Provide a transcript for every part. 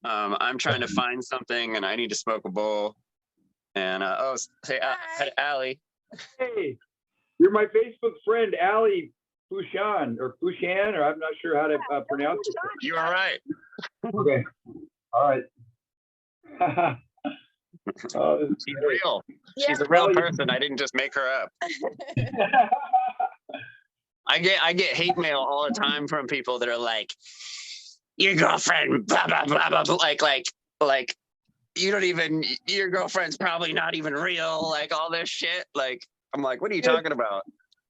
I'm trying to find something, and I need to smoke a bowl. And say hi, Allie. Hey, you're my Facebook friend, Allie Fushan, or I'm not sure how to pronounce it. You are right. Okay. All right. She's real. Yeah. She's a real person. I didn't just make her up. I get hate mail all the time from people that are like, your girlfriend, blah blah blah blah, like you don't even, your girlfriend's probably not even real, like all this shit. Like, I'm like, what are you talking about?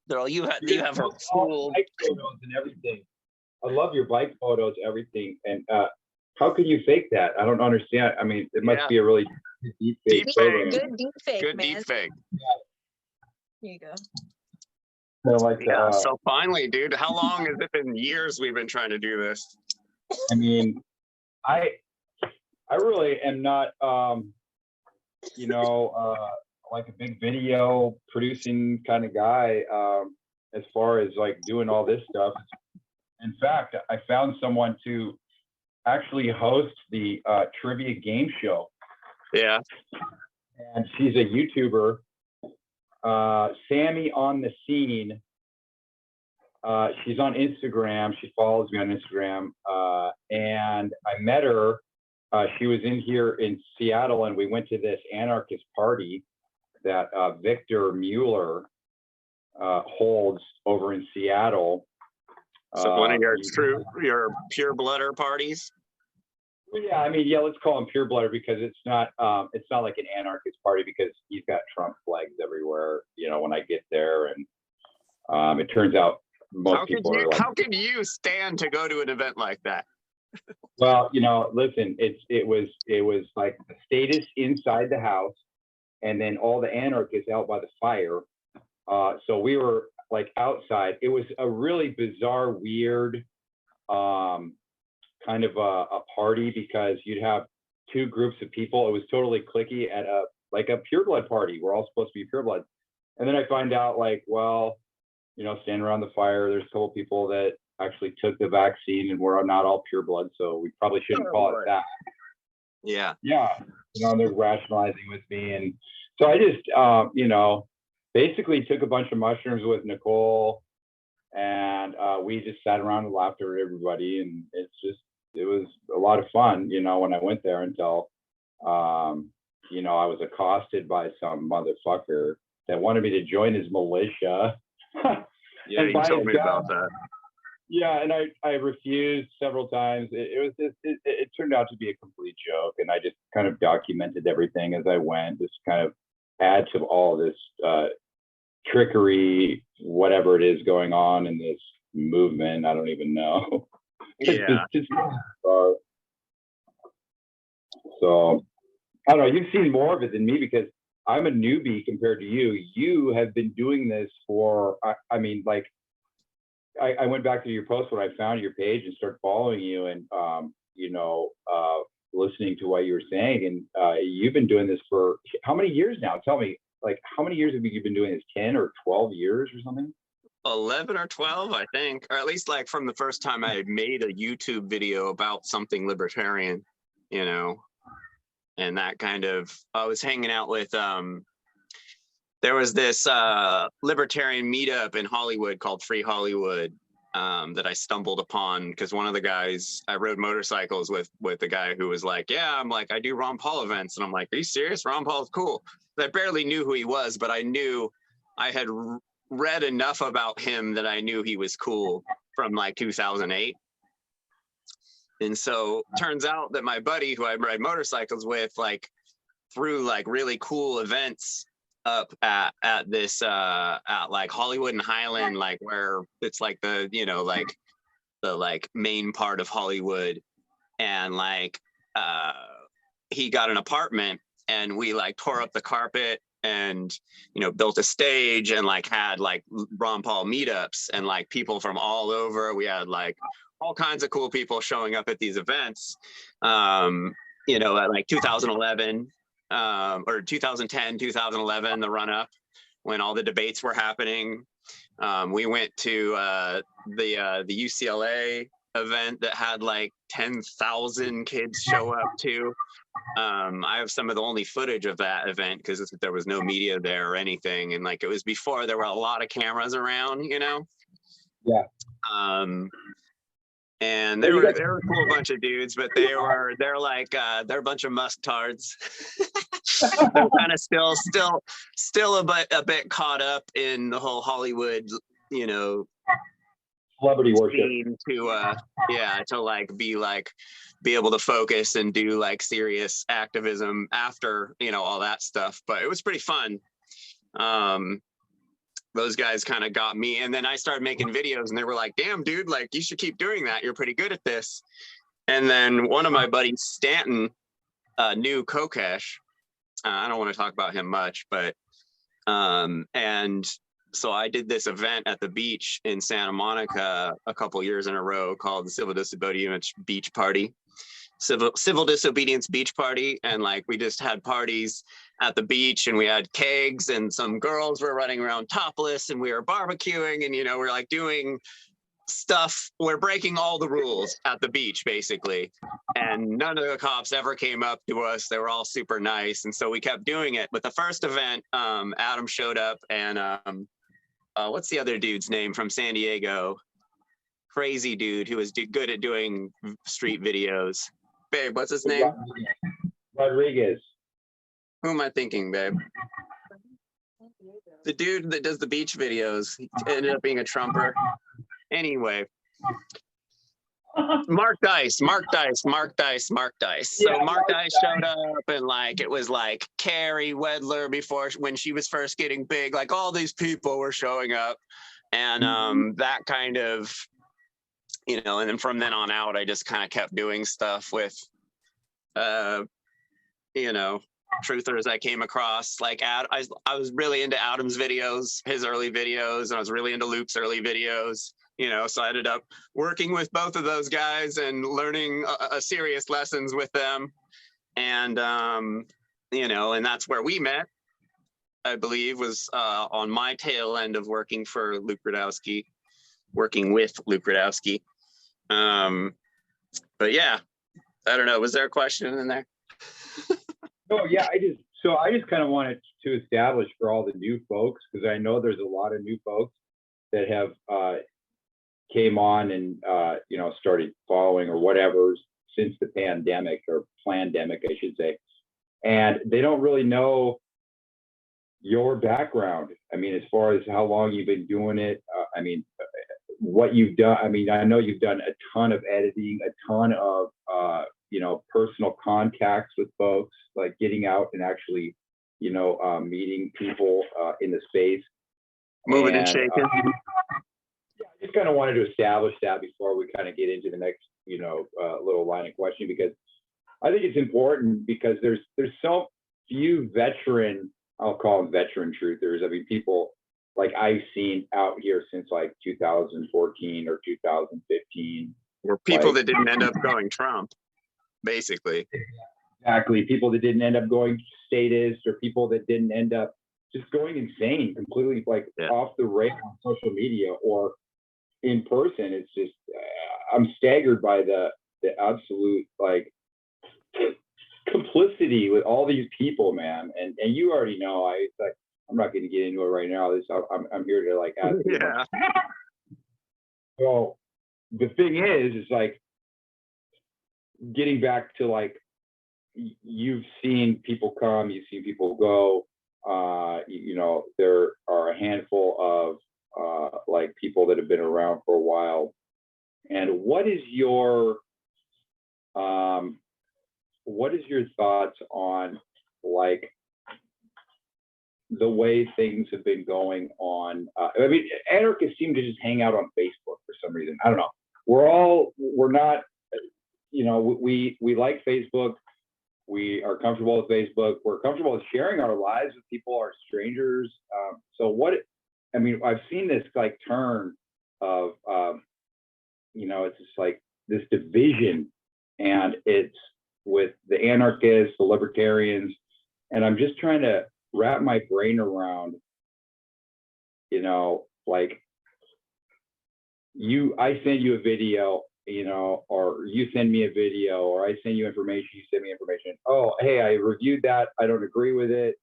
They're all, you have her fooled. Bike photos and everything. I love your bike photos, everything. And how can you fake that? I don't understand. I mean, it must be a really deep fake program. Good deep fake. Good deep fake. Yeah. Here you go. Like so finally, dude, how long has it been? Years we've been trying to do this. I mean, I really am not, like a big video producing kind of guy, as far as like doing all this stuff. In fact, I found someone to actually host the trivia game show. Yeah. And she's a YouTuber, Sammy on the Scene. She's on Instagram. She follows me on Instagram. And I met her. She was in here in Seattle, and we went to this anarchist party that Victor Mueller holds over in Seattle. So one of your pure blooder parties? Yeah, I mean, let's call him pure blooder because it's not like an anarchist party because he's got Trump flags everywhere, when I get there. And it turns out most people are like, how could you stand to go to an event like that? Well, listen, it was like the status inside the house, and then all the anarchists out by the fire. So we were like outside. It was a really bizarre, weird kind of a party because you'd have two groups of people. It was totally cliquey at a pure blood party. We're all supposed to be pure blood. And then I find out standing around the fire, there's a couple people that actually took the vaccine and we're not all pure blood. So we probably shouldn't call it that. Yeah. Yeah. They're rationalizing with me. And so I just, basically took a bunch of mushrooms with Nicole and we just sat around and laughed at everybody. And it was a lot of fun, when I went there until, I was accosted by some motherfucker that wanted me to join his militia. Yeah, you told me about that. Yeah, and I refused several times. It turned out to be a complete joke, and I just kind of documented everything as I went, just kind of add to all this trickery, whatever it is going on in this movement. I don't even know. Yeah. So I don't know. You've seen more of it than me because I'm a newbie compared to you. You have been doing this for, I went back to your post when I found your page and started following you and, listening to what you were saying. And you've been doing this for how many years now? Tell me, how many years have you been doing this? 10 or 12 years or something? 11 or 12, I think, or at least from the first time I made a YouTube video about something libertarian, and that kind of, I was hanging out with, there was this libertarian meetup in Hollywood called Free Hollywood that I stumbled upon because one of the guys, I rode motorcycles with the guy who was like, yeah, I'm like, I do Ron Paul events. And I'm like, are you serious? Ron Paul's cool. I barely knew who he was, but I knew I had read enough about him that I knew he was cool from 2008. And so turns out that my buddy who I ride motorcycles with, threw really cool events up at this at Hollywood and Highland, where it's the the main part of Hollywood, and he got an apartment and we tore up the carpet and built a stage and had Ron Paul meetups and people from all over. We had all kinds of cool people showing up at these events. At 2011 or 2010, 2011, the run up when all the debates were happening. We went to the UCLA event that had like 10,000 kids show up to. I have some of the only footage of that event because there was no media there or anything, and like it was before there were a lot of cameras around, you know. Yeah. And they were a cool bunch of dudes, but they're a bunch of musktards. They're kind of still a bit caught up in the whole Hollywood, you know, Celebrity worship. to like be able to focus and do like serious activism after, you know, all that stuff. But it was pretty fun. Those guys kind of got me, and then I started making videos and they were like, damn dude, like you should keep doing that, you're pretty good at this. And then one of my buddies, Stanton, knew Kokesh. I don't want to talk about him much, but and so I did this event at the beach in Santa Monica a couple years in a row called the Civil Disobedience Beach Party. Civil Disobedience Beach Party, and like we just had parties at the beach, and we had kegs, and some girls were running around topless, and we were barbecuing, and you know, we're like doing stuff, we're breaking all the rules at the beach basically, and none of the cops ever came up to us. They were all super nice, and so we kept doing it. But the first event, Adam showed up, and what's the other dude's name from San Diego? Crazy dude who was good at doing street videos. Babe, what's his name? Rodriguez. Who am I thinking, babe? The dude that does the beach videos. He ended up being a Trumper. Anyway. Mark Dice. So Mark Dice showed up, and like it was like Carrie Wedler when she was first getting big. Like all these people were showing up, and that kind of, you know, and then from then on out, I just kind of kept doing stuff with, you know, truthers I came across. Like I was really into Adam's videos, his early videos, and I was really into Luke's early videos, you know, so I ended up working with both of those guys and learning a serious lessons with them. And, you know, and that's where we met, I believe, was on my tail end of working with Luke Rudkowski. But yeah, I don't know. Was there a question in there? Oh yeah, I just kind of wanted to establish for all the new folks, because I know there's a lot of new folks that have came on and you know, started following or whatever since the pandemic, or plandemic, I should say, and they don't really know your background. I mean, as far as how long you've been doing it, I mean, what you've done. I mean, I know you've done a ton of editing, a ton of you know, personal contacts with folks, like getting out and actually, you know, meeting people in the space. Moving and shaking. Yeah, I just kind of wanted to establish that before we kind of get into the next, you know, little line of questioning, because I think it's important, because there's so few veteran, I'll call them veteran truthers. I mean, people like I've seen out here since like 2014 or 2015. Or people like, that didn't end up going Trump, basically. Exactly. People that didn't end up going statist, or people that didn't end up just going insane, completely like off the rail on social media or in person. It's just, I'm staggered by the absolute like complicity with all these people, man. And you already know, I'm not going to get into it right now. I'm here to like ask. Yeah. So the thing is like, getting back to like, you've seen people come, you've seen people go. You know, there are a handful of like people that have been around for a while. And what is your thoughts on like the way things have been going on? I mean, anarchists seem to just hang out on Facebook for some reason. I don't know. We're not, you know, we like Facebook. We are comfortable with Facebook. We're comfortable with sharing our lives with people, our strangers. I mean, I've seen this like turn of, you know, it's just like this division, and it's with the anarchists, the libertarians, and I'm just trying to wrap my brain around, you know, like I sent you a video you know, or you send me a video, or I send you information, you send me information. Oh, hey, I reviewed that. I don't agree with it,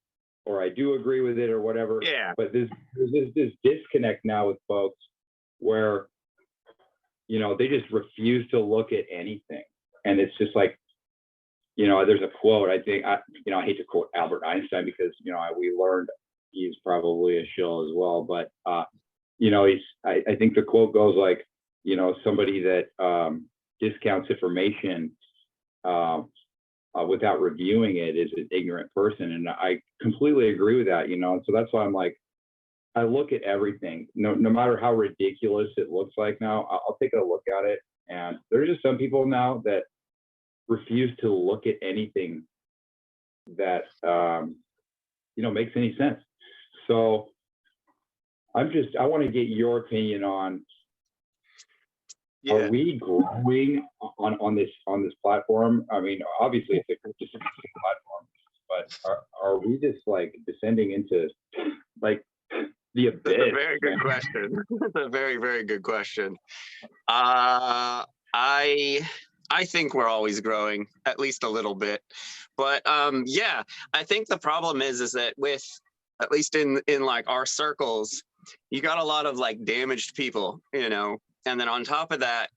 or I do agree with it, or whatever. Yeah. But there's this disconnect now with folks where, you know, they just refuse to look at anything. And it's just like, you know, there's a quote, I think, I hate to quote Albert Einstein because, you know, we learned he's probably a shill as well. But, you know, I think the quote goes like, you know, somebody that discounts information without reviewing it is an ignorant person. And I completely agree with that, you know. And so that's why I'm like, I look at everything, no matter how ridiculous it looks like now, I'll take a look at it. And there's just some people now that refuse to look at anything that, you know, makes any sense. So I want to get your opinion on, are we growing on this platform? I mean, obviously it's just a platform, but are we just like descending into like the abyss? That's a very good question. That's a very, very good question. I think we're always growing, at least a little bit. But yeah, I think the problem is that with, at least in like our circles, you got a lot of like damaged people, you know, and then on top of that,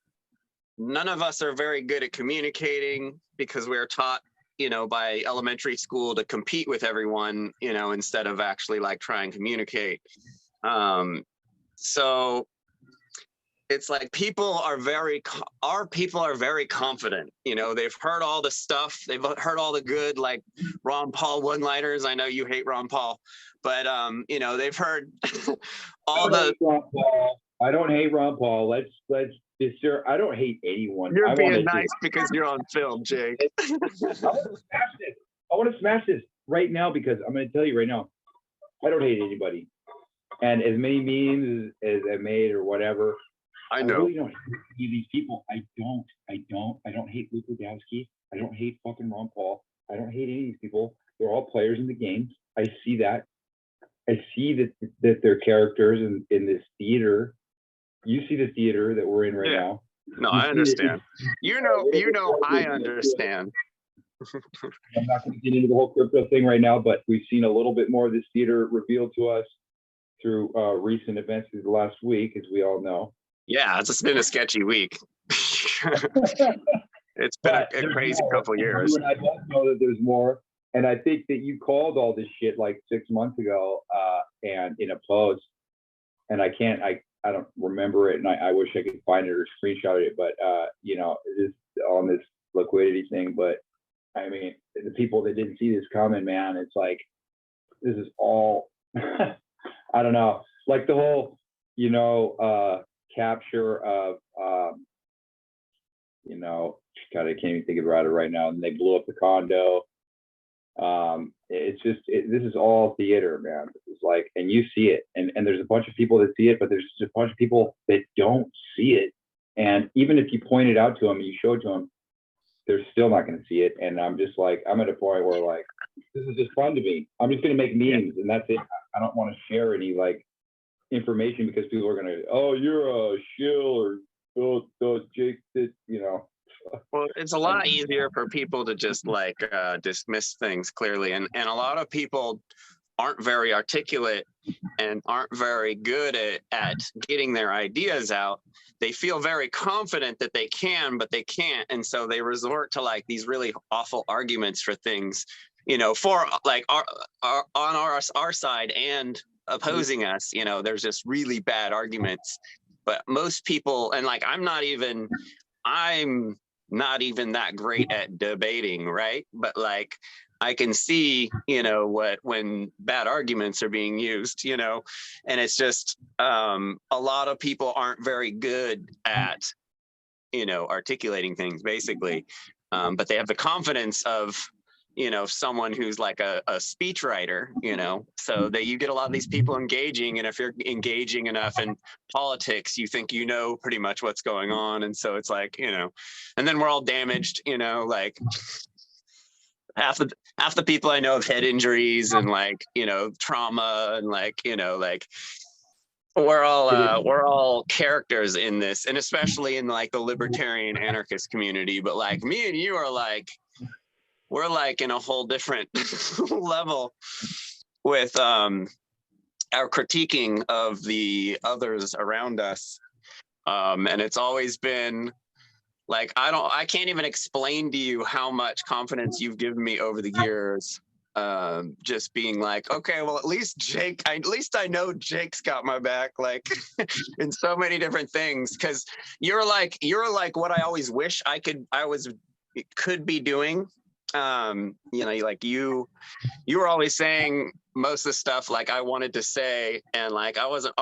none of us are very good at communicating because we're taught, you know, by elementary school to compete with everyone, you know, instead of actually like try and communicate. So it's like our people are very confident, you know, they've heard all the stuff, they've heard all the good, like Ron Paul one-liners. I know you hate Ron Paul, but you know, they've heard all the. I don't hate Ron Paul. Let's sure. I don't hate anyone. You're being nice because you're on film, Jake. I want to smash this right now because I'm going to tell you right now, I don't hate anybody. And as many memes as I made or whatever, I know. I really don't hate these people. I don't hate Luke Rudkowski. I don't hate fucking Ron Paul. I don't hate any of these people. They're all players in the game. I see that. I see that they're characters in this theater. You see the theater that we're in right now. No, I understand. You know, I understand. I'm not going to get into the whole crypto thing right now, but we've seen a little bit more of this theater revealed to us through recent events through the last week, as we all know. Yeah, it's been a sketchy week. It's been a crazy couple years. I both know that there's more. And I think that you called all this shit like 6 months ago and in a post. And I don't remember it. And I wish I could find it or screenshot it. But, you know, it is on this liquidity thing. But I mean, the people that didn't see this coming, man, it's like, this is all, I don't know, like the whole, you know, capture of, you know, God, I can't even think about it right now. And they blew up the condo. It's just, this is all theater, man. It's like, and you see it, and there's a bunch of people that see it, but there's just a bunch of people that don't see it. And even if you point it out to them and you show it to them, they're still not going to see it. And I'm just like, I'm at a point where like, this is just fun to me. I'm just going to make memes and that's it. I don't want to share any like information because people are going to, oh, you're a shill or Jake did, you know. Well, it's a lot easier for people to just like dismiss things clearly. And a lot of people aren't very articulate and aren't very good at getting their ideas out. They feel very confident that they can, but they can't. And so they resort to like these really awful arguments for things, you know, for like our side and opposing us, you know, there's just really bad arguments. But most people, and like, I'm not even that great at debating, right? But like, I can see, you know, when bad arguments are being used, you know, and it's just a lot of people aren't very good at, you know, articulating things basically, but they have the confidence of, you know, someone who's like a speech writer, you know, so that you get a lot of these people engaging, and if you're engaging enough in politics, you think you know pretty much what's going on, and so it's like, you know, and then we're all damaged, you know, like half the people I know have head injuries and like, you know, trauma and like, you know, like we're all characters in this, and especially in like the libertarian anarchist community. But like me and you are like, we're like in a whole different level with our critiquing of the others around us. And it's always been like, I can't even explain to you how much confidence you've given me over the years. Just being like, okay, well, at least I know Jake's got my back, like in so many different things. Cause you're like what I always wish I could be doing. Like you were always saying most of the stuff like I wanted to say, and like I wasn't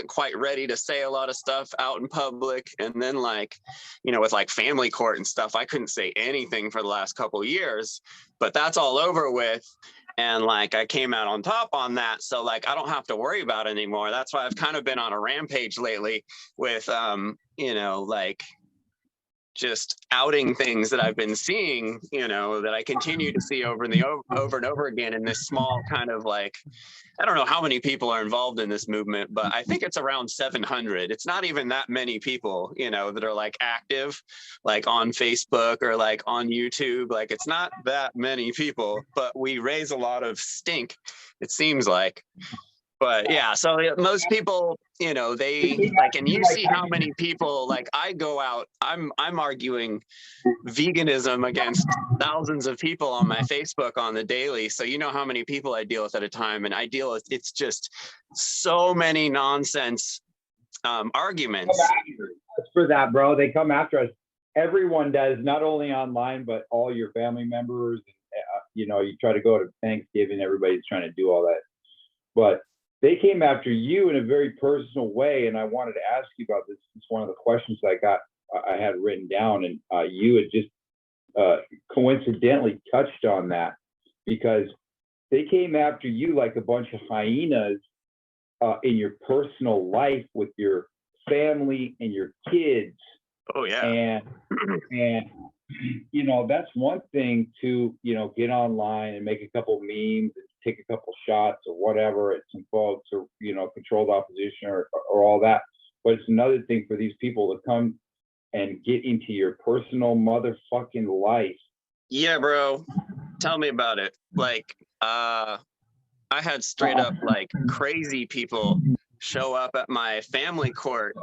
quite ready to say a lot of stuff out in public. And then like, with like family court and stuff, I couldn't say anything for the last couple of years, but that's all over with. And like I came out on top on that. So like I don't have to worry about it anymore. That's why I've kind of been on a rampage lately with like just outing things that I've been seeing, that I continue to see over and over again in this small kind of like, I don't know how many people are involved in this movement, but I think it's around 700. It's not even that many people, that are like active, like on Facebook or like on YouTube. Like it's not that many people, but we raise a lot of stink, it seems like. But yeah, so most people, they like, and you see how many people, like I go out, I'm arguing veganism against thousands of people on my Facebook on the daily. So you know how many people I deal with at a time, and it's just so many nonsense arguments. For that, bro, they come after us. Everyone does, not only online, but all your family members. You try to go to Thanksgiving, everybody's trying to do all that. But they came after you in a very personal way, and I wanted to ask you about this. It's one of the questions I had written down, and you had just coincidentally touched on that, because they came after you like a bunch of hyenas in your personal life with your family and your kids. Oh yeah. And that's one thing to get online and make a couple memes and take a couple shots or whatever at some folks, or controlled opposition or all that. But it's another thing for these people to come and get into your personal motherfucking life. Yeah, bro. Tell me about it. Like, I had straight up like crazy people show up at my family court,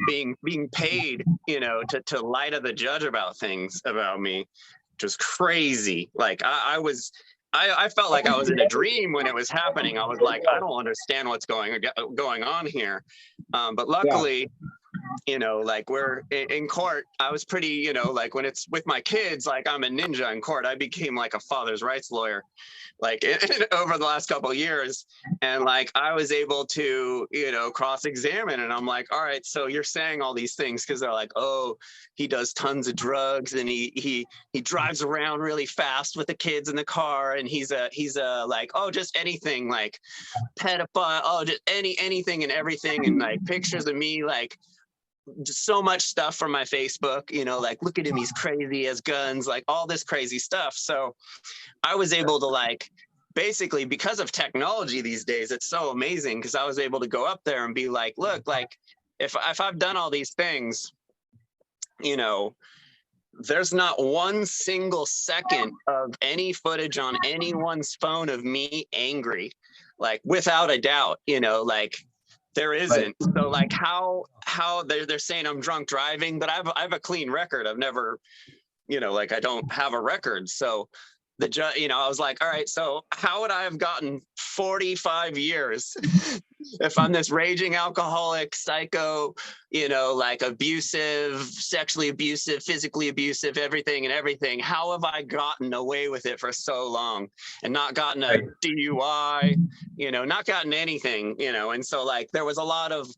being paid, to lie to the judge about things about me, which was crazy. Like I felt like I was in a dream when it was happening. I was like, I don't understand what's going on here. But luckily, like we're in court. I was pretty, like when it's with my kids, like I'm a ninja in court. I became like a father's rights lawyer, like over the last couple of years. And like I was able to, cross-examine, and I'm like, all right, so you're saying all these things because they're like, oh, he does tons of drugs, and he drives around really fast with the kids in the car, and he's a like, oh, just anything, like pedophile, oh, just anything and everything, and like pictures of me, like just so much stuff from my Facebook, like look at him, he's crazy, as guns, like all this crazy stuff. So I was able to like, basically because of technology these days, it's so amazing, because I was able to go up there and be like, look, like if I've done all these things, there's not one single second of any footage on anyone's phone of me angry, like without a doubt, like there isn't. So like how they're saying I'm drunk driving, but I have a clean record. I've never, like I don't have a record. So the judge, I was like, all right, so how would I have gotten 45 years if I'm this raging alcoholic, psycho, like abusive, sexually abusive, physically abusive, everything? How have I gotten away with it for so long and not gotten a DUI, not gotten anything, and so like there was a lot of,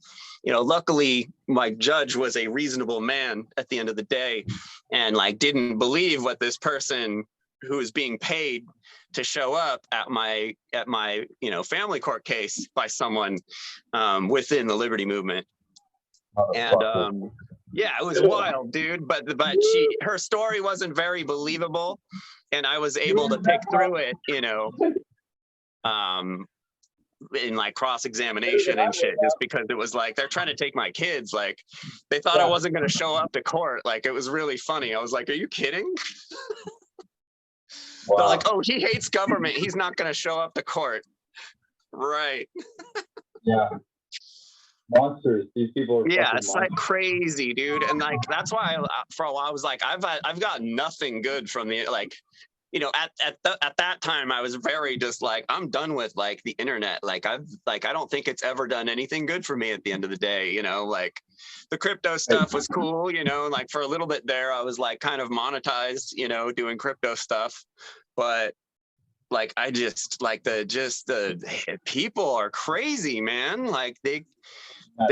luckily my judge was a reasonable man at the end of the day, and like didn't believe what this person who is being paid to show up at my family court case by someone within the Liberty movement. And yeah, it was wild, dude. But her story wasn't very believable, and I was able to pick through it, in like cross-examination and shit, just because it was like they're trying to take my kids. Like they thought I wasn't going to show up to court. Like it was really funny. I was like, are you kidding? Wow. They're like, oh, he hates government, he's not going to show up to court. Right. Yeah. Monsters. These people are Yeah, fucking it's like monsters. crazy, dude. And like that's why for a while I was like, I've got nothing good from the, like, you know, at that time I was very just like, I'm done with like the internet. Like I don't think it's ever done anything good for me at the end of the day, you know. Like the crypto stuff was cool, you know, like for a little bit there I was like kind of monetized, you know, doing crypto stuff. But like I just like the people are crazy, man. Like they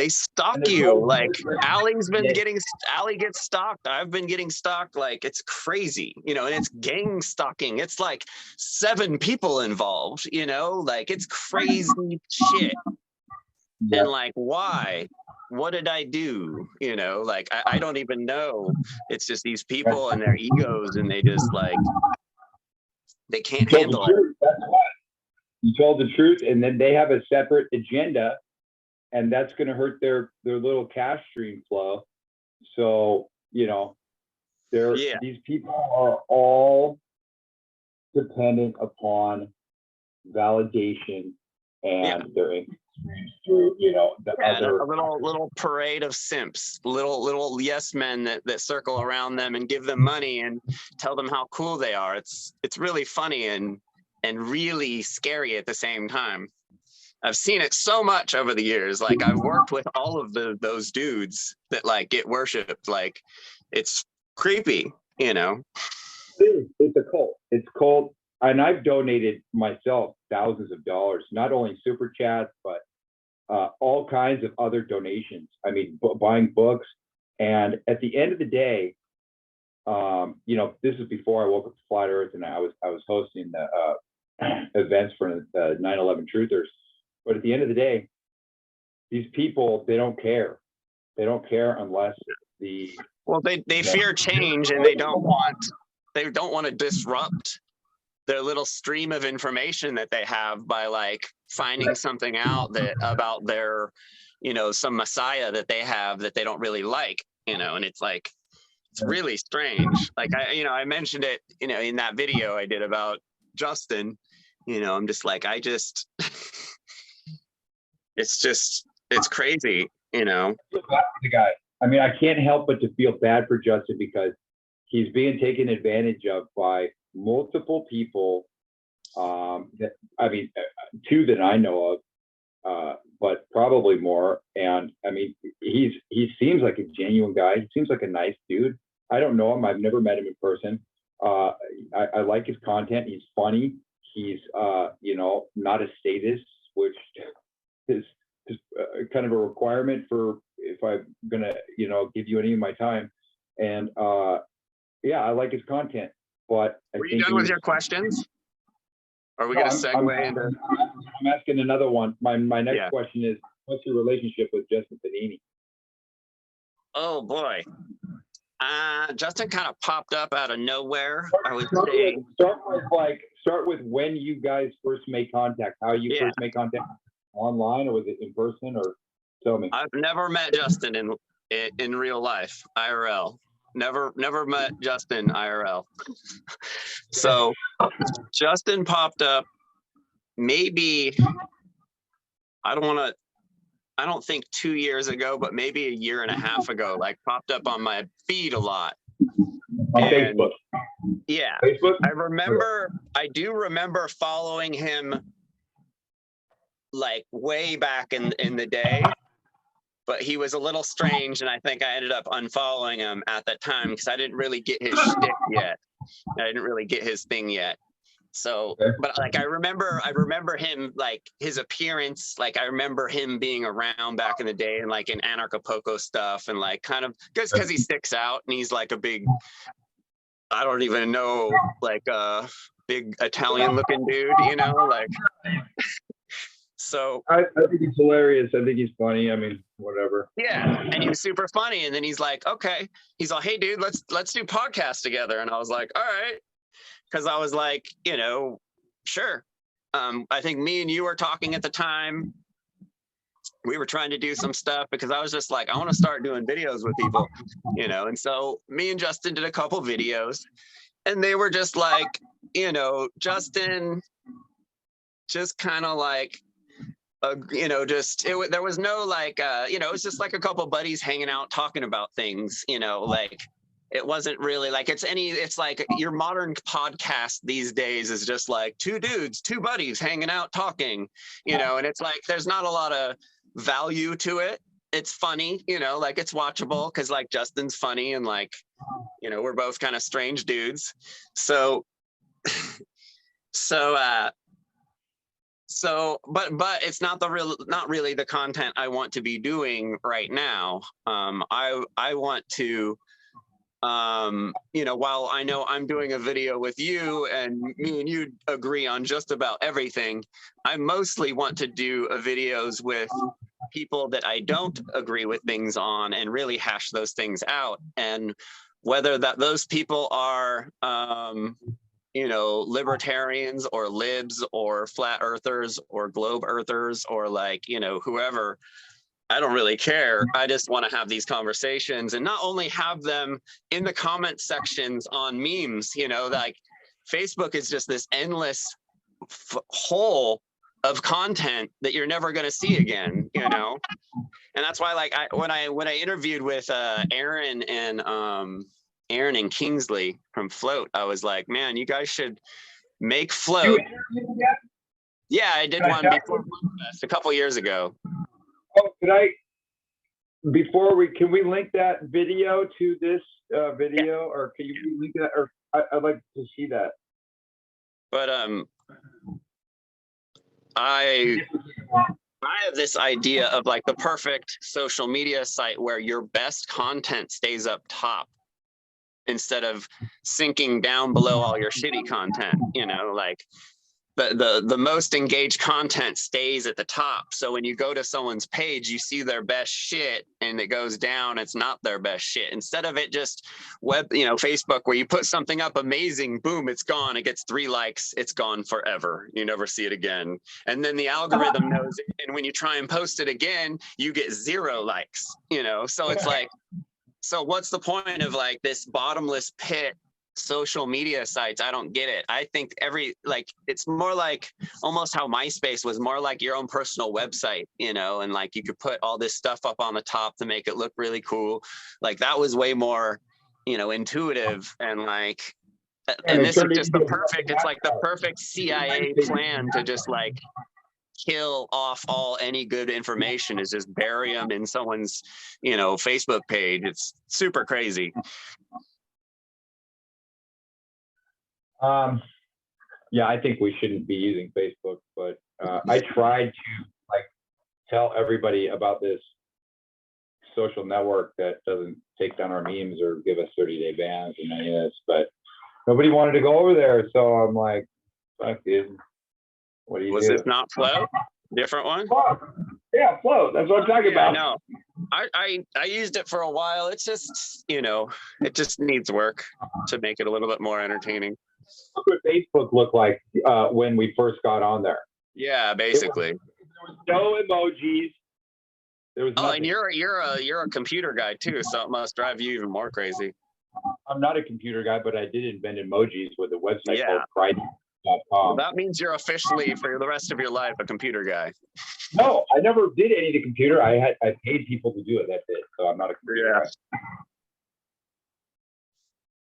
stalk And there's you. no Like Yeah. Allie gets stalked. I've been getting stalked. Like it's crazy, you know, and it's gang stalking. It's like 7 people involved, you know, like it's crazy shit. Yeah. And like, why? What did I do? You know, like I don't even know. It's just these people and their egos, and they just like they can't You told handle the it. truth. That's why. You told the truth, and then they have a separate agenda, and that's going to hurt their little cash stream flow. So, you know, Yeah. these people are all dependent upon validation and their income streams through, you know, the And other. a little parade of simps, little yes men that circle around them and give them money and tell them how cool they are. It's really funny and really scary at the same time. I've seen it so much over the years. Like I've worked with all of those dudes that like get worshipped. Like it's creepy, you know. It's a cult. It's cult. And I've donated myself thousands of dollars, not only super chats, but all kinds of other donations. I mean, buying books. And at the end of the day, you know, this is before I woke up to Flat Earth, and I was hosting the events for the 9/11 Truthers. But at the end of the day, these people, they don't care. They don't care unless the They fear change, and they don't want to disrupt their little stream of information that they have by like finding something out that about their, you know, some messiah that they have that they don't really like, you know. And it's like it's really strange. Like I mentioned it, you know, in that video I did about Justin. You know, I'm just like it's crazy, you know. The guy. I mean, I can't help but to feel bad for Justin because he's being taken advantage of by multiple people. That, I mean, 2 that I know of, but probably more. And I mean, he seems like a genuine guy. He seems like a nice dude. I don't know him. I've never met him in person. I like his content. He's funny. He's you know, not a statist, which is kind of a requirement for if I'm gonna, you know, give you any of my time. And yeah, I like his content. But Were you done with your questions? Are we gonna segue into? I'm asking another one. My next Yeah. question is, what's your relationship with Justin Pedinigate? Oh boy. Justin kind of popped up out of nowhere, I would say. Start with when you guys first made contact, how you first made contact, online, or was it in person, or tell me. I've never met Justin in real life, IRL. Never met Justin IRL. So Justin popped up maybe, I don't think 2 years ago, but maybe a year and a half ago, like popped up on my feed a lot. On Facebook. Yeah. Facebook? I do remember following him like way back in the day, but he was a little strange, and I think I ended up unfollowing him at that time because I didn't really get his shtick yet. I didn't really get his thing yet. So, but like I remember him, like his appearance, like I remember him being around back in the day and like in Anarchapulco stuff, and like kind of because he sticks out and he's like a big, I don't even know, like a big Italian looking dude, you know, like. So I think he's hilarious. I think he's funny. I mean, whatever. Yeah, and he was super funny. And then he's like, okay, he's like, hey, dude, let's do podcasts together. And I was like, all right, because I was like, you know, sure. I think me and you were talking at the time. We were trying to do some stuff because I was just like, I want to start doing videos with people, you know. And so me and Justin did a couple videos, and they were just like, you know, Justin just kind of like, you know, just there was no like, you know, it was just like a couple buddies hanging out talking about things, you know, like it wasn't really like it's like your modern podcast these days is just like two dudes, two buddies hanging out talking, you know, and it's like there's not a lot of value to it. It's funny, you know, like it's watchable because like Justin's funny and like, you know, we're both kind of strange dudes. So but it's not really the content I want to be doing right now. I want to, you know, while I know I'm doing a video with you and me and you agree on just about everything, I mostly want to do videos with people that I don't agree with things on and really hash those things out. And whether those people are, you know, libertarians or libs or flat earthers or globe earthers or like, you know, whoever, I don't really care. I just want to have these conversations and not only have them in the comment sections on memes, you know, like Facebook is just this endless hole of content that you're never going to see again, you know? And that's why, like, when I interviewed with Aaron and Kingsley from Float, I was like, man, you guys should make Float. Yeah, I did one before Fest a couple years ago. Oh, can we link that video to this video, or can you link that? Or I'd like to see that. But I have this idea of like the perfect social media site where your best content stays up top instead of sinking down below all your shitty content, you know, like the most engaged content stays at the top. So when you go to someone's page, you see their best shit and it goes down, it's not their best shit. Instead of it just you know, Facebook, where you put something up amazing, boom, it's gone. It gets 3 likes, it's gone forever. You never see it again. And then the algorithm knows it. And when you try and post it again, you get 0 likes, you know? So it's like, so what's the point of like this bottomless pit social media sites? I don't get it. I think it's more like almost how MySpace was more like your own personal website, you know, and like you could put all this stuff up on the top to make it look really cool. Like that was way more, you know, intuitive and like, and this is just it's like the perfect CIA plan to just like kill off any good information, is just bury them in someone's, you know, Facebook page. It's super crazy. Yeah, I think we shouldn't be using Facebook, but I tried to like tell everybody about this social network that doesn't take down our memes or give us 30-day bans and any of this, but nobody wanted to go over there. So I'm like, fuck it. What do you do? Was this not Float? Different one? Float. Yeah, Float. That's what I'm talking about. No, I used it for a while. It's just, you know, it just needs work to make it a little bit more entertaining. Look what Facebook looked like when we first got on there. Yeah, basically. There was no emojis. There was nothing. And you're a computer guy too, so it must drive you even more crazy. I'm not a computer guy, but I did invent emojis with a website called Pride.com. Well, that means you're officially, for the rest of your life, a computer guy. No, I never did any of the computer. I paid people to do it. That's it. So I'm not a computer guy.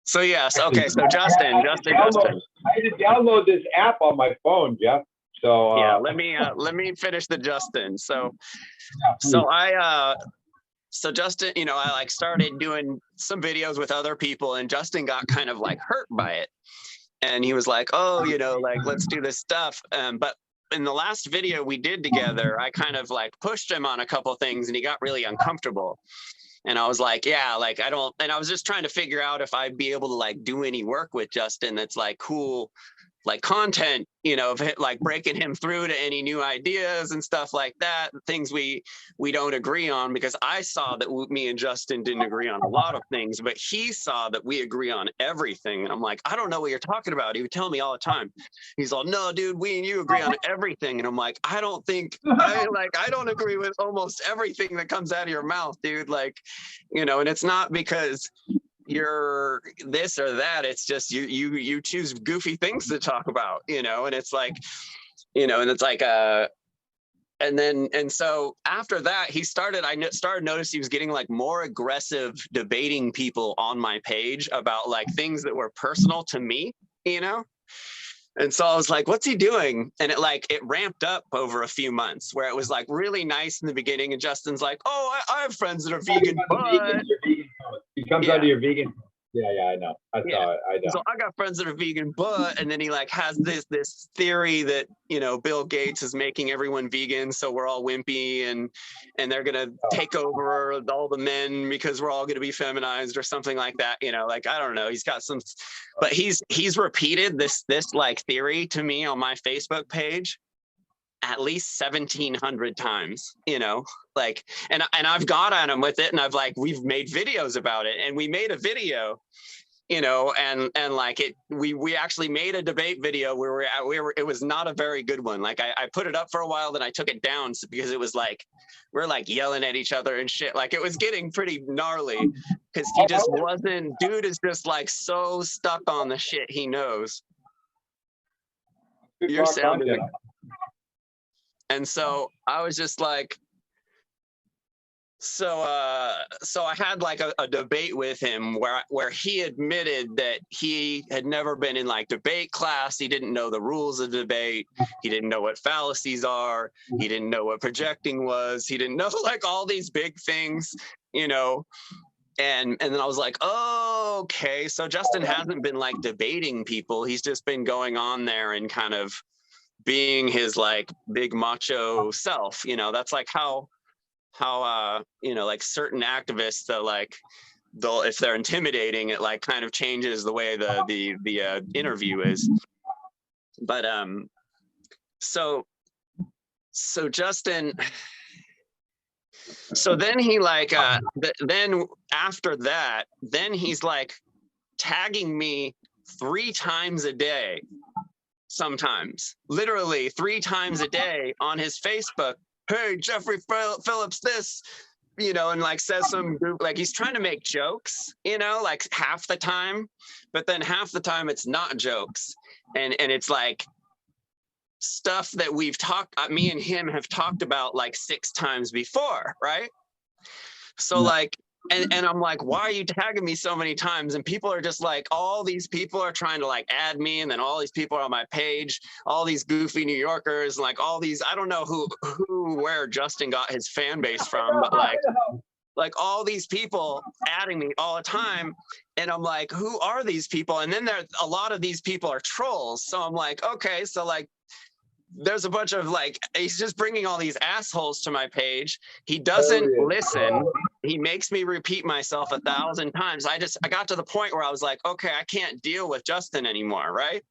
So yes, okay. So Justin. I had to download this app on my phone, Jeff. So yeah, let me finish the Justin. So Justin, you know, I like started doing some videos with other people, and Justin got kind of like hurt by it, and he was like, oh, you know, like let's do this stuff. But in the last video we did together, I kind of like pushed him on a couple things, and he got really uncomfortable. And I was like, yeah, like and I was just trying to figure out if I'd be able to like do any work with Justin that's like cool like content, you know, of like breaking him through to any new ideas and stuff like that, things we don't agree on, because I saw that me and Justin didn't agree on a lot of things, but he saw that we agree on everything. And I'm like, I don't know what you're talking about. He would tell me all the time. He's all, no, dude, we and you agree on everything. And I'm like, I don't agree with almost everything that comes out of your mouth, dude. Like, you know, and it's not because you're this or that, it's just you choose goofy things to talk about, you know. And it's like, you know, and it's like and so after that I started noticing he was getting like more aggressive debating people on my page about like things that were personal to me, you know. And so I was like, what's he doing? And it ramped up over a few months, where it was like really nice in the beginning. And Justin's like, oh, I have friends that are vegan, but He comes out of your vegan. Yeah, I know. I saw it. I know. So I got friends that are vegan, but, and then he like has this theory that, you know, Bill Gates is making everyone vegan, so we're all wimpy and they're gonna take over all the men because we're all gonna be feminized or something like that, you know. Like, I don't know. He's got some, but he's repeated this like theory to me on my Facebook page at least 1,700 times, you know, like, and I've got on him with it, and we've made videos about it, and we made a video, you know, and like we actually made a debate video where it was not a very good one. Like I put it up for a while, then I took it down because it was like, we're like yelling at each other and shit. Like, it was getting pretty gnarly because he just wasn't, dude is just like so stuck on the shit he knows. You're sounding. And so I was just like, so I had like a debate with him where he admitted that he had never been in like debate class. He didn't know the rules of debate. He didn't know what fallacies are. He didn't know what projecting was. He didn't know like all these big things, you know. And then I was like, oh, okay. So Justin hasn't been like debating people. He's just been going on there and kind of being his like big macho self, you know. That's like how you know, like certain activists that like they'll, if they're intimidating, it like kind of changes the way the interview is. But so Justin, so then he like then after that, then he's like tagging me 3 times a day, sometimes literally 3 times a day on his Facebook. Hey, Jeffrey Phillips, this, you know, and like says some group, like he's trying to make jokes, you know, like half the time, but then half the time it's not jokes. And it's like stuff that we've talked, me and him have talked about like 6 times before, right? So like, and I'm like, why are you tagging me so many times? And people are just like, all these people are trying to like add me, and then all these people are on my page, all these goofy New Yorkers, and like all these, I don't know where Justin got his fan base from, but like all these people adding me all the time. And I'm like, who are these people? And then a lot of these people are trolls. So I'm like, okay, so like, there's a bunch of like, he's just bringing all these assholes to my page. He doesn't listen. He makes me repeat myself 1,000 times. I got to the point where I was like, okay, I can't deal with Justin anymore, right?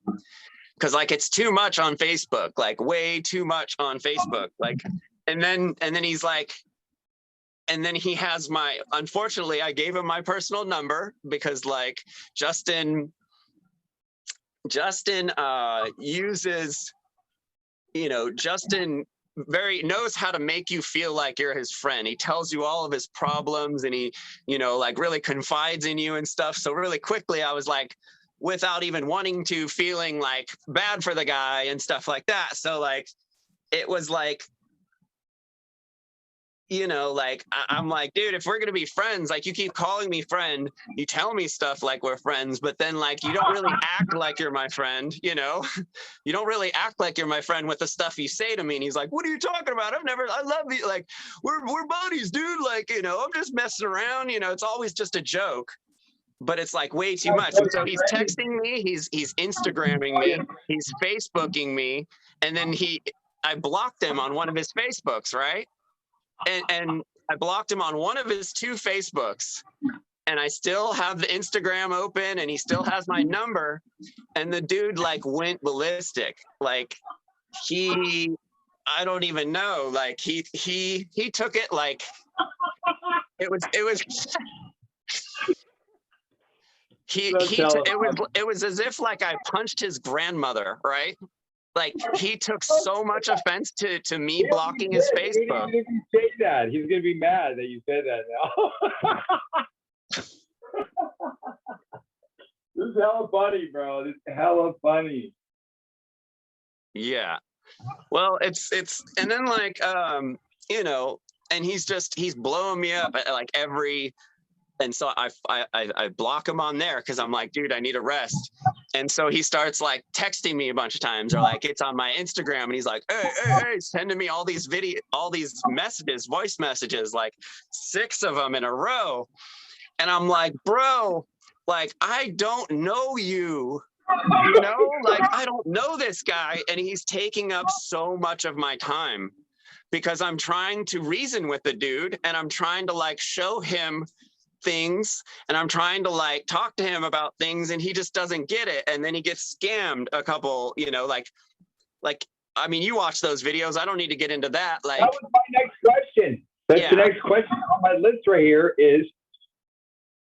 Because like it's too much on Facebook, like way too much on Facebook. Like, and then he's like, and then he has unfortunately, I gave him my personal number because like Justin uses, you know, Justin knows how to make you feel like you're his friend. He tells you all of his problems, and he, you know, like really confides in you and stuff. So really quickly I was like, without even wanting to, feeling like bad for the guy and stuff like that. So like, it was like, you know, like I'm like, dude, if we're gonna be friends, like you keep calling me friend, you tell me stuff like we're friends, but then like you don't really act like you're my friend, you know. You don't really act like you're my friend with the stuff you say to me. And he's like, what are you talking about? I love you, like we're buddies, dude, like, you know, I'm just messing around, you know. It's always just a joke, but it's like way too much. And so he's texting me, he's Instagramming me, he's Facebooking me, and then I blocked him on one of his Facebooks, right? And I blocked him on one of his 2 Facebooks. and I still have the Instagram open, and he still has my number. And the dude like went ballistic. Like I don't even know. Like he took it like it was it was as if like I punched his grandmother, right? Like he took so much offense to me blocking his Facebook. If you say that, he's gonna be mad that you said that now. This is hella funny, bro. This is hella funny. Yeah. Well, it's and then like you know, and he's blowing me up at like every. And so I block him on there because I'm like, dude, I need a rest. And so he starts like texting me a bunch of times, or like it's on my Instagram, and he's like, hey, sending me all these messages, voice messages, like 6 of them in a row. And I'm like, bro, like I don't know you, you know, like I don't know this guy, and he's taking up so much of my time because I'm trying to reason with the dude, and I'm trying to like show him things, and I'm trying to like talk to him about things, and he just doesn't get it. And then he gets scammed a couple, you know, like I mean, you watch those videos, I don't need to get into that. Like that was my next question. That's the next question on my list right here. Is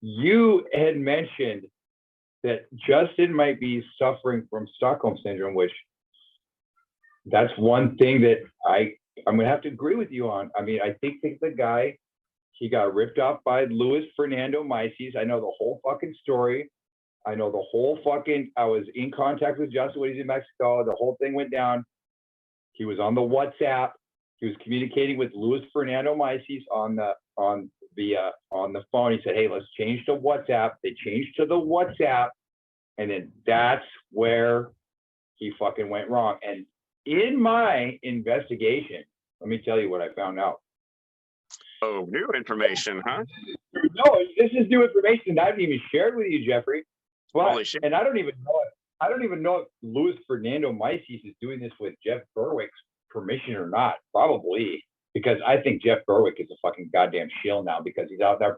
you had mentioned that Justin might be suffering from Stockholm syndrome, which that's one thing that I'm gonna have to agree with you on. I mean, I think the guy, he got ripped off by Luis Fernando Mises. I know the whole fucking story. I know the whole fucking, I was in contact with Justin when he's in Mexico. The whole thing went down. He was on the WhatsApp. He was communicating with Luis Fernando Mises on the phone. He said, hey, let's change to WhatsApp. They changed to the WhatsApp. And then that's where he fucking went wrong. And in my investigation, let me tell you what I found out. Oh, new information, huh? No, this is new information I haven't even shared with you, Jeffrey. But, Holy shit. And I don't even know if Luis Fernando Mises is doing this with Jeff Berwick's permission or not. Probably, because I think Jeff Berwick is a fucking goddamn shill now, because he's out there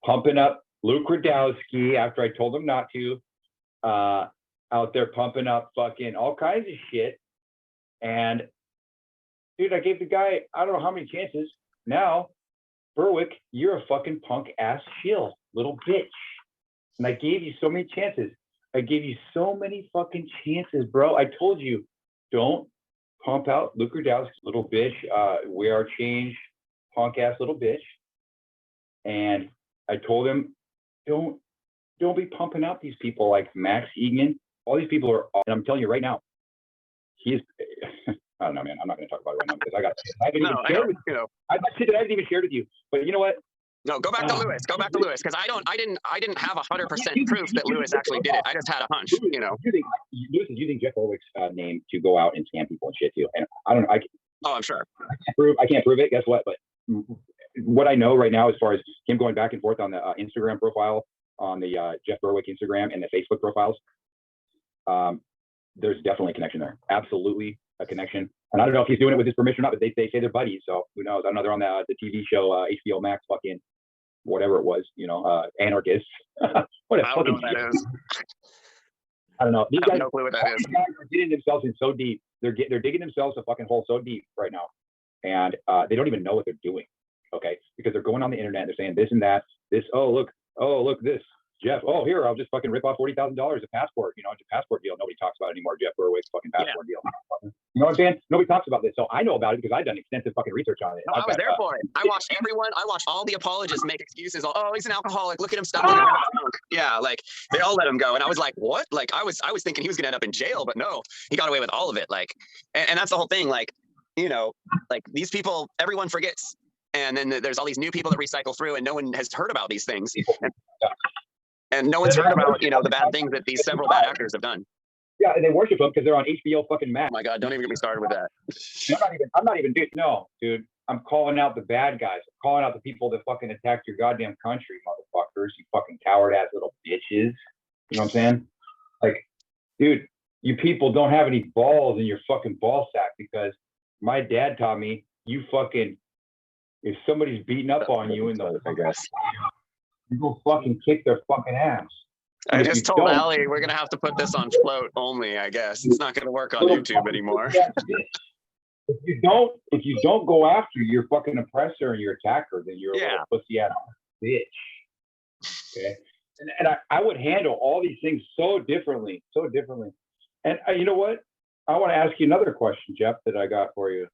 pumping up Luke Rudkowski after I told him not to. Out there pumping up fucking all kinds of shit. And dude, I gave the guy, I don't know how many chances. Now, Berwick, you're a fucking punk ass shill, little bitch. And I gave you so many chances. I gave you so many fucking chances, bro. I told you, don't pump out Luke Rudkowski, little bitch. We are changed, punk ass little bitch. And I told him, don't be pumping out these people like Max Egan. All these people are, and I'm telling you right now, he's, I don't know, man. I'm not going to talk about it right now because I haven't even shared with you. I got shit that I haven't even shared with you. But you know what? No, go back to Lewis. Go back to Lewis, because I didn't have 100% proof that Lewis actually did it. I just had a hunch, you know. Lewis is using Jeff Berwick's name to go out and scam people and shit too. And I don't know. I'm sure. I can't prove it. Guess what? But what I know right now, as far as him going back and forth on the Instagram profile, on the Jeff Berwick Instagram and the Facebook profiles, there's definitely a connection there. Absolutely a connection. And I don't know if he's doing it with his permission or not, but they say they're buddies. So who knows? I don't know. They're on the TV show, HBO Max, fucking whatever it was, you know, Anarchist. What a I don't fucking know what that is. I don't know. These guys, no clue what that is. These guys are getting themselves in so deep. They're digging themselves a fucking hole so deep right now. And they don't even know what they're doing. Okay. Because they're going on the internet. They're saying this and that, this, oh, look, this. Jeff, oh, here, I'll just fucking rip off $40,000 a passport. You know, it's a passport deal. Nobody talks about it anymore. Jeff Berwick's fucking passport deal. You know what I'm saying? Nobody talks about this. So I know about it because I've done extensive fucking research on it. No, I was there for it. I watched all the apologists make excuses. Oh, he's an alcoholic. Look at him stumbling around drunk. Yeah, like they all let him go. And I was like, what? Like I was thinking he was gonna end up in jail, but no, he got away with all of it. Like, and that's the whole thing. Like, you know, like these people, everyone forgets. And then there's all these new people that recycle through, and no one has heard about these things. And no one's heard about, you know, the bad things that these several bad actors have done. Yeah, and they worship them because they're on HBO fucking Max. Oh my God, don't even get me started with that. I'm not even, dude. I'm calling out the bad guys. I'm calling out the people that fucking attacked your goddamn country, motherfuckers. You fucking coward ass little bitches. You know what I'm saying? Like, dude, you people don't have any balls in your fucking ball sack, because my dad taught me, you fucking, if somebody's beating up on you in the you go fucking kick their fucking ass. I And if just you told don't, Allie we're gonna have to put this on float only, I guess. It's not gonna work on little YouTube fucking anymore. pussy ass bitch. If you don't go after your fucking oppressor and your attacker, then you're a little pussy ass bitch. Okay. And I would handle all these things so differently. And you know what? I want to ask you another question, Jeff, that I got for you.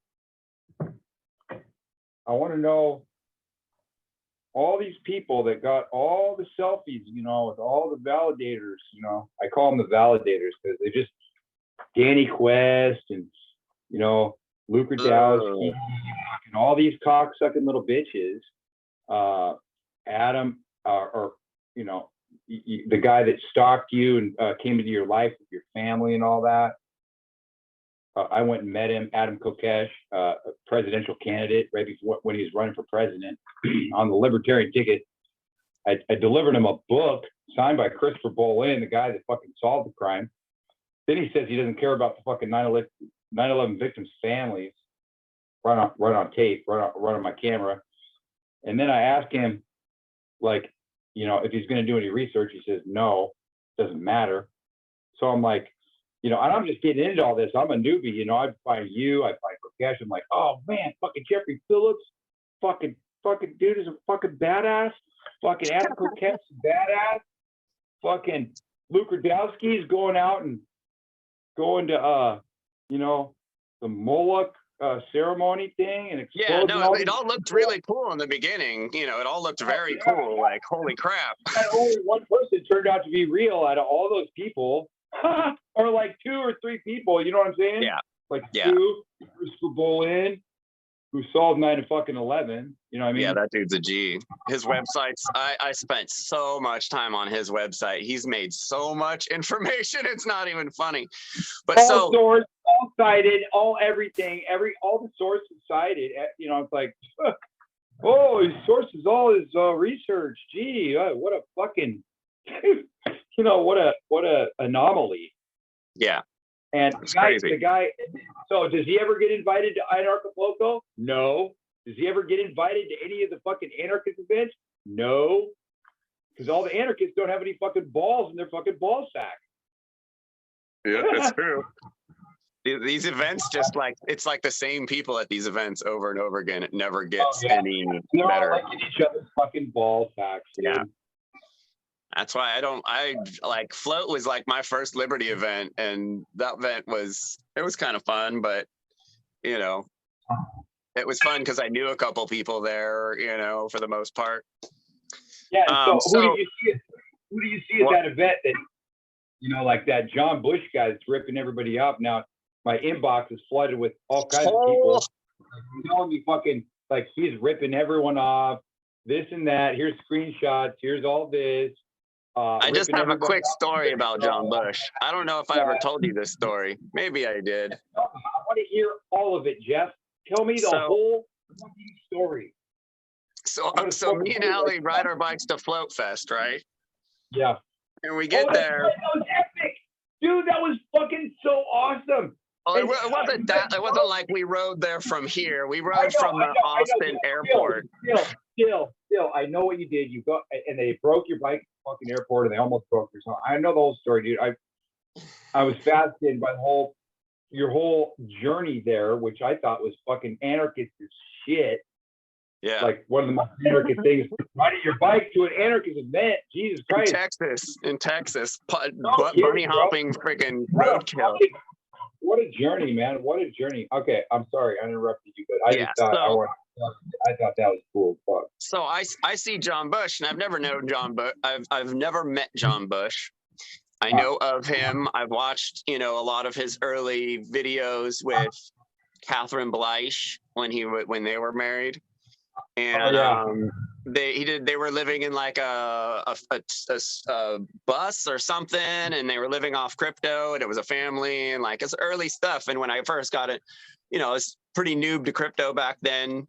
I want to know all these people that got all the selfies, you know, with all the validators, you know, I call them the validators because they just Danny Quest and, you know, Luke Rudkowski and all these cocksucking little bitches. Adam, or you know, the guy that stalked you and came into your life with your family and all that. I went and met him, Adam Kokesh, a presidential candidate, right before when he was running for president on the Libertarian ticket. I delivered him a book signed by Christopher Bolin, the guy that fucking solved the crime. Then he says he doesn't care about the fucking 9/11 victims' families. Right on tape, right on my camera. And then I asked him, like, you know, if he's going to do any research. He says no, doesn't matter. So I'm like, you know, and I'm just getting into all this. I'm a newbie, you know. I find you, I find Kokesh. I'm like, oh man, fucking Jeffrey Phillips, fucking dude is a fucking badass. Fucking Adam Kokesh is badass. Fucking Luke Rudkowski is going out and going to you know, the Moloch ceremony thing and it all looked really cool in the beginning. You know, it all looked very cool. Like, holy crap! And only one person turned out to be real out of all those people, or like 2 or 3 people. You know what I'm saying? Yeah. Like 2, Christopher Bolin, who solved 9/11. You know what I mean? Yeah, that dude's a G. His websites, I spent so much time on his website. He's made so much information. It's not even funny. But all source, all cited, all everything, all the sources cited. You know, it's like, oh, his sources, all his research. Gee, what a fucking, you know, what a anomaly. Yeah. And the guy. So does he ever get invited to Anarcho-Loco? No. Does he ever get invited to any of the fucking anarchist events? No. Because all the anarchists don't have any fucking balls in their fucking ball sack. Yeah, that's true. These events just like, it's like the same people at these events over and over again. It never gets any They're better. all like in each other's fucking ball sacks, dude. Yeah. That's why I like Float was like my first Liberty event, and that event was kind of fun, but you know, it was fun because I knew a couple people there, you know, for the most part. Yeah. So who do you see at that event that, you know, like that John Bush guy that's ripping everybody up? Now my inbox is flooded with all kinds of people telling me fucking like he's ripping everyone off, this and that. Here's screenshots. Here's all this. I just have a quick story about John Bush. I don't know if I ever told you this story. Maybe I did. I want to hear all of it, Jeff. Tell me the whole fucking story. So me and Allie ride our bikes to Float Fest, right? Yeah. And we get there. That was epic. Dude, that was fucking so awesome. Well, it wasn't that. It wasn't like we rode there from here. We rode from the Austin airport. Still, I know what you did. You got, and they broke your bike at the fucking airport, and they almost broke your son. I know the whole story, dude. I was fascinated by your whole journey there, which I thought was fucking anarchist as shit. Yeah. Like one of the most anarchist things. Riding your bike to an anarchist event. Jesus Christ. In Texas. Bunny hopping freaking roadkill. What a journey, man. What a journey. Okay, I'm sorry I interrupted you, but I thought that was cool. Fuck. So I see John Bush, and I've never known John Bush. I've never met John Bush. I know of him. I've watched, you know, a lot of his early videos with Catherine Bleich when they were married. And they were living in like a bus or something, and they were living off crypto, and it was a family, and like it's early stuff. And when I first got it, you know, I was pretty noob to crypto back then,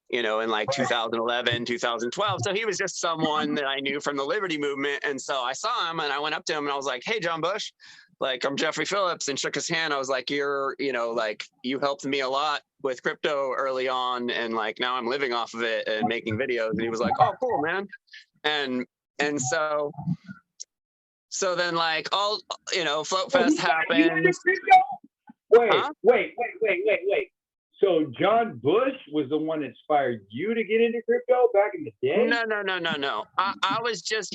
you know, in like 2011, 2012. So he was just someone that I knew from the Liberty movement. And so I saw him and I went up to him and I was like, hey, John Bush, like, I'm Jeffrey Phillips, and shook his hand. I was like, you know, like, you helped me a lot with crypto early on. And like, now I'm living off of it and making videos. And he was like, oh, cool, man. And And so then like all, Float So he Fest got you into happens. crypto? Wait, Huh? wait. So John Bush was the one that inspired you to get into crypto back in the day? No. I was just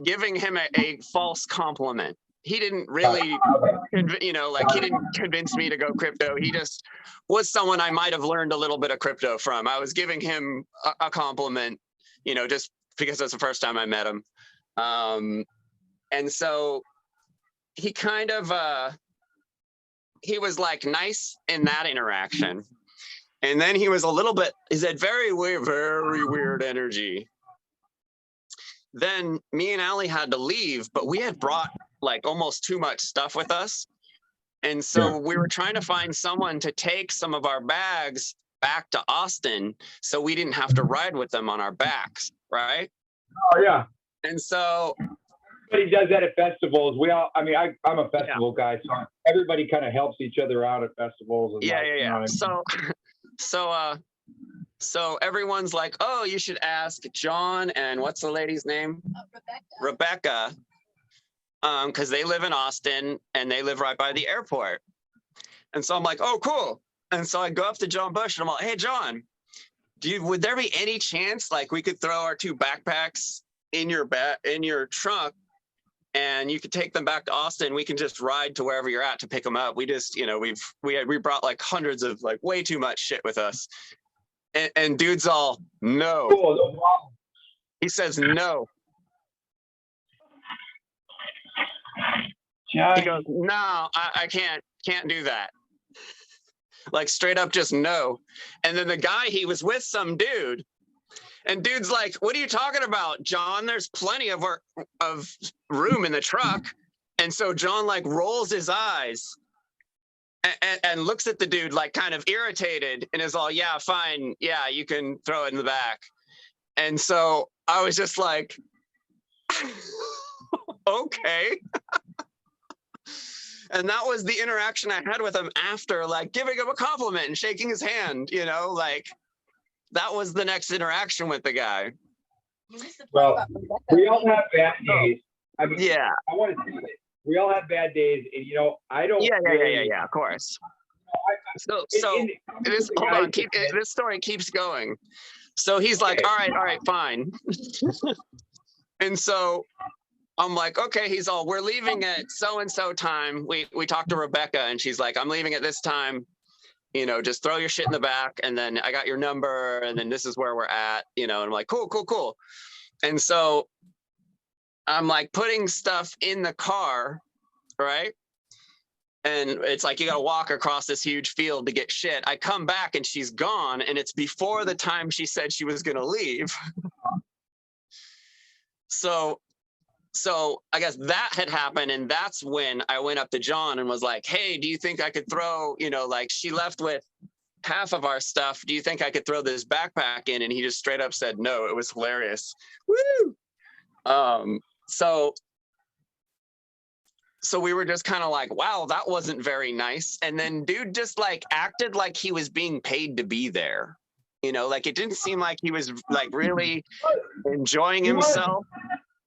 giving him a false compliment. He didn't really, he didn't convince me to go crypto. He just was someone I might have learned a little bit of crypto from. I was giving him a compliment, just because it's the first time I met him. And so he kind of, he was like nice in that interaction. And then he was a little bit, he said very weird energy. Then me and Allie had to leave, but we had brought like almost too much stuff with us. And so we were trying to find someone to take some of our bags back to Austin so we didn't have to ride with them on our backs, right? Oh, yeah. And so everybody does that at festivals. I'm a festival guy, so everybody kind of helps each other out at festivals. And yeah. You know what I mean? So everyone's like, oh, you should ask John and what's the lady's name? Rebecca. Because they live in Austin and they live right by the airport. And so I'm like, oh, cool. And so I go up to John Bush and I'm like, hey, John, would there be any chance like we could throw our 2 backpacks in your trunk and you could take them back to Austin? We can just ride to wherever you're at to pick them up. We just, we brought like hundreds of like way too much shit with us. And dude's all, no. Cool. He says no. He goes, no, I can't do that. Like straight up just no. And then the guy, he was with some dude. And dude's like, what are you talking about, John? There's plenty of room in the truck. And so John like rolls his eyes and looks at the dude like kind of irritated and is all, yeah, fine. Yeah, you can throw it in the back. And so I was just like, okay. And that was the interaction I had with him after, like giving him a compliment and shaking his hand, like that was the next interaction with the guy. Well, we all have bad days. I mean, yeah. I want to say it. We all have bad days, and I don't. Yeah, of course. This story keeps going. So he's like, all right, fine. And so I'm like, okay, he's all, we're leaving at so-and-so time. We talked to Rebecca and she's like, I'm leaving at this time, just throw your shit in the back. And then I got your number and then this is where we're at, and I'm like, cool. And so I'm like putting stuff in the car, right? And it's like, you got to walk across this huge field to get shit. I come back and she's gone and it's before the time she said she was going to leave. So I guess that had happened. And that's when I went up to John and was like, hey, do you think I could throw, like she left with half of our stuff. Do you think I could throw this backpack in? And he just straight up said, no. It was hilarious. Woo! So we were just kind of like, wow, that wasn't very nice. And then dude just like acted like he was being paid to be there. Like it didn't seem like he was like really enjoying himself.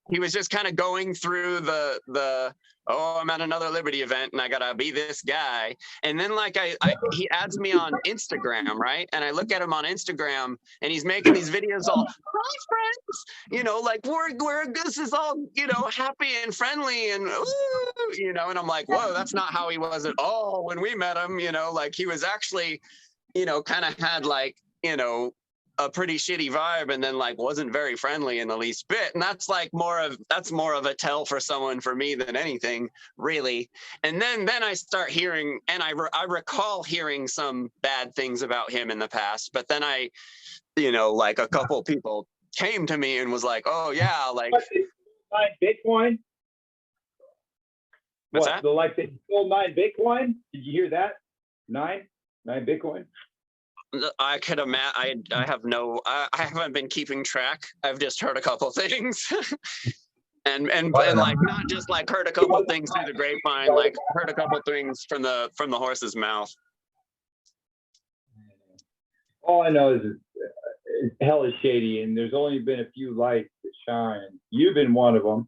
He was just kind of going through the I'm at another Liberty event and I gotta be this guy. And then like he adds me on Instagram, right? And I look at him on Instagram and he's making these videos all, hi friends, like we're this is all, happy and friendly and ooh, and I'm like, whoa, that's not how he was at all when we met him, like he was actually, kind of had like, a pretty shitty vibe and then like wasn't very friendly in the least bit. And that's more of a tell for someone for me than anything really. And then I start hearing, and I recall hearing some bad things about him in the past, but then I, like a couple people came to me and was like, oh yeah, like Bitcoin. What's that? They sold 9 Bitcoin. Did you hear that? 9 Bitcoin. I could imagine. I haven't been keeping track. I've just heard a couple things, and like not just like heard a couple things through the grapevine, like heard a couple things from the horse's mouth. All I know is it's hella shady, and there's only been a few lights that shine. You've been one of them,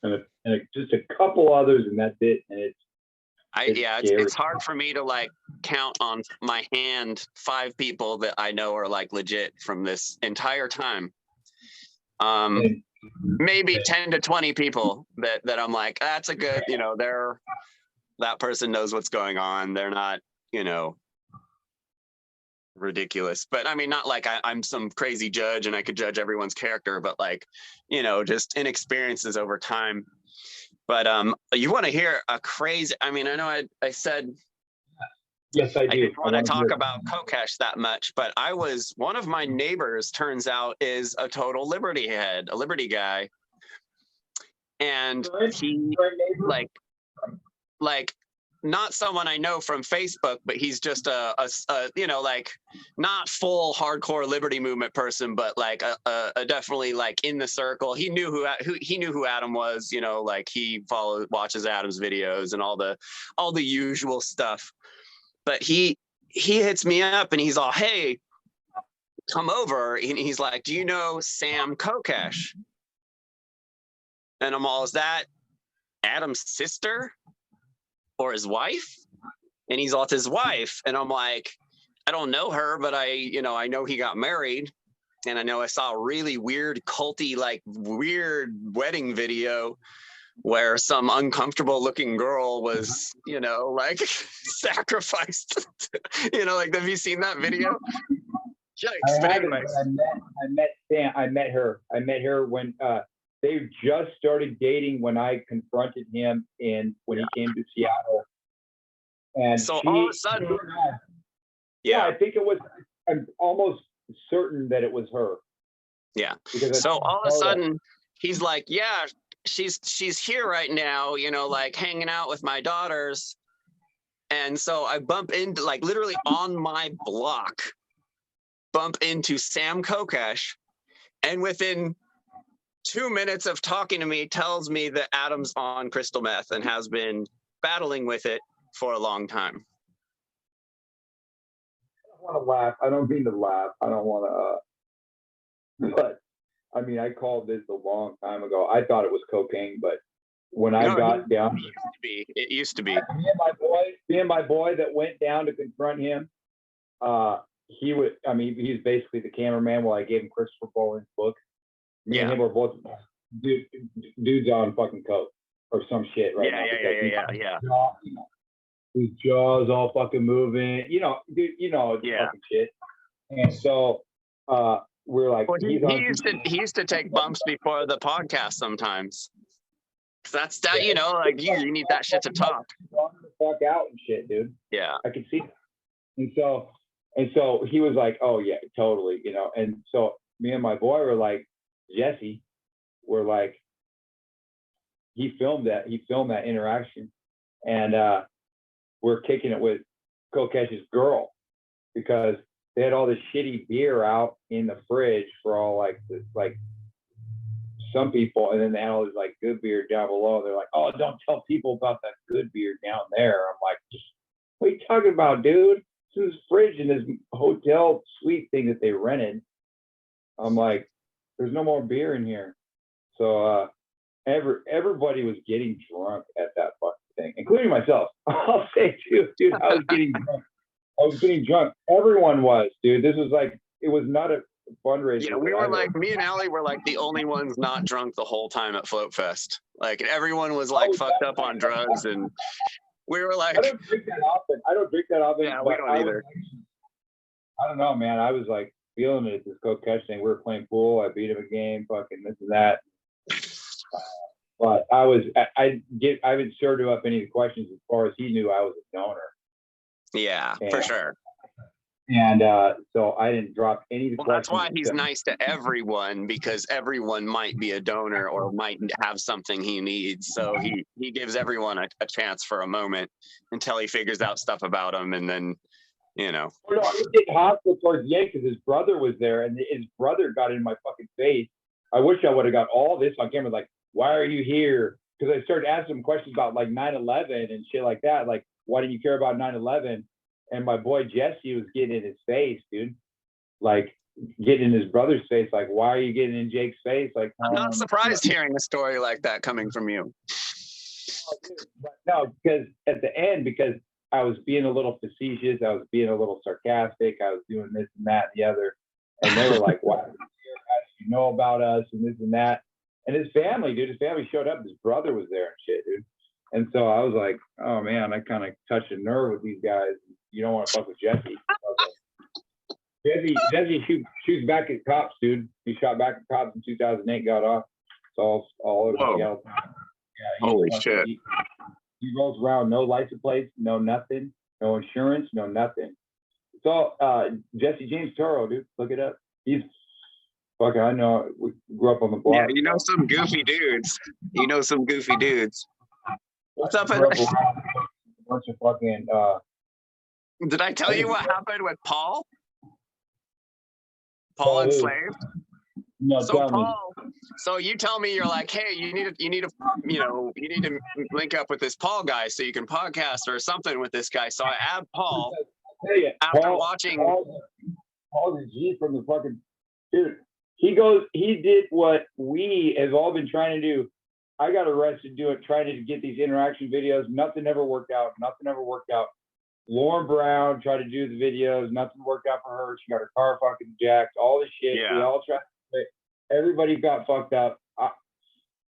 and just a couple others, and that's it. And it's hard for me to like count on my hand 5 people that I know are like legit from this entire time. Maybe 10 to 20 people that I'm like, that's a good, that person knows what's going on. They're not, ridiculous. But I mean, not like I'm some crazy judge and I could judge everyone's character, but like, just inexperiences over time. But you want to hear a crazy, I mean, I know I said, yes, I do. I didn't want to talk about Kokesh that much, but one of my neighbors turns out is a total Liberty head, a Liberty guy. And he like not someone I know from Facebook, but he's just a like not full hardcore Liberty movement person, but like a definitely like in the circle. He knew who Adam was, like he watches Adam's videos and all the usual stuff. But he hits me up and he's all, hey, come over. And he's like, do you know Sam Kokesh? And I'm all, is that Adam's sister or his wife? And he's all, it's his wife. And I'm like, I don't know her, but I know he got married. And I know I saw a really weird culty, like weird wedding video where some uncomfortable looking girl was, like sacrificed, like, have you seen that video? Yikes. I haven't, I met her when they just started dating when I confronted him when he came to Seattle. And so all of a sudden, I think it was, I'm almost certain that it was her. Yeah. So all of a sudden he's like, yeah, she's here right now, like hanging out with my daughters. And so I bump into, like, literally on my block, bump into Sam Kokesh, and within 2 minutes of talking to me tells me that Adam's on crystal meth and has been battling with it for a long time. I don't want to laugh. I don't mean to laugh. I don't want to, but I mean, I called this a long time ago. I thought it was cocaine, but when I got down, it used to be. Me and my boy that went down to confront him, he's basically the cameraman while I gave him Christopher Boland's book. Me and him were both dudes on fucking coke or some shit right now. Yeah. His jaws all fucking moving, fucking shit. And so we're like, well, he used to take bumps before the podcast sometimes. That's that, like you need that shit to talk. Fuck out and shit, dude. Yeah, I could see that. And so he was like, oh yeah, totally, And so me and my boy were like, Jesse, were like, he filmed that interaction, and we're kicking it with Kokesh's girl because they had all this shitty beer out in the fridge for all like some people, and then they had all this like good beer down below. They're like, oh, don't tell people about that good beer down there. I'm like, what are you talking about, dude? It's in this fridge in this hotel suite thing that they rented. I'm like, there's no more beer in here. So everybody was getting drunk at that fucking thing, including myself. I'll say too, dude, I was getting drunk. Everyone was, dude. This was like, it was not a fundraiser. Yeah, we were like, me and Allie were like the only ones not drunk the whole time at Float Fest. Like everyone was like fucked up on drugs, and we were like, I don't drink that often. Yeah, we don't either. I don't know, man. I was like feeling it at this Kokesh thing. We were playing pool. I beat him a game, fucking this and that. But I haven't served him up any of the questions as far as he knew I was a donor. Yeah, for sure. And so I didn't drop any of the questions. That's why he's nice to everyone, because everyone might be a donor or might have something he needs. So he gives everyone a chance for a moment until he figures out stuff about them, and then, Well, no, I was getting hostile towards the end because his brother was there, and his brother got in my fucking face. I wish I would have got all this on camera, like, why are you here? Because I started asking him questions about like 9/11 and shit like that. Like, why do you care about 9/11? And my boy Jesse was getting in his face, dude. Like, getting in his brother's face, like, why are you getting in Jake's face? Like, I'm not surprised hearing a story like that coming from you. But no, because at the end, because I was being a little facetious, I was being a little sarcastic, I was doing this and that and the other, and they were like, "Why? How do you know about us?" and this and that. And his family, dude, his family showed up. His brother was there and shit, dude. And so I was like, "Oh man, I kind of touched a nerve with these guys. You don't want to fuck with Jesse." Jesse shoots back at cops, dude. He shot back at cops in 2008, got off. It's all over the yellow. Yeah, holy shit. He rolls around, no license plates, no nothing, no insurance, no nothing. It's all Jesse James Toro, dude. Look it up. He's fucking, I know, we grew up on the block. Yeah, you know some goofy dudes. You know some goofy dudes. What's up? Grew up around a bunch of fucking Did I tell you what happened with Paul? Paul Enslaved? No, So Paul, so you tell me, you're like, hey, you need to link up with this Paul guy so you can podcast or something with this guy. So I add Paul after watching. Paul's a G from the fucking dude. He did what we have all been trying to do. I got arrested trying to get these interaction videos. Nothing ever worked out. Lauren Brown tried to do the videos. Nothing worked out for her. She got her car fucking jacked. All this shit. Yeah. We all tried. Everybody got fucked up.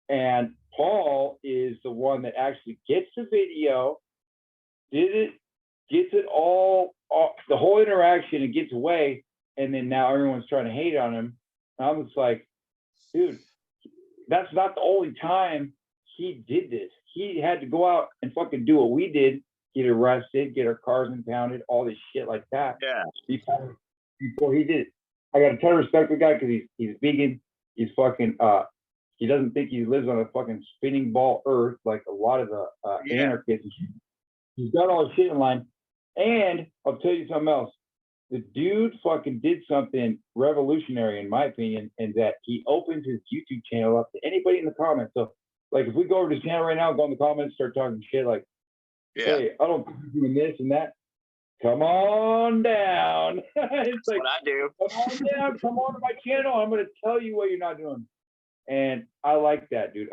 And Paul is the one that actually gets the video, gets it all, the whole interaction, and gets away. And then now everyone's trying to hate on him. And I'm just like, dude, that's not the only time he did this. He had to go out and fucking do what we did, get arrested, get our cars impounded, all this shit like that. Yeah. Before he did it. I got a ton of respect for the guy because he's vegan. He's fucking, he doesn't think he lives on a fucking spinning ball earth like a lot of the anarchists. He's got all his shit in line. And I'll tell you something else. The dude fucking did something revolutionary, in my opinion, in that he opened his YouTube channel up to anybody in the comments. So, like, if we go over to his channel right now, go in the comments, start talking shit like, hey, I don't think you're doing this and that. Come on down. It's like, what I do. Come on down. Come on to my channel. I'm going to tell you what you're not doing. And I like that, dude.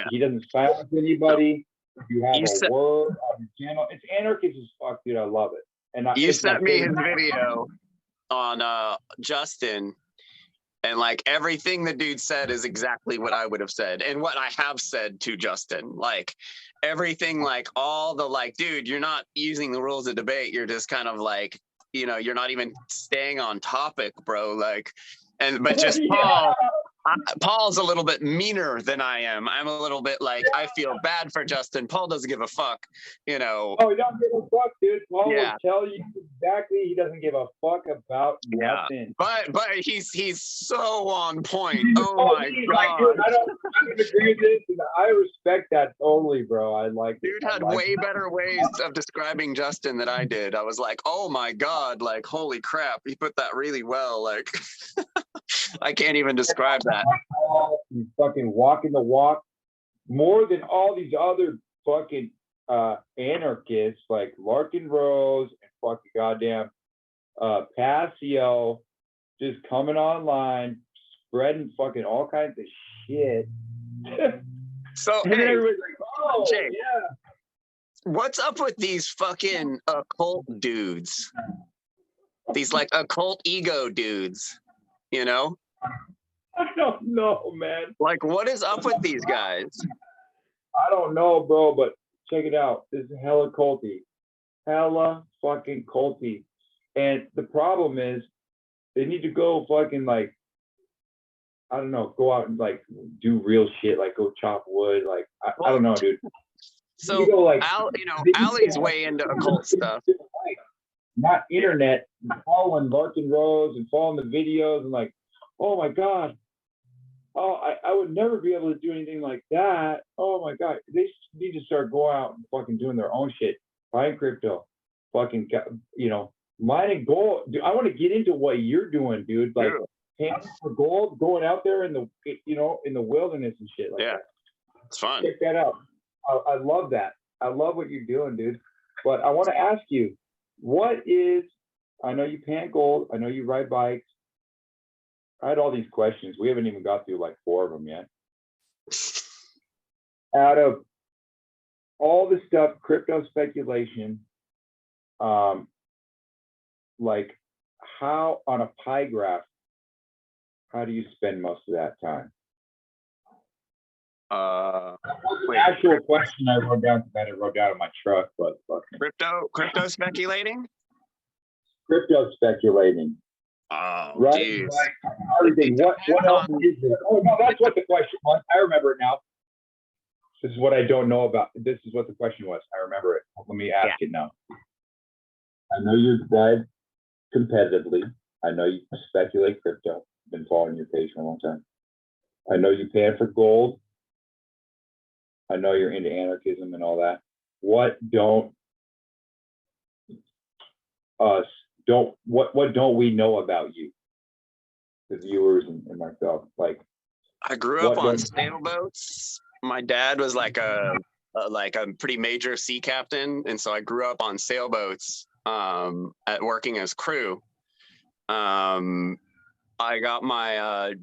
He doesn't silence anybody. You have a word on your channel. It's anarchist as fuck, dude. I love it. And you sent me his video on Justin, and like everything the dude said is exactly what I would have said and what I have said to Justin. Like everything, like all the like, dude, you're not using the rules of debate. You're just kind of like, you're not even staying on topic, bro. Like, but just Paul. Paul's a little bit meaner than I am. I'm a little bit like, I feel bad for Justin. Paul doesn't give a fuck, Oh, he doesn't give a fuck, dude. Paul will tell you exactly. He doesn't give a fuck about nothing. But he's so on point. Oh my god. Dude, I don't agree with this. And I respect that totally, bro. I like it. Dude had way better ways of describing Justin than I did. I was like, oh my god, like holy crap, he put that really well. Like I can't even describe that. He's fucking walking the walk more than all these other fucking anarchists like Larken Rose and fucking goddamn Passio, just coming online, spreading fucking all kinds of shit. So and hey, everybody's like, oh, Jake, yeah. What's up with these fucking occult dudes? These like occult ego dudes, I don't know, man. Like, what is up with these guys? I don't know, bro, but check it out. This is hella culty. Hella fucking culty. And the problem is they need to go fucking like, I don't know, go out and like do real shit, like go chop wood. Like, I don't know, dude. So, Allie's way into occult stuff. Not internet, following Larken Rose and following the videos and like, oh my God. Oh, I would never be able to do anything like that. Oh my God. They need to start going out and fucking doing their own shit. Buying crypto. Fucking, mining gold. Dude, I want to get into what you're doing, dude. Like, hunting for gold, going out there in the, in the wilderness and shit like that. It's fun. Check that out. I love that. I love what you're doing, dude. But I want to ask you, I know you pant gold. I know you ride bikes. I had all these questions. We haven't even got through like 4 of them yet. Out of all the stuff, crypto speculation, like how on a pie graph, how do you spend most of that time? Wait, Actual question I wrote down, because I wrote down in my truck, but crypto speculating? Crypto speculating. Oh, Right? geez. Like, everything. What else is there? Oh, no, that's what the question was. I remember it now. This is what I don't know about. This is what the question was. I remember it. Let me ask it now. I know you guys competitively. I know you speculate crypto. Been following your page for a long time. I know you pan for gold. I know you're into anarchism and all that. What don't we know about you, the viewers and myself? Like, I grew up on sailboats. My dad was like a pretty major sea captain, and so I grew up on sailboats at working as crew. I got my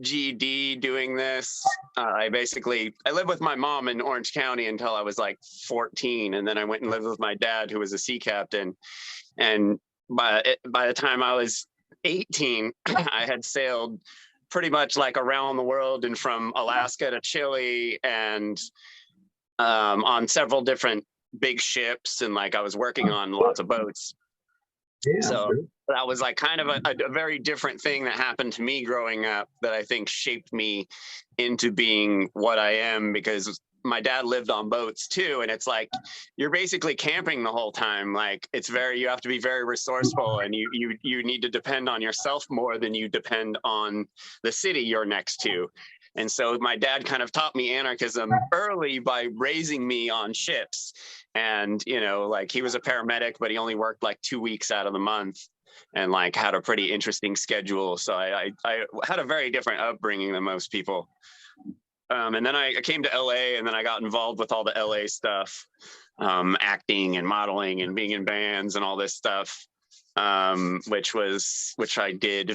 GED doing this. I lived with my mom in Orange County until I was like 14, and then I went and lived with my dad, who was a sea captain. And by the time I was 18, I had sailed pretty much like around the world and from Alaska to Chile, and on several different big ships, and like I was working on lots of boats. Yeah, so that was like kind of a very different thing that happened to me growing up that I think shaped me into being what I am, because my dad lived on boats too, and it's like you're basically camping the whole time. Like you have to be very resourceful, and you need to depend on yourself more than you depend on the city you're next to. And so my dad kind of taught me anarchism early by raising me on ships. And, like he was a paramedic, but he only worked like 2 weeks out of the month, and like had a pretty interesting schedule. So I had a very different upbringing than most people. And then I came to LA, and then I got involved with all the LA stuff, acting and modeling and being in bands and all this stuff, which I did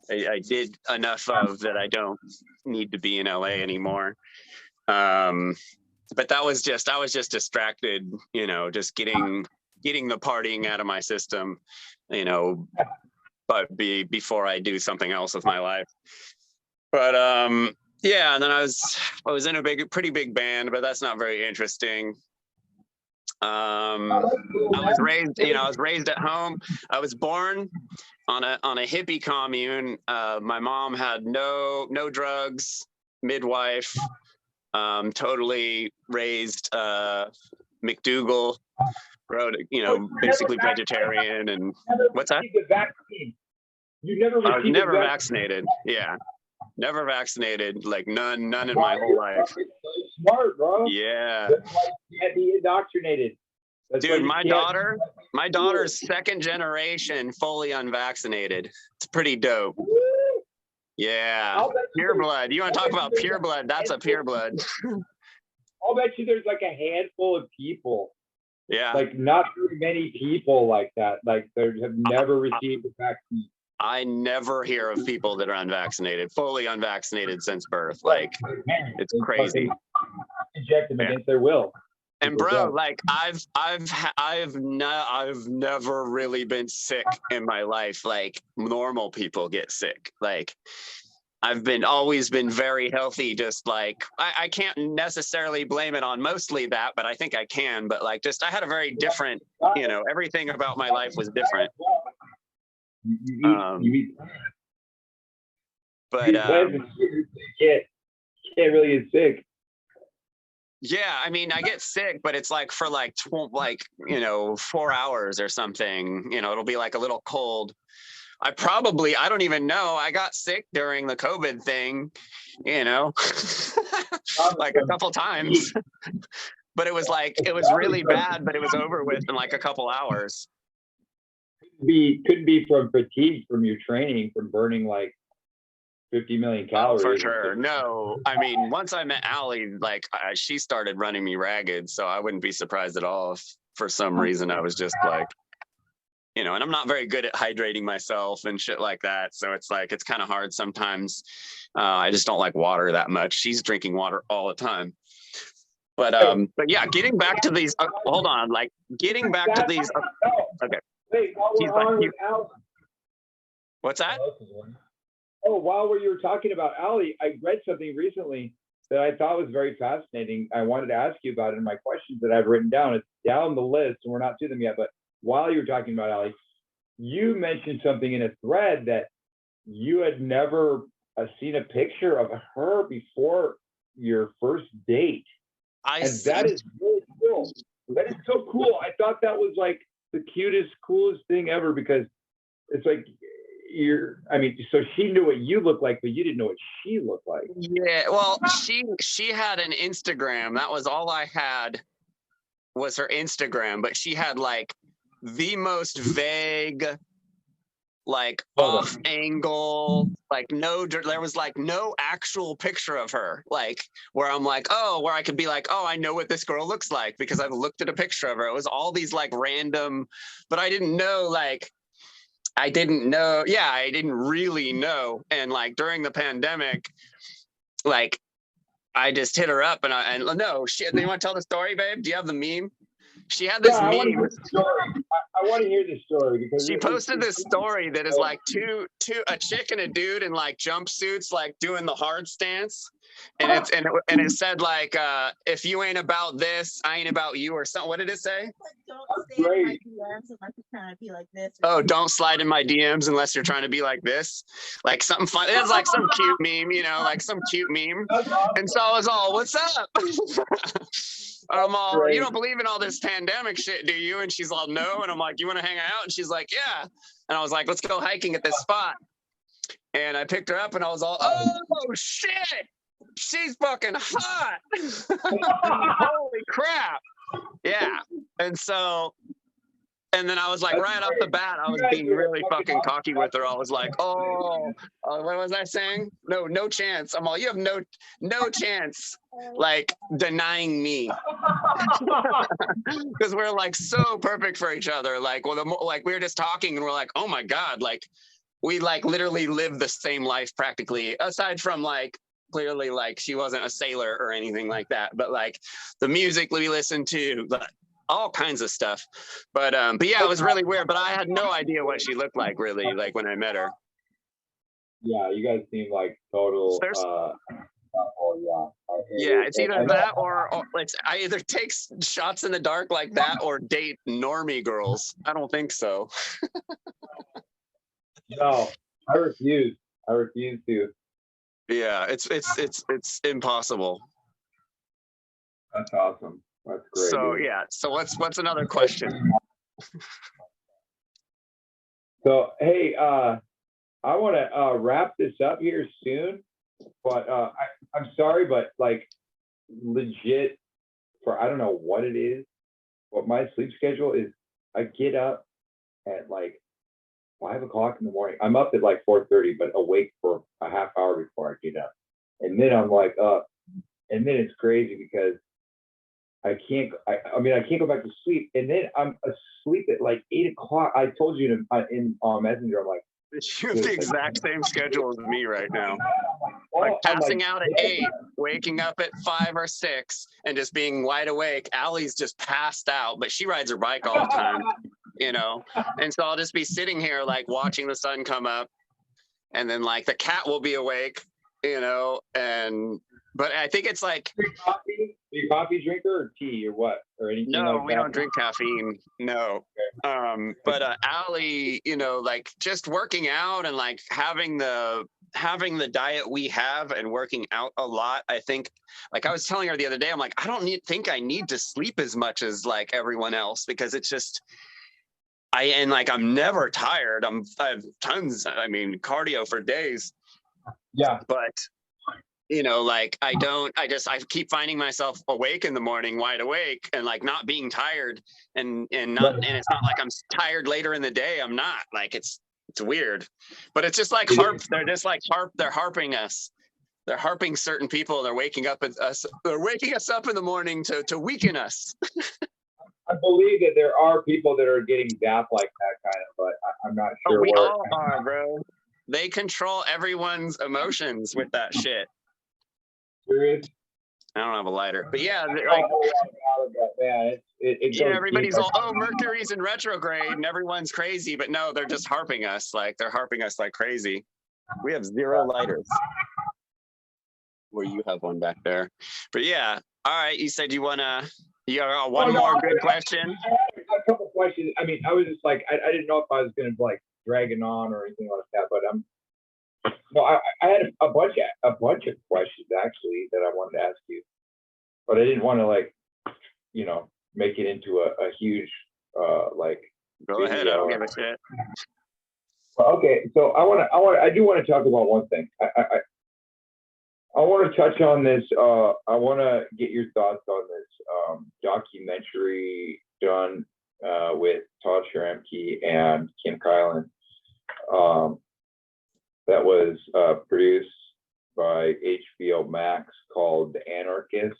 I did enough of that I don't need to be in LA anymore. But I was just distracted, just getting the partying out of my system, but before I do something else with my life. But yeah, and then I was in a pretty big band, but that's not very interesting. I was raised at home. I was born on a hippie commune. My mom had no drugs, midwife, totally raised McDougal, basically vegetarian. And what's that? You never received I was never vaccinated. Yeah. Never vaccinated, like none in my whole life. Smart, bro. Yeah. That's why you can't be indoctrinated. Dude, my daughter's second generation, fully unvaccinated. It's pretty dope. Yeah. Pure blood. You want to talk about pure blood? That's a pure blood. I'll bet you there's like a handful of people. Yeah. Like not very many people like that. Like they have never received the vaccine. I never hear of people that are unvaccinated, fully unvaccinated since birth. Like, it's crazy. Inject them against their will. And bro, like I've never really been sick in my life. Like normal people get sick. Like I've always been very healthy. Just like I can't necessarily blame it on mostly that, but I think I can. But like, just I had a very different, everything about my life was different. But you can't really get sick. Yeah, I mean, I get sick, but it's like for 4 hours or something. It'll be like a little cold. I don't even know. I got sick during the COVID thing, like a couple times. But it was really bad, but it was over with in like a couple hours. Could be from fatigue from your training, from burning like 50 million calories. For sure. No, I mean, once I met Allie, like she started running me ragged, so I wouldn't be surprised at all if for some reason I was just like you know, and I'm not very good at hydrating myself and shit like that. So it's like, it's kind of hard sometimes. I just don't like water that much. She's drinking water all the time. But yeah, getting back to these, hold on, like getting back to these. Okay. Wait, while we're on with Allie. What's that? Oh, while you were talking about Allie, I read something recently that I thought was very fascinating. I wanted to ask you about it in my questions that I've written down. It's down the list, and we're not to them yet. But while you were talking about Allie, you mentioned something in a thread that you had never seen a picture of her before your first date. That is really cool. That is so cool. I thought that was like the cutest, coolest thing ever, because it's like so she knew what you looked like, but you didn't know what she looked like. Yeah, well, she had an Instagram. That was all I had, was her Instagram, but she had like the most vague, like off angle, like there was like no actual picture of her, like where I'm like, oh, where I could be like, oh, I know what this girl looks like because I've looked at a picture of her. It was all these like random, but I didn't know, I didn't really know. And like during the pandemic, like I just hit her up and no shit. You want to tell the story, babe? Do you have the meme? She had this meme. I want to hear the story because she posted this story that is like a chick and a dude in like jumpsuits, like doing the hard stance. And it said like, if you ain't about this, I ain't about you, or something. What did it say? Don't stay in my DMs unless you're trying to be like this. Oh, don't slide in my DMs unless you're trying to be like this. Like something fun. It was like some cute meme, you know, like some cute meme. And so I was all, what's up? I'm all, you don't believe in all this pandemic shit, do you? And she's all, no. And I'm like, you want to hang out? And she's like, yeah. And I was like, let's go hiking at this spot. And I picked her up and I was all, oh shit, she's fucking hot. Holy crap. Yeah. And then I was like, right off the bat, I was being really fucking cocky with her. I was like, what was I saying? No chance. I'm all, you have no chance, like denying me. Because we're like so perfect for each other. Like, well, we were just talking and we're like, oh my God, like we like literally live the same life practically, aside from like, clearly like she wasn't a sailor or anything like that, but like the music we listened to, all kinds of stuff. But yeah, it was really weird, but I had no idea what she looked like really, like when I met her. Yeah, you guys seem like total yeah, it's either that or I either take shots in the dark like that or date normie girls. I don't think so. No, I refuse to. Yeah, it's impossible. That's awesome. That's great. So yeah, so what's another question? So hey, I want to wrap this up here soon, but I'm sorry, but like legit, for I don't know what it is, what my sleep schedule is. I get up at like 5 o'clock in the morning. I'm up at like 4:30, but awake for a half hour before I get up, and then I'm like up, and then it's crazy because I can't go back to sleep, and then I'm asleep at like 8 o'clock. I told you in Messenger, I'm like, you have the exact same schedule as me right now. Like passing out at 8, waking up at 5 or 6, and just being wide awake. Allie's just passed out, but she rides her bike all the time, you know. And so I'll just be sitting here like watching the sun come up, and then like the cat will be awake, you know, but I think it's like. Are you a coffee drinker or tea or what? Or anything no, like we that? don't drink caffeine. No. Okay. But Allie, you know, like just working out and like having the diet we have and working out a lot. I think, like I was telling her the other day, I'm like, I don't think I need to sleep as much as like everyone else, because it's just I'm never tired. I have tons. I mean, cardio for days. Yeah. But you know, like I keep finding myself awake in the morning, wide awake, and like not being tired, and it's not like I'm tired later in the day. I'm not, like, it's weird, but it's just like they're harping us. They're harping certain people. They're waking up at us. They're waking us up in the morning to weaken us. I believe that there are people that are getting zapped like that kind of, but I'm not sure We where. all are, bro. They control everyone's emotions with that shit. Serious? I don't have a lighter, but yeah, I don't know like a whole lot about that, man. It yeah, goes everybody's deep. all, oh, Mercury's in retrograde and everyone's crazy, but no, they're just harping us. Like they're harping us like crazy. We have 0 lighters. Where you have one back there, but yeah. All right, you said you got one more good question. I had a couple questions. I mean, I was just like, I didn't know if I was going to like drag it on or anything like that, but no, I had a bunch of questions actually that I wanted to ask you, but I didn't want to like, make it into a huge like. Go ahead, I don't give a shit. Okay, so I do want to talk about one thing. I want to touch on this. I want to get your thoughts on this documentary done with Todd Sharansky and Kim Kylan that was produced by HBO Max called The Anarchist.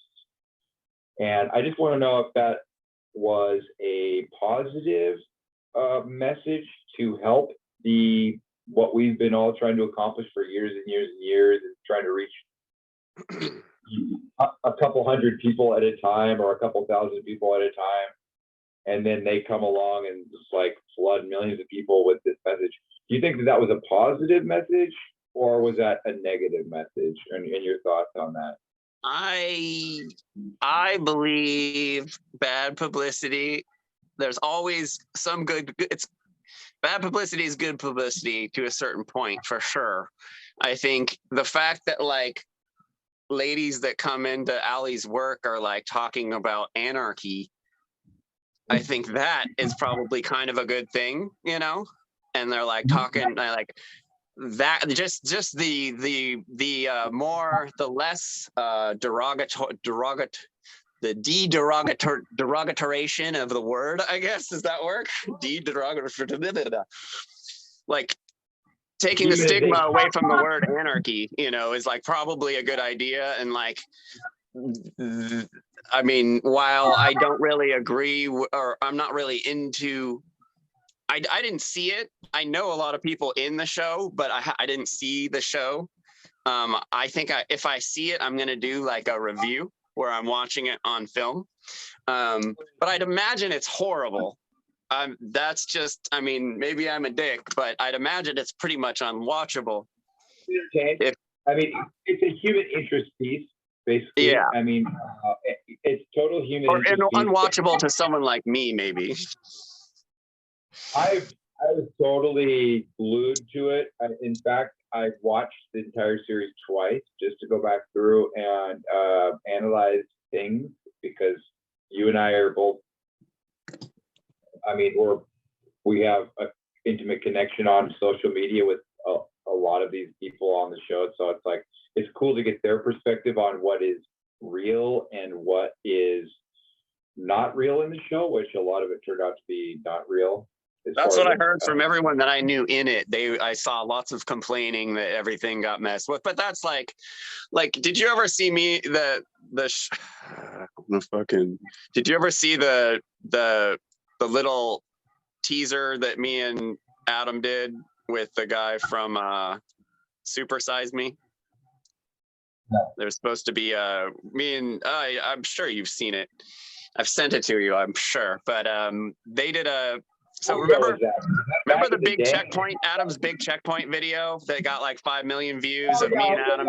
And I just want to know if that was a positive message to help what we've been all trying to accomplish for years and years and years, and trying to reach a couple hundred people at a time or a couple thousand people at a time, and then they come along and just like flood millions of people with this message. Do you think that was a positive message, or was that a negative message? And your thoughts on that? I believe bad publicity. There's always some good. It's bad publicity is good publicity to a certain point, for sure. I think the fact that like ladies that come into Allie's work are like talking about anarchy, I think that is probably kind of a good thing, and they're like talking like that, just the less derogatoration of the word, I guess. Does that work? Like taking the stigma away from the word anarchy, is like probably a good idea. And like, I mean, while I don't really agree, or I'm not really into, I didn't see it. I know a lot of people in the show, but I didn't see the show. I think if I see it, I'm going to do like a review where I'm watching it on film. But I'd imagine it's horrible. That's just, I mean, maybe I'm a dick, but I'd imagine it's pretty much unwatchable. I mean, it's a human interest piece, basically. Yeah. I mean, it's total human or interest unwatchable to someone like me, maybe. I was totally glued to it. In fact, I watched the entire series twice just to go back through and analyze things, because you and I are both, I mean, we have an intimate connection on social media with a lot of these people on the show. So it's like, it's cool to get their perspective on what is real and what is not real in the show, which a lot of it turned out to be not real. That's what I heard from everyone that I knew in it. I saw lots of complaining that everything got messed with, but that's like, did you ever see did you ever see the little teaser that me and Adam did with the guy from Super Size Me? No. There's supposed to be I'm sure you've seen it. I've sent it to you, I'm sure. But they did remember the big checkpoint, Adam's big checkpoint video that got like 5 million views of me and Adam?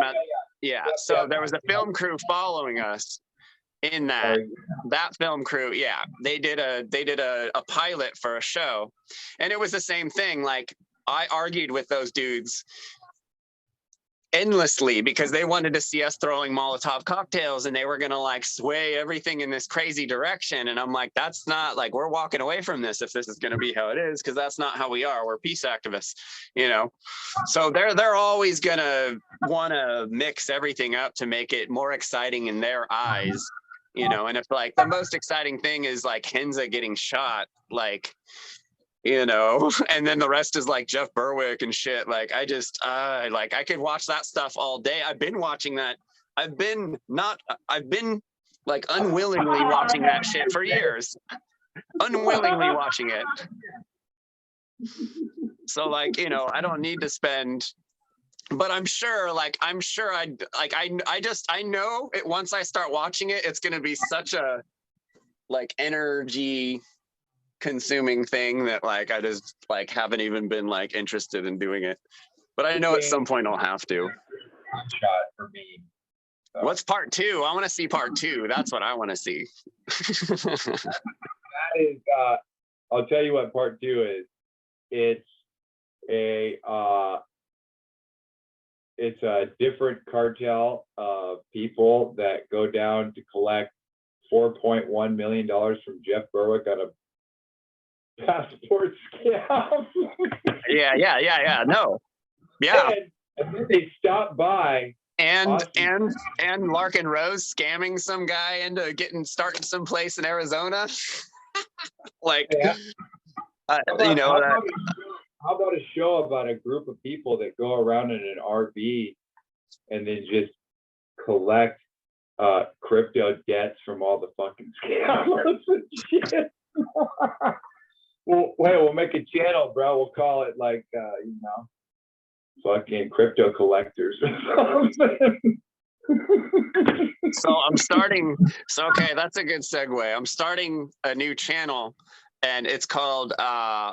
Yeah. So there was a film crew following us in that film crew. Yeah. They did a pilot for a show, and it was the same thing. Like, I argued with those dudes endlessly because they wanted to see us throwing Molotov cocktails, and they were going to like sway everything in this crazy direction. And I'm like, that's not, like, we're walking away from this if this is going to be how it is, because that's not how we are. We're peace activists, so they're always going to want to mix everything up to make it more exciting in their eyes, and if like the most exciting thing is like Henza getting shot, like, and then the rest is like Jeff Berwick and shit. Like, I just, I could watch that stuff all day. I've been watching that. I've been like unwillingly watching that shit for years. unwillingly watching it. So like, you know, I don't need to spend, but I'm sure I know it once I start watching it, it's gonna be such a like energy consuming thing that like I just like haven't even been like interested in doing it. But I know at some point I'll have to. Shot for me. So. What's part 2? I want to see part 2. That's what I want to see. That is, I'll tell you what part 2 is. It's a different cartel of people that go down to collect $4.1 million from Jeff Berwick on a passport scam. Yeah. No. Yeah. And then they stop by. And Larken Rose scamming some guy into starting someplace in Arizona. Like, yeah. You know, how about a show about a group of people that go around in an RV and then just collect crypto debts from all the fucking scammers and shit? Well, wait, we'll make a channel, bro. We'll call it like, you know, fucking crypto collectors or something. Okay, that's a good segue. I'm starting a new channel and it's called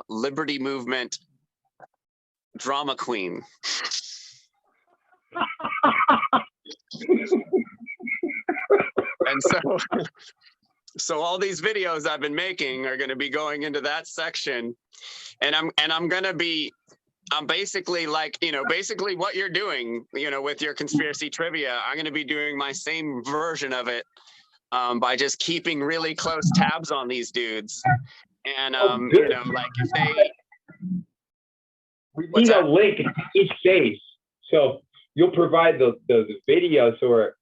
Liberty Movement Drama Queen. And so all these videos I've been making are going to be going into that section, and I'm basically like, you know, basically what you're doing, you know, with your conspiracy trivia, I'm going to be doing my same version of it by just keeping really close tabs on these dudes. And, you know, like if they... We need a link in each face. So you'll provide the video so we're,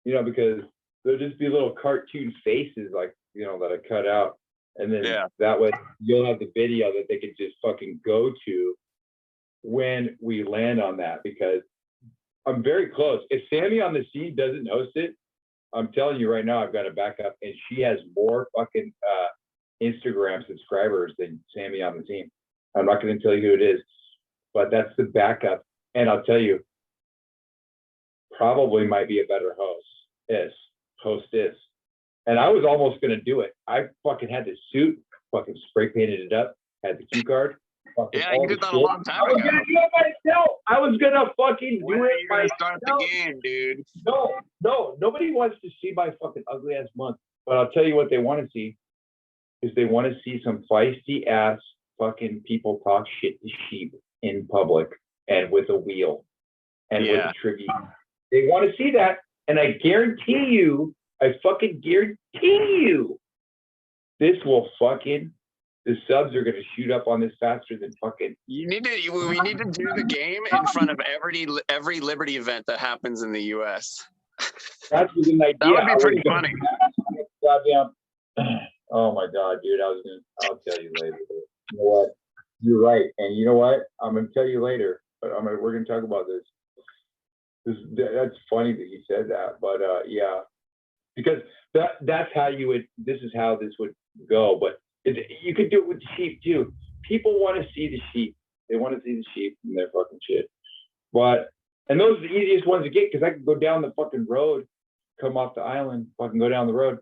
you know, because there'll just be little cartoon faces like, you know, that I cut out. And then that way you'll have the video that they could just fucking go to when we land on that, because I'm very close. If Sammy on the Scene doesn't host it, I'm telling you right now, I've got a backup, and she has more fucking Instagram subscribers than Sammy on the Scene. I'm not going to tell you who it is, but that's the backup. And I'll tell you, probably might be a better hostess. And I was almost going to do it. I fucking had the suit, fucking spray painted it up, had the cue card. Yeah, you did that a long time ago. I was gonna do it myself. I was gonna fucking do it myself. Start the game, dude. No, nobody wants to see my fucking ugly ass month. But I'll tell you what they want to see is they want to see some feisty ass fucking people talk shit to sheep in public and with a wheel and with a tribute. They want to see that, and I guarantee you, this will fucking. The subs are going to shoot up on this faster than fucking. We need to do the game in front of every Liberty event that happens in the U.S. That's a good idea. That would be pretty funny. Goddamn. Oh my god, dude! I'll tell you later. You know what? You're right, and you know what? I'm going to tell you later. But we're going to talk about this. That's funny that you said that, but yeah, because that's how you would. This is how this would go, but. You could do it with the sheep too. People want to see the sheep. They want to see the sheep and their fucking shit. And those are the easiest ones to get, because I can go down the fucking road, come off the island, fucking go down the road,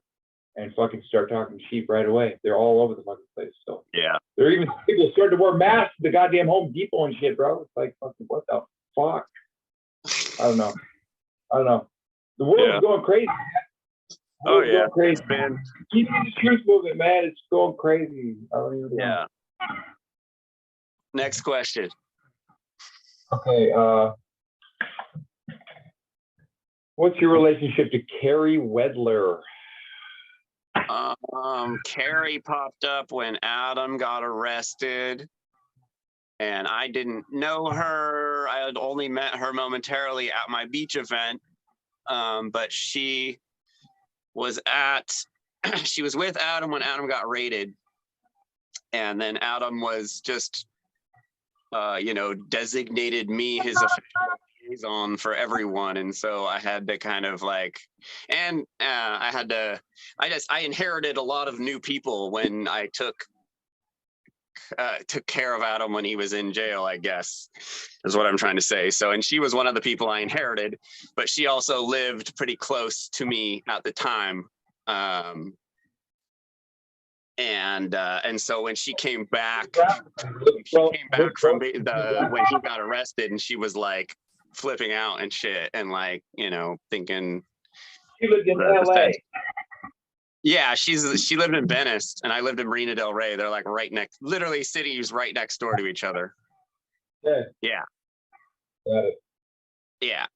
and fucking start talking sheep right away. They're all over the fucking place. So yeah, there are even people starting to wear masks at the goddamn Home Depot and shit, bro. It's like fucking what the fuck? I don't know. The world's going crazy. Oh yeah, crazy, man. Keep the truth movement, man. It's going crazy. I don't even know. Yeah. Next question. Okay. What's your relationship to Carrie Wedler? Carrie popped up when Adam got arrested, and I didn't know her. I had only met her momentarily at my beach event, but she was with Adam when Adam got raided, and then Adam was just designated me his official liaison for everyone, and so I had to kind of like, and I inherited a lot of new people when I took care of Adam when he was in jail, I guess, is what I'm trying to say. So, and she was one of the people I inherited, but she also lived pretty close to me at the time. And so when she came back, from when he got arrested, and she was like flipping out and shit, and like, you know, thinking She lived in LA. Yeah, she lived in Venice, and I lived in Marina Del Rey. They're like right next, literally cities right next door to each other. Yeah. Got it. Yeah.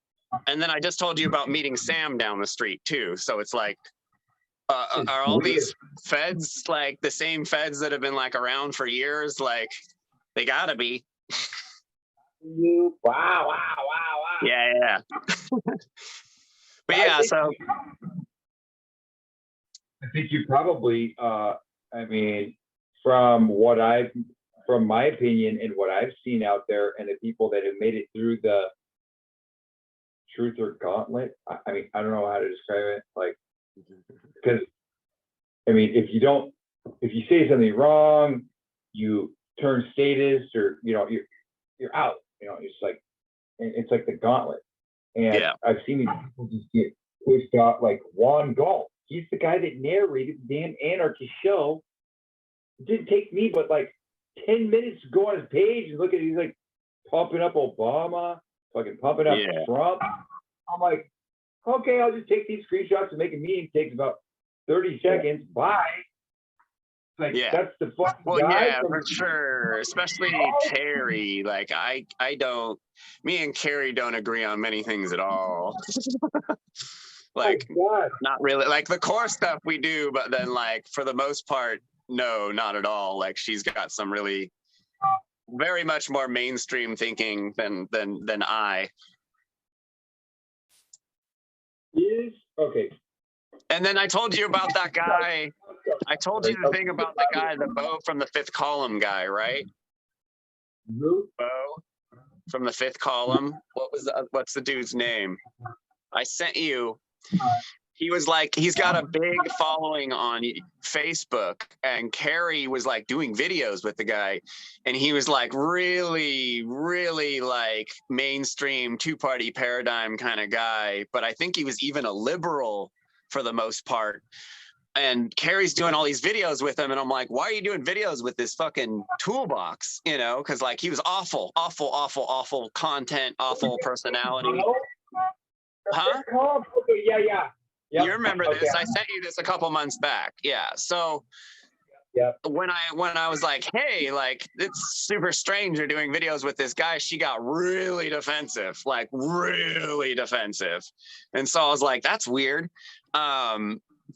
And then I just told you about meeting Sam down the street too. So it's like, are all these feds like the same feds that have been like around for years? Like, they gotta be. Wow. Yeah. But yeah, so I think you probably, I mean, from my opinion and what I've seen out there, and the people that have made it through the truth or gauntlet, I mean, I don't know how to describe it, like, because, I mean, if you say something wrong, you turn statist, or, you know, you're out, you know, it's like the gauntlet. And yeah. I've seen these people just get pushed off, like Juan Galt. He's the guy that narrated the damn Anarchy show. It didn't take me but like 10 minutes to go on his page and look at it. He's like pumping up Obama, fucking pumping up Trump. I'm like, okay, I'll just take these screenshots and make a meme. It takes about 30 seconds. Bye. Like, that's the fucking guy. Yeah, for sure. Especially Carrie. Like, me and Carrie don't agree on many things at all. Like, not really. Like, the core stuff we do, but then, like, for the most part, no, not at all. Like, she's got some really very much more mainstream thinking than I. Okay. And then I told you about that guy. I told you the thing about the guy, the Bo from the Fifth Column guy, right? Who? Bo from the Fifth Column. What's the dude's name? I sent you. He was like, he's got a big following on Facebook, and Carrie was like doing videos with the guy, and he was like really, really like mainstream two-party paradigm kind of guy, but I think he was even a liberal for the most part. And Carrie's doing all these videos with him, and I'm like, why are you doing videos with this fucking toolbox? You know, because like he was awful content, awful personality. Huh? Yeah. Yep. You remember this? I sent you this a couple months back. Yeah. So when I was like, hey, like, it's super strange you're doing videos with this guy, she got really defensive, like really defensive. And so I was like, that's weird.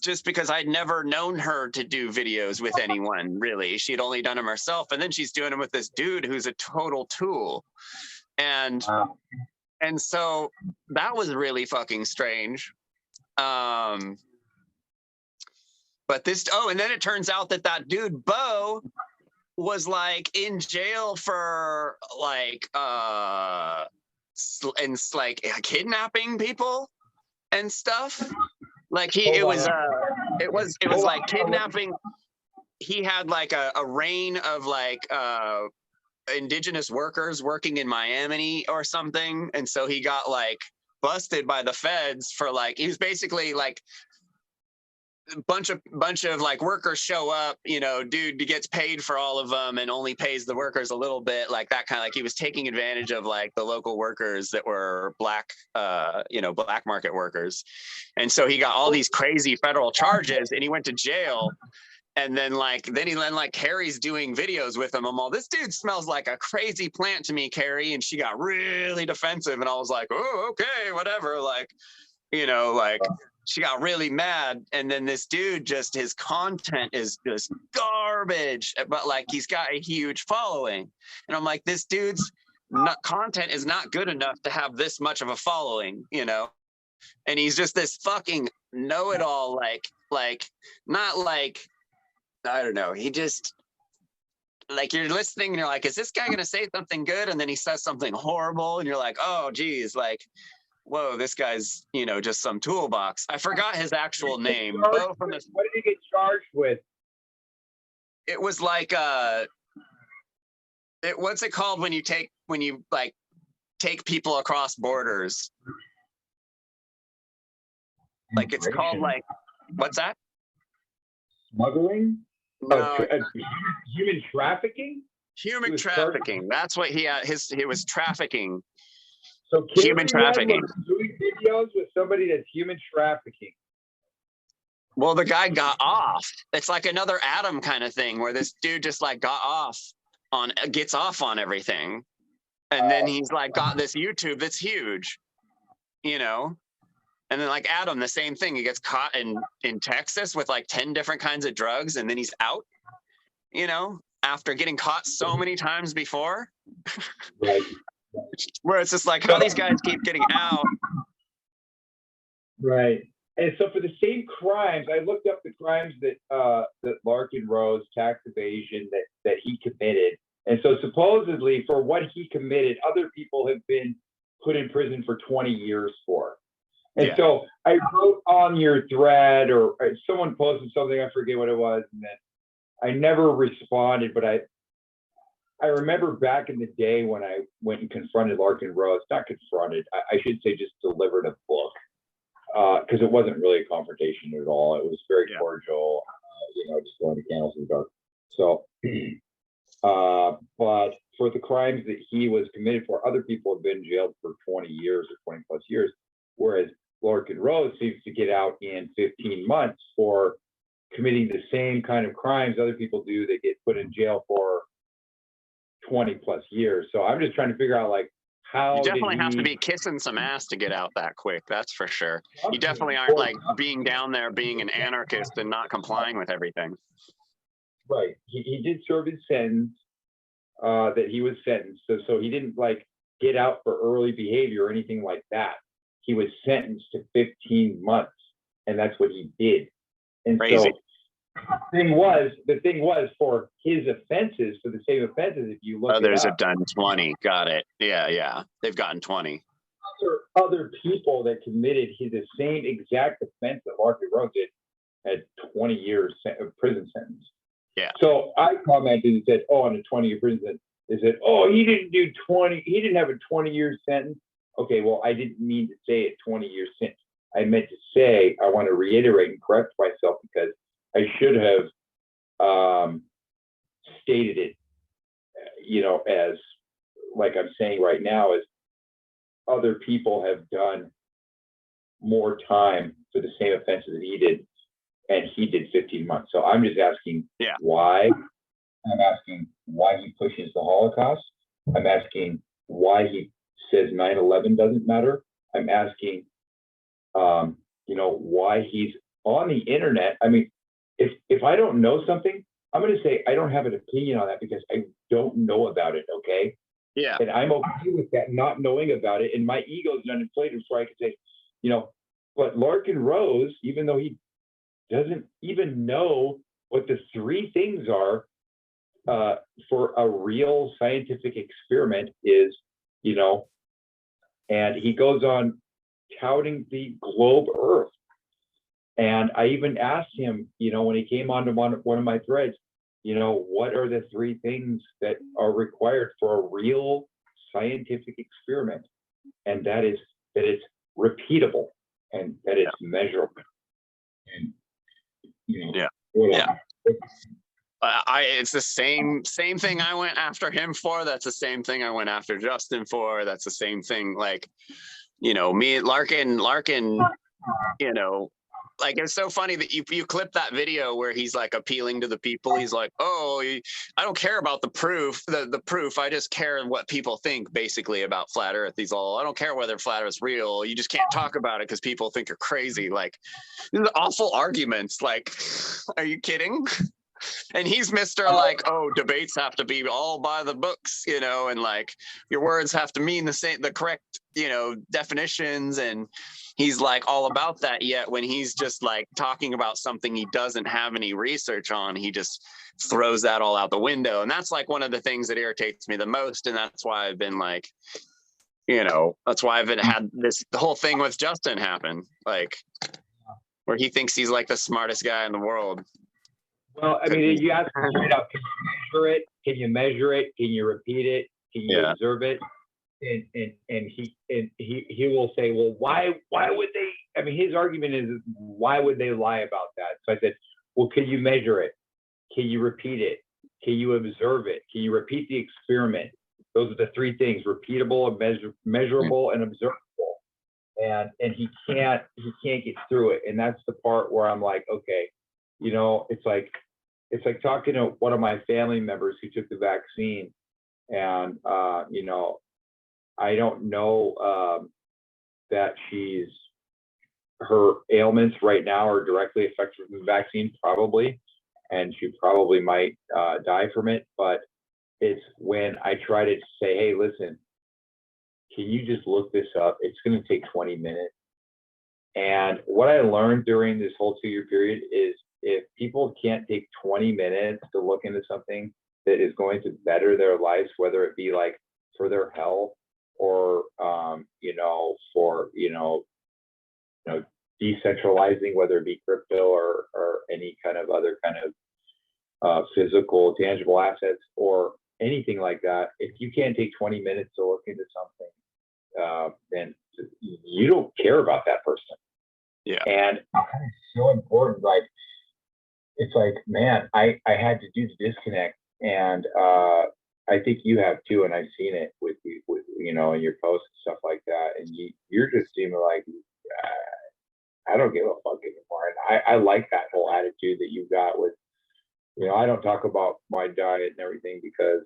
Just because I'd never known her to do videos with anyone, really. She'd only done them herself. And then she's doing them with this dude who's a total tool. And so that was really fucking strange. But this, and then it turns out that dude Bo was like in jail for like kidnapping people and stuff. Like it was like kidnapping. He had like a reign of like indigenous workers working in Miami or something, and so he got like busted by the feds for like, he was basically like a bunch of like workers show up, you know, dude gets paid for all of them and only pays the workers a little bit, like that kind of, like he was taking advantage of like the local workers that were black market workers. And so he got all these crazy federal charges, and he went to jail. And then Carrie's doing videos with him. I'm all, this dude smells like a crazy plant to me, Carrie. And she got really defensive. And I was like, oh, okay, whatever. Like, you know, like she got really mad. And then this dude, just his content is just garbage, but like he's got a huge following. And I'm like, this dude's content is not good enough to have this much of a following, you know? And he's just this fucking know-it-all, like not like, I don't know. He just, like you're listening and you're like, is this guy gonna say something good? And then he says something horrible, and you're like, oh geez, like, whoa, this guy's, you know, just some toolbox. I forgot his actual name. Bo from the, What did he get charged with? it was like what's it called when you like take people across borders? Like it's called like, what's that? Smuggling? No, Human trafficking? human trafficking. That's what he had. He was trafficking. So Human trafficking. Doing videos with somebody that's human trafficking. Well, the guy got off. It's like another Adam kind of thing where this dude just like gets off on everything. And then he's like got this YouTube that's huge, you know? And then like Adam, the same thing. He gets caught in Texas with like 10 different kinds of drugs, and then he's out, you know, after getting caught so many times before. Right. Where it's just like, how these guys keep getting out. Right. And so for the same crimes, I looked up the crimes that Larken Rose, tax evasion, that he committed. And so supposedly for what he committed, other people have been put in prison for 20 years for. And so I wrote on your thread, or someone posted something, I forget what it was, and then I never responded, but I remember back in the day when I went and confronted Larken Rose, not confronted, I should say just delivered a book, because it wasn't really a confrontation at all. It was very cordial, you know, just going to candles in the dark. So, but for the crimes that he was committed for, other people have been jailed for 20 years or 20 plus years, whereas Larken Rose seems to get out in 15 months for committing the same kind of crimes other people do. They get put in jail for 20 plus years. So I'm just trying to figure out, like, how you definitely have to be kissing some ass to get out that quick. That's for sure. You definitely aren't like being down there being an anarchist and not complying with everything. Right. He did serve his sentence that he was sentenced. So he didn't like get out for early behavior or anything like that. He was sentenced to 15 months, and that's what he did. And Crazy. so the thing was for his offenses, for the same offenses, if you look others have done 20. Got it. Yeah. They've gotten 20. Other people that committed the same exact offense that Larken Rose did had 20 years of prison sentence. Yeah. So I commented and said, oh, on a 20-year prison sentence, they said, oh, he didn't have a 20-year sentence. Okay, well, I didn't mean to say a 20-year sentence. I meant to say, I want to reiterate and correct myself, because I should have stated it, you know, as like I'm saying right now, is other people have done more time for the same offenses that he did, and he did 15 months. So I'm just asking why. I'm asking why he pushes the Holocaust. I'm asking why he says 9/11 doesn't matter. I'm asking, you know, why he's on the internet. I mean, if I don't know something, I'm going to say I don't have an opinion on that because I don't know about it. Okay. Yeah. And I'm okay with that, not knowing about it. And my ego is uninflated, so I can say, you know, but Larken Rose, even though he doesn't even know what the three things are for a real scientific experiment is, you know, and he goes on touting the globe Earth. And I even asked him, you know, when he came onto one of my threads, you know, what are the three things that are required for a real scientific experiment? And that is that it's repeatable and that it's measurable. And, you know, it's the same thing I went after him for. That's the same thing I went after Justin for. That's the same thing. Like, you know, me, Larken, you know, like, it's so funny that you clip that video where he's like appealing to the people. He's like, oh, I don't care about the proof, the proof. I just care what people think basically about flat earth. He's all, I don't care whether flat earth is real. You just can't talk about it because people think you're crazy. Like, these are awful arguments. Like, are you kidding? And he's Mr. like, oh, debates have to be all by the books, you know, and like your words have to mean the correct, you know, definitions. And he's like all about that. Yet when he's just like talking about something he doesn't have any research on, he just throws that all out the window. And that's like one of the things that irritates me the most. And that's why I've been like, you know, that's why I've had the whole thing with Justin happen, like where he thinks he's like the smartest guy in the world. Well, I mean, you ask straight up, can you measure it? Can you measure it? Can you repeat it? Can you observe it? And he will say, well, why would they? I mean, his argument is, why would they lie about that? So I said, well, can you measure it? Can you repeat it? Can you observe it? Can you repeat the experiment? Those are the three things: repeatable, and measurable, and observable. And he can't get through it. And that's the part where I'm like, okay, you know, it's like talking to one of my family members who took the vaccine, and you know, I don't know that her ailments right now are directly affected from the vaccine, probably, and she probably might die from it. But it's when I try to say, hey, listen, can you just look this up? It's going to take 20 minutes. And what I learned during this whole 2-year period is, if people can't take 20 minutes to look into something that is going to better their lives, whether it be like for their health or, you know, for, you know, decentralizing, whether it be crypto or any kind of other kind of physical, tangible assets or anything like that, if you can't take 20 minutes to look into something, then you don't care about that person. Yeah. And it's so important. Like, it's like, man, I had to do the disconnect, and I think you have too, and I've seen it with you know, in your posts and stuff like that. And you're just seeming like, I don't give a fuck anymore. And I like that whole attitude that you've got with, you know, I don't talk about my diet and everything because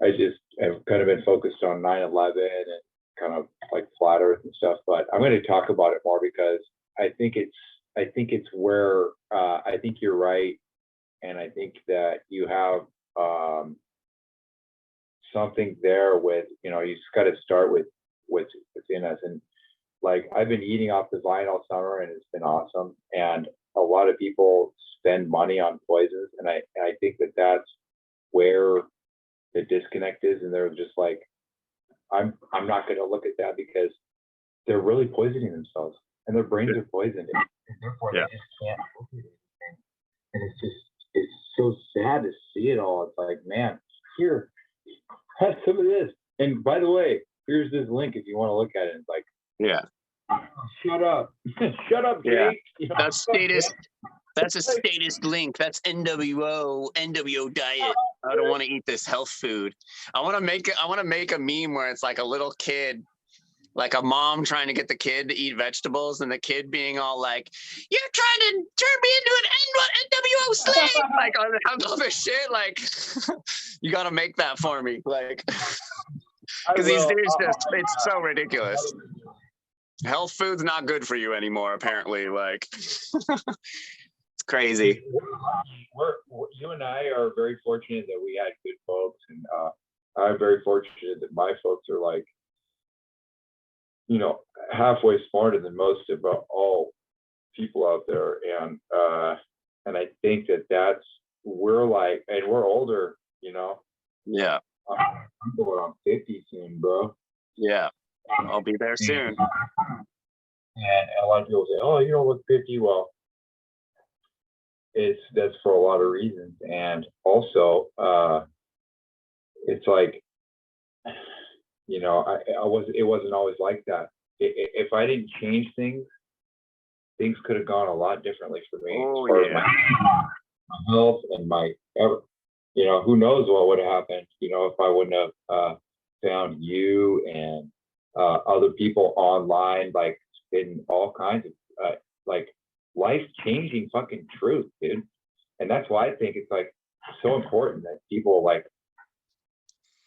I just have kind of been focused on 9/11 and kind of like flat earth and stuff. But I'm going to talk about it more because I think it's where I think you're right. And I think that you have something there with, you know, you just got to start with what's within us. And like, I've been eating off the vine all summer, and it's been awesome. And a lot of people spend money on poisons, and I think that that's where the disconnect is. And they're just like, I'm not going to look at that because they're really poisoning themselves, and their brains are poisoned, and therefore they just can't look at it. And it's so sad to see it all. It's like, man, here, have some of this. And by the way, here's this link if you want to look at it. It's like, shut up. Shut up, Jake. Yeah. You know, That's status. That's a status link. That's NWO diet. I don't want to eat this health food. I want to make a meme where it's like a little kid, like a mom trying to get the kid to eat vegetables, and the kid being all like, "You're trying to turn me into an NWO slave!" Like all this shit. Like, you got to make that for me, like, because these days it's so ridiculous. Health food's not good for you anymore, apparently. Like, it's crazy. You and I are very fortunate that we had good folks, and I'm very fortunate that my folks are like, you know, halfway smarter than most of all people out there. And I think that we're like, and we're older, you know. Yeah. I'm going on 50 soon, bro. Yeah. I'll be there soon. And a lot of people say, "Oh, you don't look 50." Well, that's for a lot of reasons. And also, it's like, you know, it wasn't always like that. If I didn't change things could have gone a lot differently for me. Oh, as far yeah. as my health and you know, who knows what would have happened, you know, if I wouldn't have found you and other people online, like, in all kinds of like life-changing fucking truth, dude. And that's why I think it's like so important that people, like,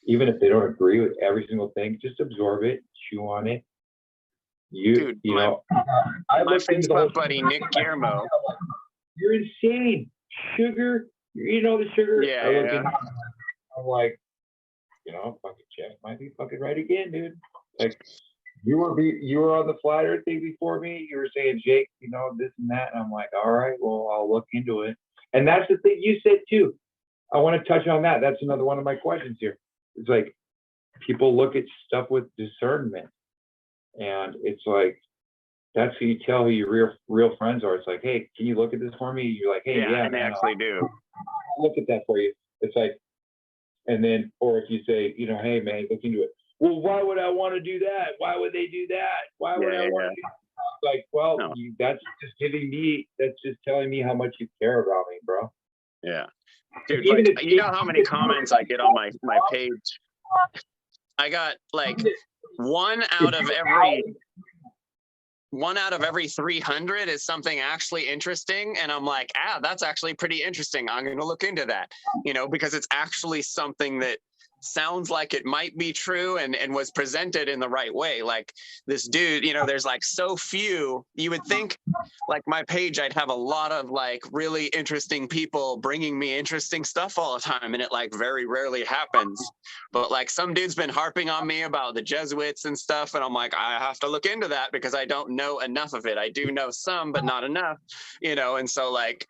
even if they don't agree with every single thing, just absorb it, chew on it. Dude, you know, my Facebook buddy Nick Guillermo. You're insane. Sugar You're eating all the sugar. Yeah, I look yeah. in, I'm like, fucking Jeff might be fucking right again, dude. Like, you were on the flat earth thing before me. You were saying, Jake, this and that. And I'm like, all right, well, I'll look into it. And that's the thing you said too. I want to touch on that. That's another one of my questions here. It's like people look at stuff with discernment, and it's like that's how you tell who your real friends are. It's like, hey, can you look at this for me? You're like, hey, yeah, and they man, actually do. I'll look at that for you. It's like, and then, or if you say, hey, man, look into it. Well, why would I want to do that? Why would they do that? Why would I want to do that? Like, well, No. That's just telling me how much you care about me, bro. Yeah. Dude, like, you know how many comments I get on my page? I got like one out of every 300 is something actually interesting. And I'm like, that's actually pretty interesting. I'm going to look into that, because it's actually something that sounds like it might be true and was presented in the right way. Like this dude, there's like so few. You would think like my page, I'd have a lot of like really interesting people bringing me interesting stuff all the time, and it like very rarely happens. But like some dude's been harping on me about the Jesuits and stuff, and I'm like, I have to look into that because I don't know enough of it. I do know some, but not enough, and so like,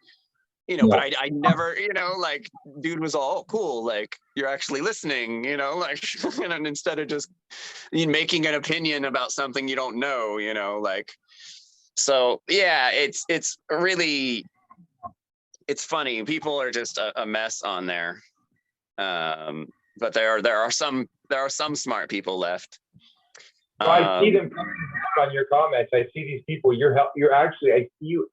but I never, like, dude was all cool, like, you're actually listening, like, and instead of just making an opinion about something you don't know, like, so yeah, it's really, it's funny. People are just a mess on there, but there are some smart people left. I see them coming on your comments. I see these people. You're actually, I see you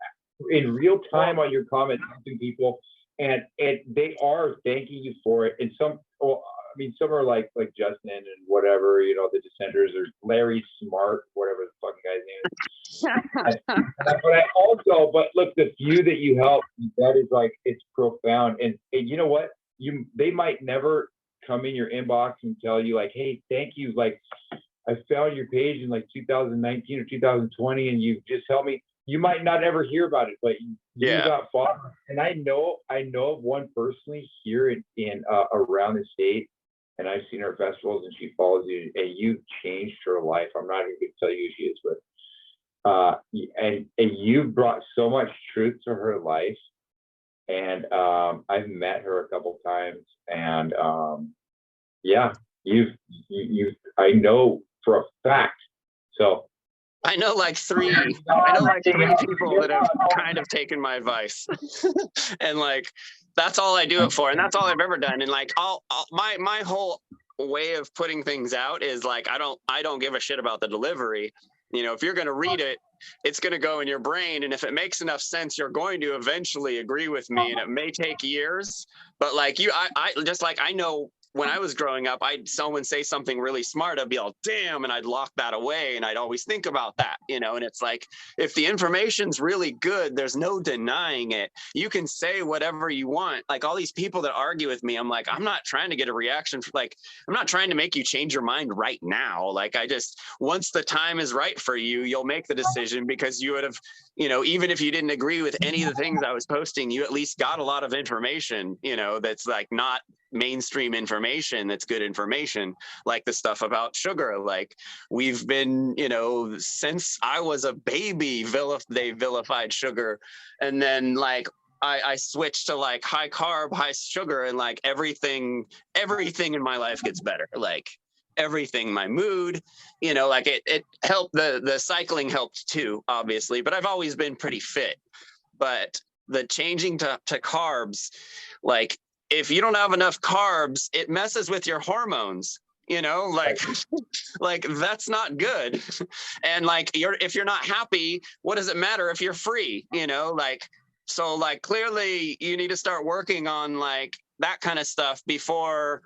in real time on your comments helping people, and they are thanking you for it. And some are like Justin and whatever, the dissenters, or Larry Smart, whatever the fucking guy's name is. But look, the few that you help, that is like, it's profound. And you know what? They might never come in your inbox and tell you like, hey, thank you. Like, I found your page in like 2019 or 2020, and you just helped me. You might not ever hear about it, but you got followers. And I know of one personally here in around the state, and I've seen her festivals, and she follows you, and you've changed her life. I'm not even going to tell you who she is, but and you brought so much truth to her life. And I've met her a couple times, and I know for a fact. So I know like three people that have kind of taken my advice, and like that's all I do it for, and that's all I've ever done. And like my whole way of putting things out is like I don't give a shit about the delivery. If you're going to read it, it's going to go in your brain, and if it makes enough sense, you're going to eventually agree with me, and it may take years. But like I just like, I know when I was growing up, someone say something really smart, I'd be all, damn, and I'd lock that away, and I'd always think about that, and it's like, if the information's really good, there's no denying it. You can say whatever you want. Like all these people that argue with me, I'm like, I'm not trying to get a reaction. I'm not trying to make you change your mind right now. Like once the time is right for you, you'll make the decision, because you would have, even if you didn't agree with any of the things I was posting, you at least got a lot of information, that's like not mainstream information, that's good information, like the stuff about sugar. Like we've been, since I was a baby, they vilified sugar, and then like I switched to like high carb, high sugar, and like everything in my life gets better. Like everything, my mood, like it helped. The cycling helped too, obviously, but I've always been pretty fit. But the changing to carbs, like if you don't have enough carbs, it messes with your hormones, like, like that's not good. And like, if you're not happy, what does it matter if you're free, like, so like clearly you need to start working on like that kind of stuff before,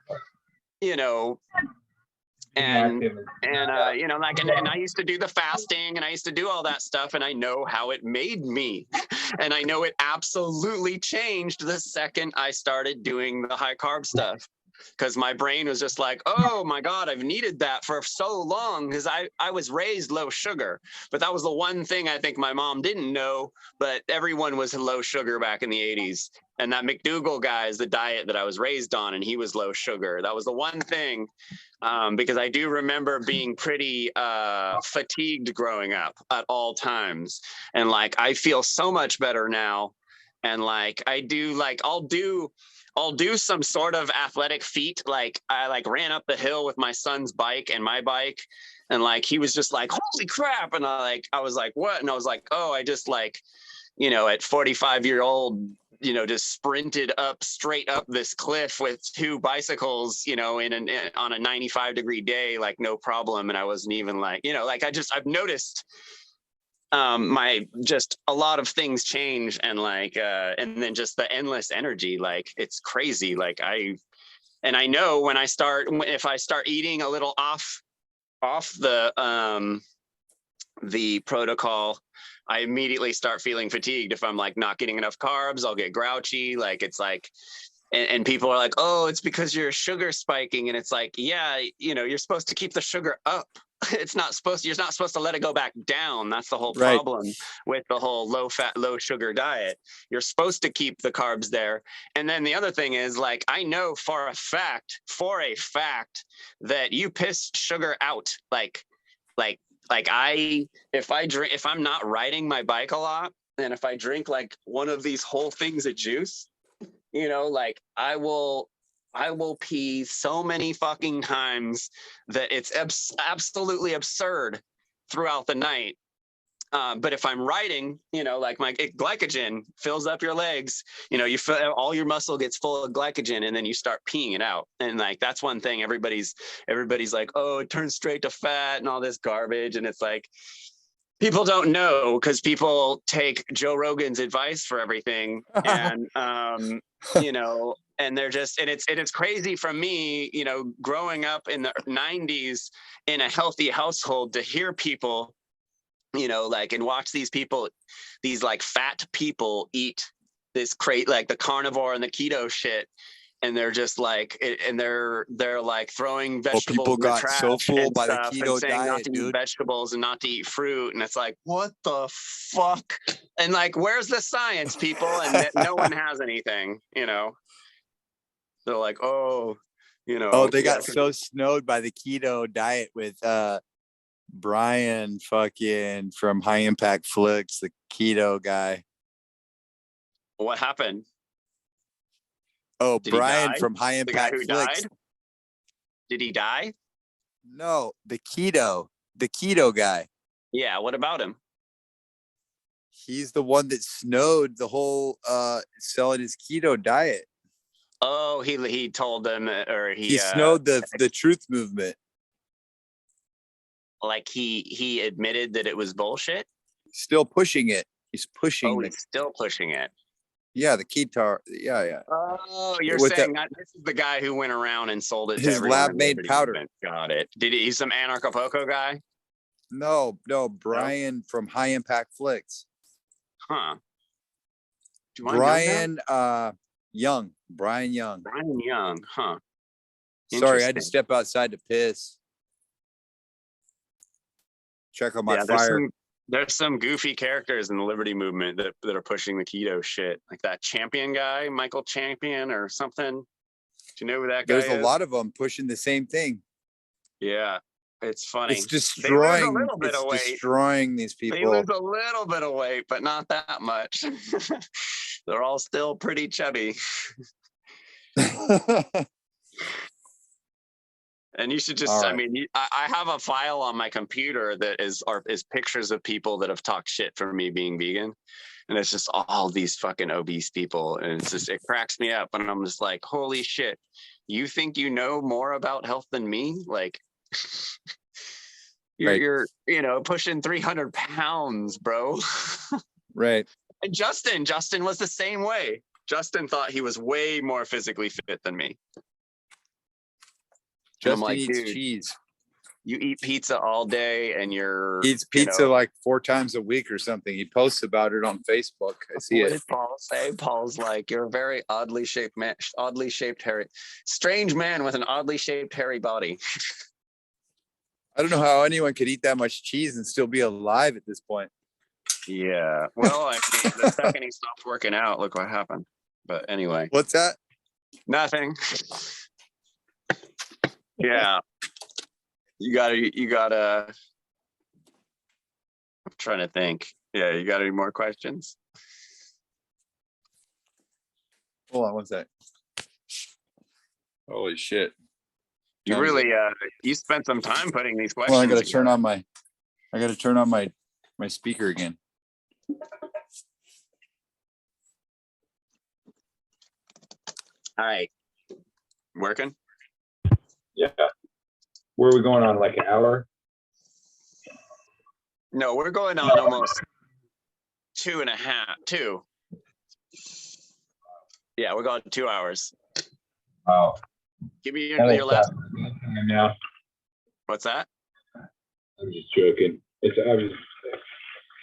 and like, and I used to do the fasting, and I used to do all that stuff, and I know how it made me, and I know it absolutely changed the second I started doing the high carb stuff. because my brain was just like, oh my God, I've needed that for so long, because I was raised low sugar. But that was the one thing I think my mom didn't know, but everyone was low sugar back in the 80s. And that McDougal guy is the diet that I was raised on, and he was low sugar. That was the one thing, because I do remember being pretty fatigued growing up at all times. And like, I feel so much better now. And like, I'll do some sort of athletic feat. Like I like ran up the hill with my son's bike and my bike. And like, he was just like, holy crap. And I was like, what? And I was like, oh, I just like, at 45-year-old, just sprinted up straight up this cliff with 2 bicycles, on a 95-degree day, like no problem. And I wasn't even like, like I've noticed my just a lot of things change, and like and then just the endless energy, like it's crazy. Like I know if I start eating a little off the protocol, I immediately start feeling fatigued. If I'm like not getting enough carbs, I'll get grouchy. Like it's like, and people are like, oh, it's because you're sugar spiking. And it's like, yeah, you're supposed to keep the sugar up. You're not supposed to let it go back down. That's the whole problem with the whole low fat, low sugar diet. You're supposed to keep the carbs there. And then the other thing is, like, I know for a fact that you piss sugar out. If I'm not riding my bike a lot, and if I drink like one of these whole things of juice, like I will pee so many fucking times that it's absolutely absurd throughout the night. But if I'm riding, like my glycogen fills up your legs, you feel all your muscle gets full of glycogen, and then you start peeing it out. And like, that's one thing everybody's like, oh, it turns straight to fat and all this garbage. And it's like, people don't know, because people take Joe Rogan's advice for everything. And, and they're just, and it's crazy from me, growing up in the 90s in a healthy household, to hear people, like, and watch these like fat people eat this like the carnivore and the keto shit. And they're just like, and they're like throwing vegetables. People in the got trash so full and by the stuff, keto and saying diet, not to eat dude. vegetables and not to eat fruit. And it's like, what the fuck? And like, where's the science, people? And no one has anything, They're like, oh, They got so snowed by the keto diet with Brian fucking from High Impact Flicks, the keto guy. What happened? Oh, Did Brian from High Impact Flicks. Flicks. Died? Did he die? No, the keto guy. Yeah, what about him? He's the one that snowed the whole selling his keto diet. Oh, he told them, or he snowed the truth movement. Like he admitted that it was bullshit. Still pushing it. He's pushing. Oh, he's still pushing it. Yeah, the keto. Yeah. Oh, you're saying that this is the guy who went around and sold it to his lab-made powder. Movement. Got it. He's some Anarcho-Poco guy? No, Brian from High Impact Flicks. Huh. Brian Young. Brian Young. Brian Young, huh. Sorry, I had to step outside to piss. Check on my fire. There's some goofy characters in the Liberty Movement that are pushing the keto shit. Like that Champion guy, Michael Champion or something. Do you know who that guy is? There's a lot of them pushing the same thing. Yeah, it's funny. It's destroying these people. They lose a little bit of weight, but not that much. They're all still pretty chubby. And you should just, right. I mean, I have a file on my computer that is pictures of people that have talked shit for me being vegan. And it's just all these fucking obese people. And it cracks me up. And I'm just like, holy shit, you think you know more about health than me? Like, you're pushing 300 pounds, bro. Right. And Justin was the same way. Justin thought he was way more physically fit than me. Justin eats cheese. You eat pizza all day, and you're Eats pizza like 4 times a week or something. He posts about it on Facebook. I see What it. did Paul say? Paul's like, you're a very oddly shaped man, strange man with an oddly shaped hairy body. I don't know how anyone could eat that much cheese and still be alive at this point. Yeah. Well, I mean, the second he stopped working out, look what happened. But anyway, What's that? nothing. Yeah. You gotta. I'm trying to think. Yeah, you got any more questions? Hold on one sec. Holy shit. You really you spent some time putting these questions. Well, I gotta together. turn on my speaker again. All right. Working? Yeah. Where are we going on? Like an hour? No, we're going on almost 2.5. Yeah, we're going 2 hours. Wow. Give me your last. Now. What's that? I'm just joking. It's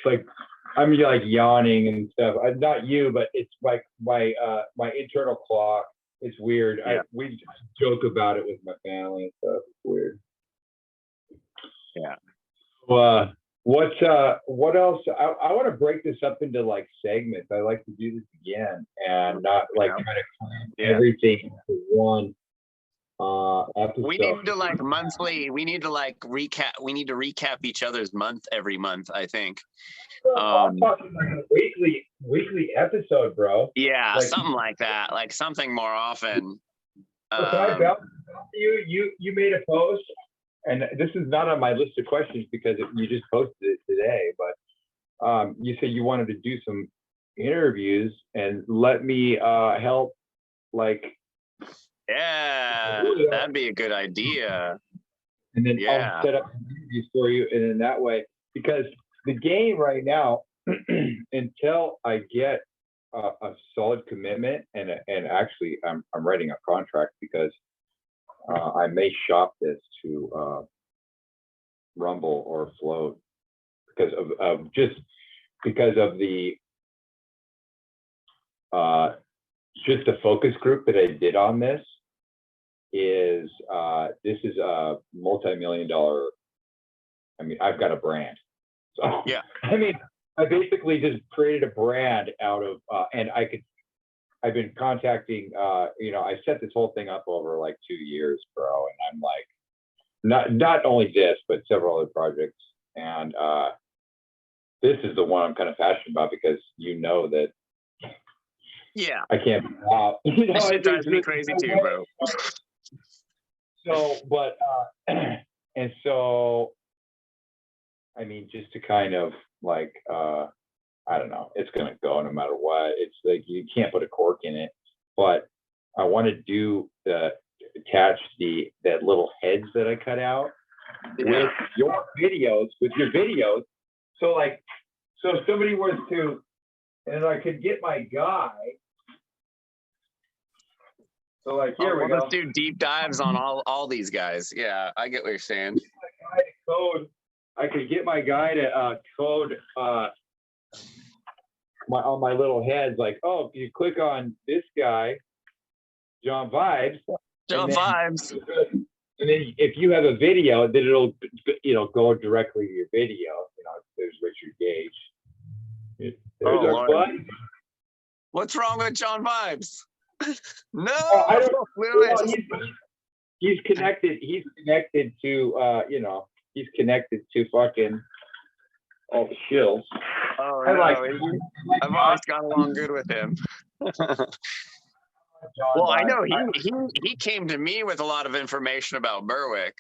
like I'm like yawning and stuff. Not you, but it's like my internal clock. It's weird. Yeah. We joke about it with my family and stuff. It's weird. Yeah. What else? I want to break this up into like segments. I like to do this again and not like try to cram everything into one episode. We need to like monthly. We need to like recap. We need to recap each other's month every month, I think. I'm talking like a weekly episode, bro. Yeah, like, something like that. Like something more often. Can I bounce you made a post, and this is not on my list of questions because you just posted it today, but you said you wanted to do some interviews and let me help, like. Yeah, that'd be a good idea. And then I'll set up interviews for you, and in that way, because the game right now, until I get a solid commitment, and actually I'm writing a contract because I may shop this to Rumble or Float because of the just the focus group that I did on this is this is a multi-million-dollar. I mean, I've got a brand, so yeah. I mean, I basically just created a brand out of, and I've been contacting, I set this whole thing up over like 2 years, bro, and I'm like, not only this, but several other projects, and this is the one I'm kind of passionate about because that. Yeah. I can't be out. It drives me crazy too, bro. So, but and so, I mean, just to kind of like, I don't know, it's gonna go no matter what. It's like you can't put a cork in it, but I want to attach that little heads that I cut out with your videos, So if somebody was to, and I could get my guy. So like here we go. Let's do deep dives on all these guys. Yeah, I get what you're saying. I could get my guy to code on my little heads, like, oh, if you click on this guy, John Vibes. Vibes. And then if you have a video, then it'll go directly to your video. There's Richard Gage. There's our buddy. What's wrong with John Vibes? No, I don't know. He's connected. He's connected to he's connected to fucking all the shills. Oh, I've always got along good with him. Well, I know he came to me with a lot of information about Berwick.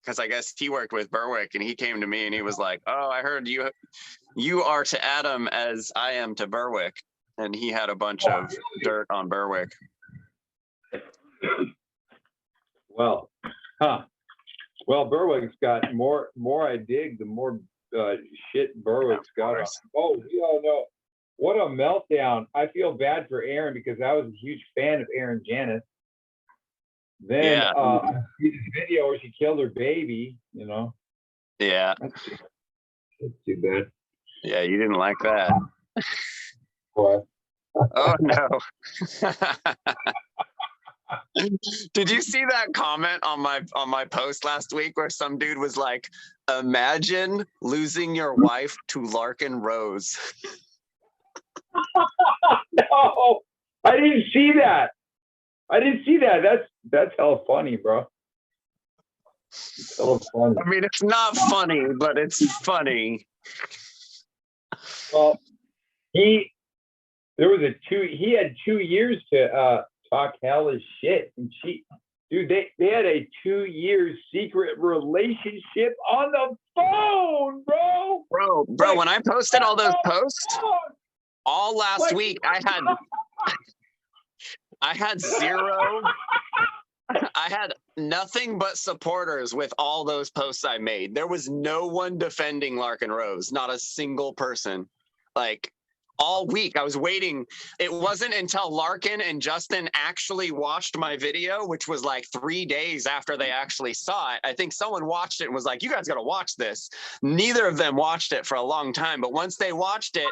Because I guess he worked with Berwick, and he came to me and he was like, oh, I heard you are to Adam as I am to Berwick. And he had a bunch of dirt on Berwick. Well, Berwick's got more I dig, the more shit Berwick's got on. Oh, we all know. What a meltdown. I feel bad for Aaron because I was a huge fan of Aaron Janis. Then Yeah. I see this video where she killed her baby, you know. Yeah. That's too bad. Yeah, you didn't like that. What? Oh no. Did you see that comment on my post last week where some dude was like, imagine losing your wife to Larken Rose? No, I didn't see that. That's hella funny, bro. It's hella funny. I mean, it's not funny, but it's funny. Well, he had 2 years to talk hella shit, and they had a 2-year secret relationship on the phone, bro. Bro, when I posted all those posts all last Like- week, I had zero. I had nothing but supporters with all those posts I made. There was no one defending Larken Rose, not a single person. Like all week, I was waiting. It wasn't until Larken and Justin actually watched my video, which was like 3 days after they actually saw it. I think someone watched it and was like, you guys got to watch this. Neither of them watched it for a long time. But once they watched it,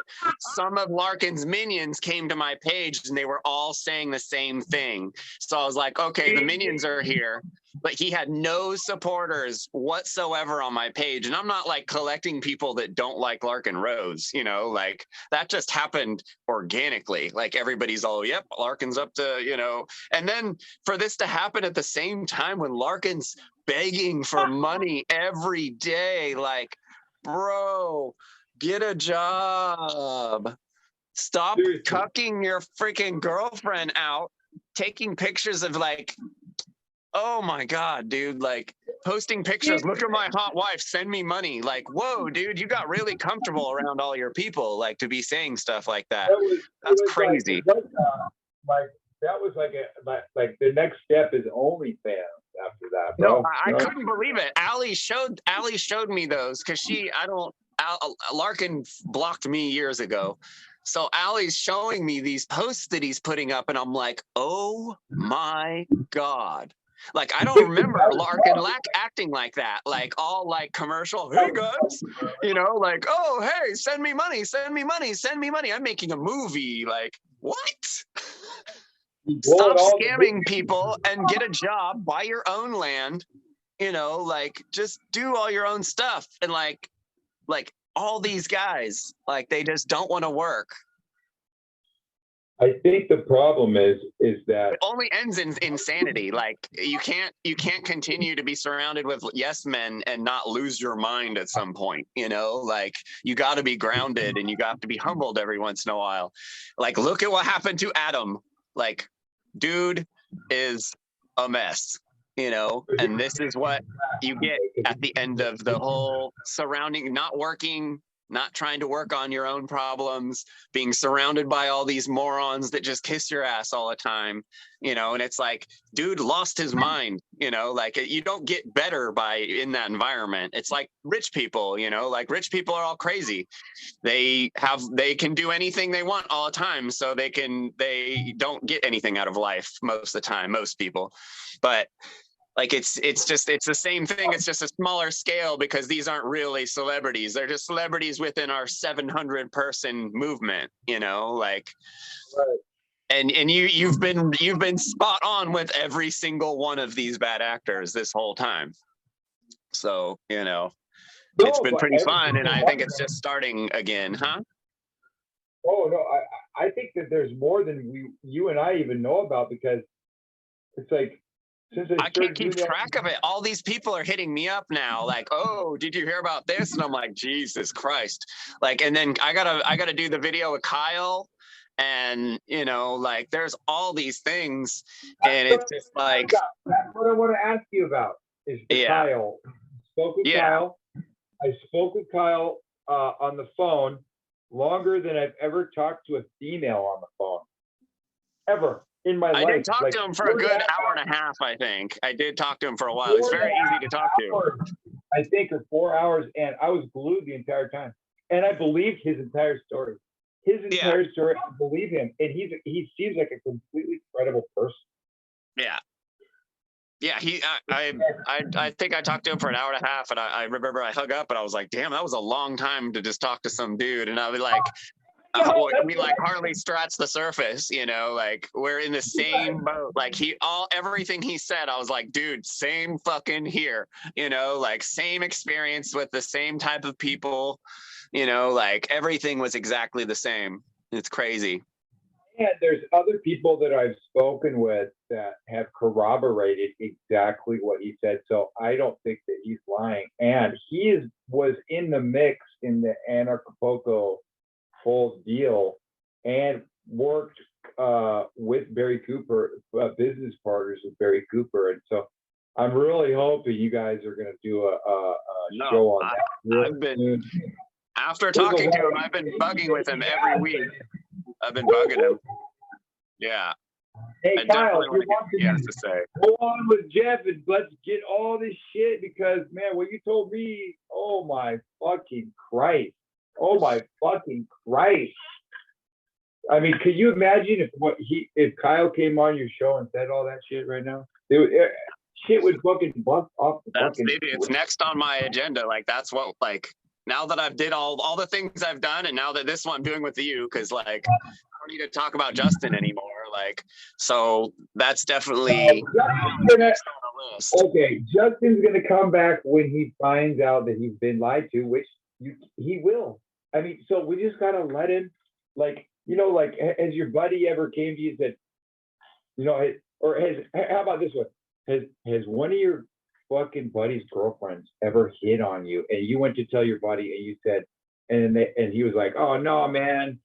some of Larken's minions came to my page and they were all saying the same thing. So I was like, okay, the minions are here. But he had no supporters whatsoever on my page. And I'm not like collecting people that don't like Larken Rose, you know, like that just happened organically. Like everybody's all, yep, Larken's up to, you know, and then for this to happen at the same time when Larken's begging for money every day, like, bro, get a job. Stop Seriously. cucking your freaking girlfriend out, taking pictures of like, oh my God, dude, like posting pictures, look at my hot wife, send me money. Like, whoa, dude, you got really comfortable around all your people, like to be saying stuff like that. That's crazy. Like that was like the next step is OnlyFans after that, bro. No, I couldn't believe it. Allie showed me those because Larken blocked me years ago. So Allie's showing me these posts that he's putting up, and I'm like, oh my God. Like, I don't remember Larken acting like that, like all like commercial, hey guys, you know, like, oh, hey, send me money, send me money, send me money. I'm making a movie. Like, what? Stop scamming people and get a job, buy your own land, you know, like just do all your own stuff. And like all these guys, like they just don't want to work. I think the problem is that It only ends in insanity. Like you can't continue to be surrounded with yes men and not lose your mind at some point, you know, like you got to be grounded and you got to be humbled every once in a while. Like, look at what happened to Adam. Like, dude is a mess, you know, and this is what you get at the end of the whole surrounding, not working, not trying to work on your own problems, being surrounded by all these morons that just kiss your ass all the time, you know, and it's like, dude lost his mind, you know, like you don't get better by in that environment. It's like rich people, you know, like rich people are all crazy. They can do anything they want all the time. So they don't get anything out of life most of the time, most people. But like it's the same thing. It's just a smaller scale because these aren't really celebrities. They're just celebrities within our 700 person movement, you know, like, right. And you've been spot on with every single one of these bad actors this whole time. So, you know, it's been pretty fun. And I think it's just starting again, huh? Oh no, I think that there's more than you and I even know about, because it's like, I can't keep track of it. All these people are hitting me up now, like, "Oh, did you hear about this?" And I'm like, "Jesus Christ!" Like, and then I gotta do the video with Kyle, and you know, like, there's all these things, and it's just like, that's what I want to ask you about is Kyle. I spoke with Kyle on the phone longer than I've ever talked to a female on the phone, ever. In my life. I did talk like, to him for a good hour and a half, I think. I did talk to him for a while. It's very easy to talk to. I think, or 4 hours, and I was glued the entire time. And I believed his entire story. Story, I believe him. And he seems like a completely credible person. Yeah. Yeah, I think I talked to him for an hour and a half, and I remember I hung up, and I was like, damn, that was a long time to just talk to some dude, and I was like, we like hardly scratched the surface, you know, like we're in the same boat. Like everything he said, I was like, dude, same fucking here, you know, like same experience with the same type of people, you know, like everything was exactly the same. It's crazy. And there's other people that I've spoken with that have corroborated exactly what he said. So I don't think that he's lying. And was in the mix in the Anarchapulco whole deal and worked with Barry Cooper, business partners with Barry Cooper. And so I'm really hoping you guys are going to do a show on that. I've been, after talking to him, I've been bugging with him every week. I've been bugging him. Yeah. Hey, I Kyle, definitely want to hear what he has to say. Go on with Jeff and let's get all this shit because, man, what you told me, oh my fucking Christ. Oh my fucking Christ. I mean, could you imagine if Kyle came on your show and said all that shit right now? Shit would fucking bust off the fucking. Maybe it's next on my agenda. Like that's what, like, now that I've did all the things I've done, and now that this one I'm doing with you, because like I don't need to talk about Justin anymore. Like, so that's definitely next on the list. Okay, Justin's gonna come back when he finds out that he's been lied to, which he will. I mean, so we just gotta let him, like, you know, like, has your buddy ever came to you and said, you know, how about this one? Has one of your fucking buddy's girlfriends ever hit on you and you went to tell your buddy and you said, and he was like, oh no, man,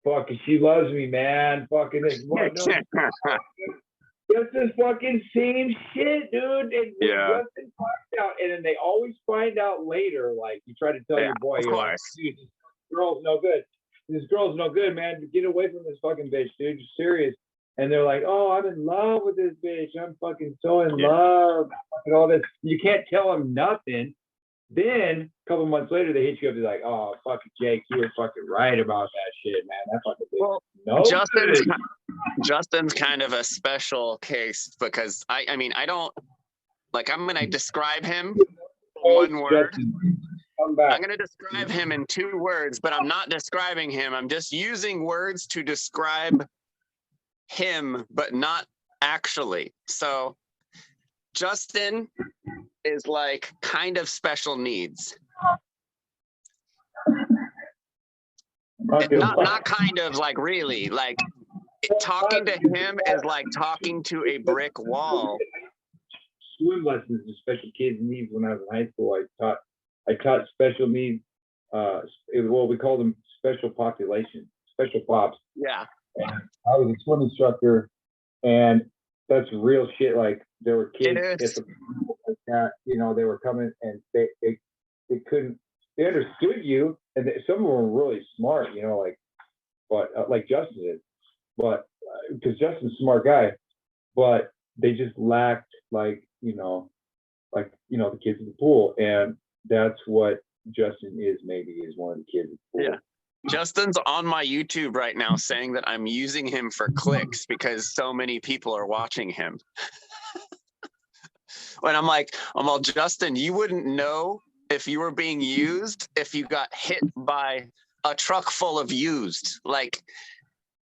fucking, she loves me, man, fucking this. What? No. That's this fucking same shit, dude. And yeah. Justin finds out, and then they always find out later. Like you try to tell your boy, you're like, dude, this girl's no good. This girl's no good, man. Get away from this fucking bitch, dude. You're serious. And they're like, oh, I'm in love with this bitch. I'm fucking so in love. Fucking all this. You can't tell them nothing. Then a couple months later, they hit you up. They're like, oh, fucking Jake, you were fucking right about that shit, man. That fucking bitch. Well, no, Justin's kind of a special case because I mean, I don't, like, I'm going to describe him in one word. I'm going to describe him in 2 words, but I'm not describing him. I'm just using words to describe him, but not actually. So Justin is like kind of special needs. Not kind of, like really, like talking to him is like talking to a brick wall. Swim lessons to special kids needs when I was in high school. I taught special needs. We call them special population, special pops. Yeah. And I was a swim instructor, and that's real shit. Like there were kids like that, you know, they were coming and they couldn't. They understood you, and some of them were really smart, you know, like Justin is, but because Justin's a smart guy, but they just lacked the kids at the pool, and that's what Justin is. Maybe is one of the kids at the pool. Yeah. Justin's on my YouTube right now saying that I'm using him for clicks because so many people are watching him. When I'm like, Justin, you wouldn't know if you were being used if you got hit by a truck full of used. Like,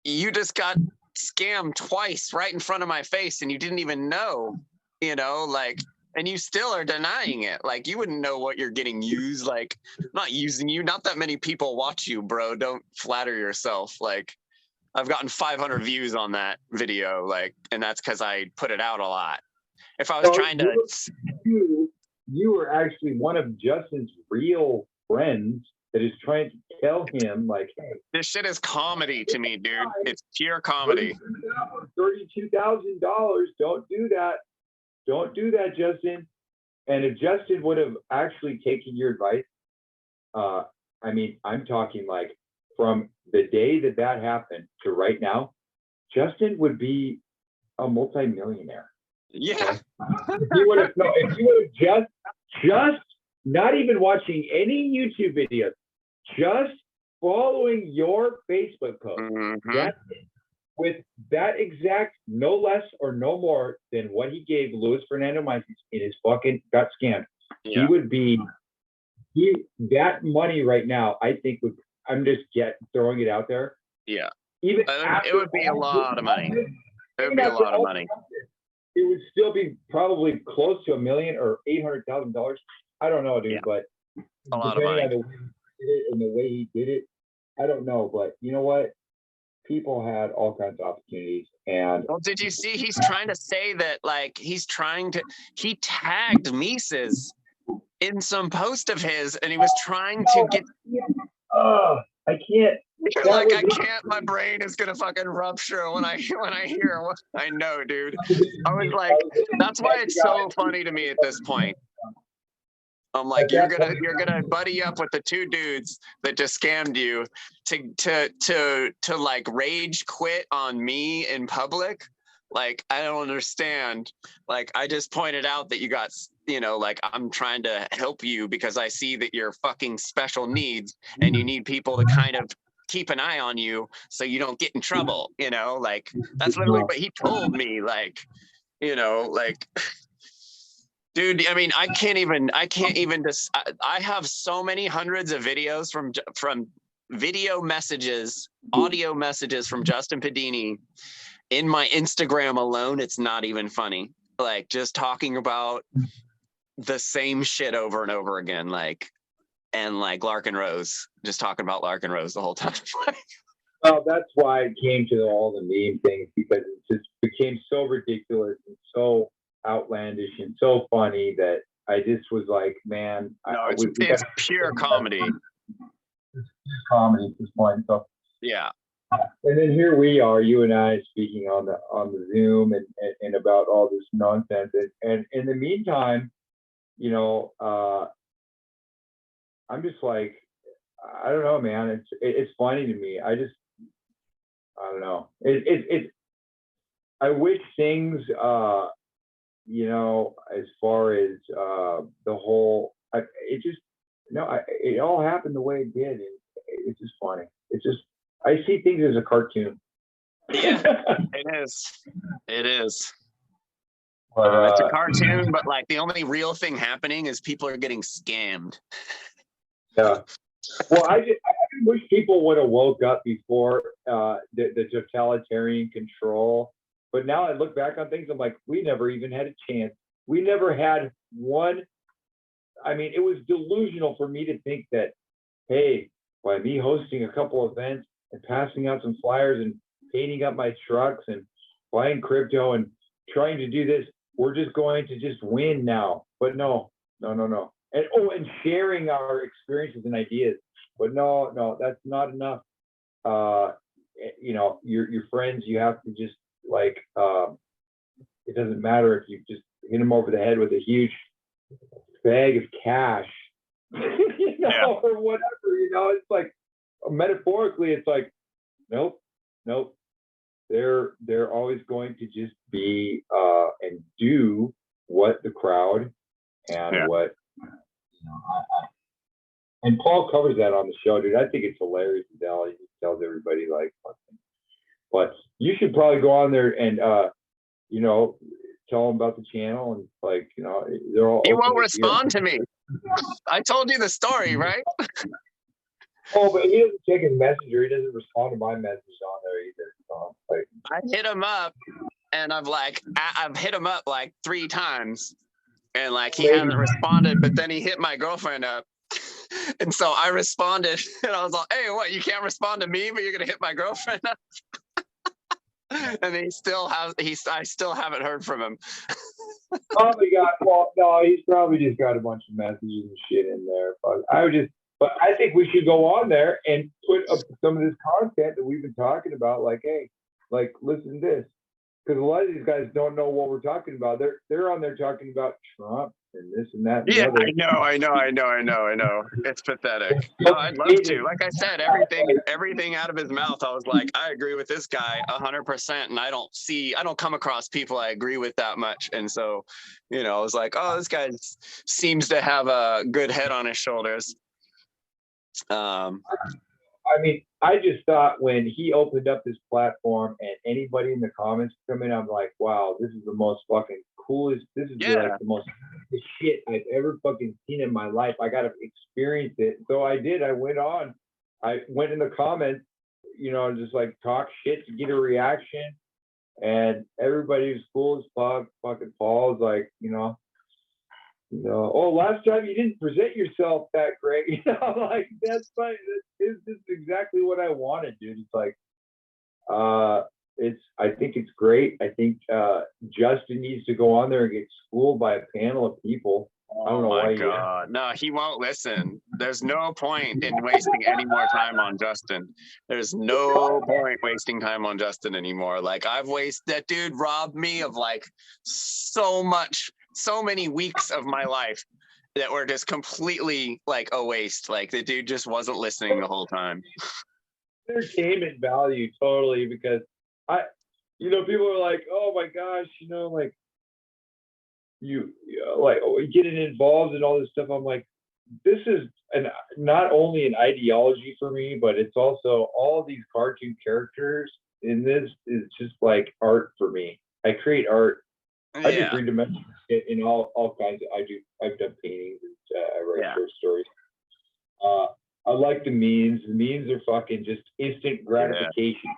you just got scammed twice right in front of my face and you didn't even know, you know, like, and you still are denying it. Like, you wouldn't know what you're getting used. Like, I'm not using you. Not that many people watch you, bro. Don't flatter yourself. Like, I've gotten 500 views on that video, like, and that's because I put it out a lot. If I was trying to... You were actually one of Justin's real friends that is trying to tell him, like, hey, this shit is comedy to me, dude. It's pure comedy. $32,000. Don't do that. Don't do that, Justin. And if Justin would have actually taken your advice, I mean, I'm talking like from the day that happened to right now, Justin would be a multimillionaire. Yeah. If you would have just not even watching any YouTube videos, just following your Facebook post. Mm-hmm. That's it. with that exact, no less or no more than what he gave Luis Fernando Maizes in his fucking got scammed. Yeah. He would be that money right now. I think I'm just throwing it out there. Yeah. Even It would be a lot of money. It would be a lot of money. It would still be probably close to $1 million or $800,000. I don't know, dude, Yeah. but A lot of money. on the way he did it and the way he did it, I don't know. But you know what? People had all kinds of opportunities. And well, did you see he's trying to say that like he tagged Mises in some post of his and he was trying to get I can't. like I can't, my brain is gonna fucking rupture when I hear what I know, dude. I was like, that's why it's so funny to me at this point. I'm like, you're gonna buddy up with the two dudes that just scammed you to like rage quit on me in public. Like, I don't understand. Like, I just pointed out that you got, like, I'm trying to help you because I see that you're fucking special needs and you need people to kind of keep an eye on you so you don't get in trouble, like that's literally what he told me. Like, like dude, I mean, I can't even just, I have so many hundreds of videos from video messages, audio messages from Justin Pedini in my Instagram alone. It's not even funny. Like, just talking about the same shit over and over again. Like, and like Larken Rose, just talking about Larken Rose the whole time. Well, that's why it came to all the meme things, because it just became so ridiculous and so outlandish and so funny that I just was like, man, no, it's pure comedy. It's comedy at this point. So yeah. And then here we are, you and I, speaking on the Zoom and about all this nonsense. And in the meantime, I'm just like, I don't know, man. It's funny to me. I don't know. I wish things, as far as the whole, it all happened the way it did. And it's just funny. It's just, I see things as a cartoon. Yeah, it is. It is. But, it's a cartoon, but like the only real thing happening is people are getting scammed. Yeah. Well, I wish people would have woke up before the totalitarian control. But now I look back on things, I'm like, we never even had a chance. We never had one. I mean, it was delusional for me to think that, hey, by me hosting a couple events and passing out some flyers and painting up my trucks and buying crypto and trying to do this, we're just going to just win now. But no. And sharing our experiences and ideas. But no, that's not enough. Your friends, you have to just like, it doesn't matter if you just hit them over the head with a huge bag of cash, or whatever, it's like, metaphorically, it's like, nope. They're always going to just be and do what the crowd and what, and Paul covers that on the show, dude. I think it's hilarious. He tells everybody like, but you should probably go on there and tell them about the channel and like, they're all. He won't respond to me. I told you the story, right? Oh, but he doesn't check his messenger. He doesn't respond to my message on there either. So, like, I hit him up, and I've hit him up like 3 times, and like he hasn't responded. But then he hit my girlfriend up, and so I responded, and I was like, "Hey, what? You can't respond to me, but you're gonna hit my girlfriend up?" And I still haven't heard from him. Probably he's probably just got a bunch of messages and shit in there. But I think we should go on there and put up some of this content that we've been talking about. Like, hey, like, listen to this. Because a lot of these guys don't know what we're talking about. They're on there talking about Trump and this and that. And yeah, I know. It's pathetic. No, I'd love to. Like I said, everything out of his mouth, I was like, I agree with this guy 100%. And I don't come across people I agree with that much. And so, I was like, oh, this guy seems to have a good head on his shoulders. I I mean, I just thought when he opened up this platform and anybody in the comments come in, I'm like, wow, this is the most fucking coolest. This is like the most shit I've ever fucking seen in my life. I got to experience it. So I did. I went in the comments, you know, just like talk shit to get a reaction. And everybody was cool as fuck. Fucking Paul's like, you know, oh, last time you didn't present yourself that great. You know, like that's fine. This is exactly what I wanted, dude. It's like, I think it's great. I think Justin needs to go on there and get schooled by a panel of people. I don't know why. God. No, he won't listen. There's no point in wasting any more time on Justin. There's no point wasting time on Justin anymore. Like that dude robbed me of like so many weeks of my life that were just completely like a waste. Like the dude just wasn't listening the whole time. Entertainment value totally, because people are like, oh my gosh, you know, like you like getting involved in all this stuff. I'm like, this is not only an ideology for me, but it's also all these cartoon characters in this is just like art for me. I create art. I do three-dimensional shit in all kinds of. I've done paintings and I write short stories. I like the memes. The memes are fucking just instant gratification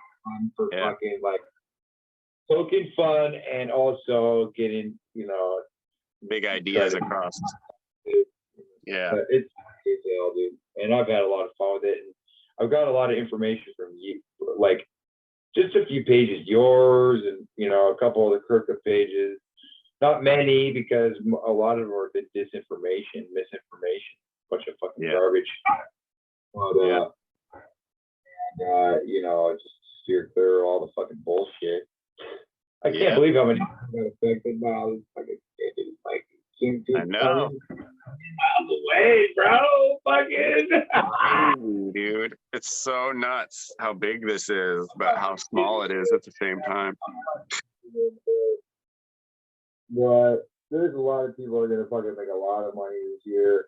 for fucking like poking fun and also getting, you know, big ideas across. Yeah, it's hell, dude. And I've had a lot of fun with it. And I've got a lot of information from you, like just a few pages, yours, and you know, a couple of the Kirka pages. Not many, because a lot of them are disinformation, misinformation, bunch of fucking garbage. But you know, just steer clear of all the fucking bullshit. I can't believe how many people got affected by all this fucking shit. It's like, I know. Miles away, bro. Fucking. Dude, it's so nuts how big this is, but how small it is at the same time. But there's a lot of people who are gonna fucking make a lot of money this year,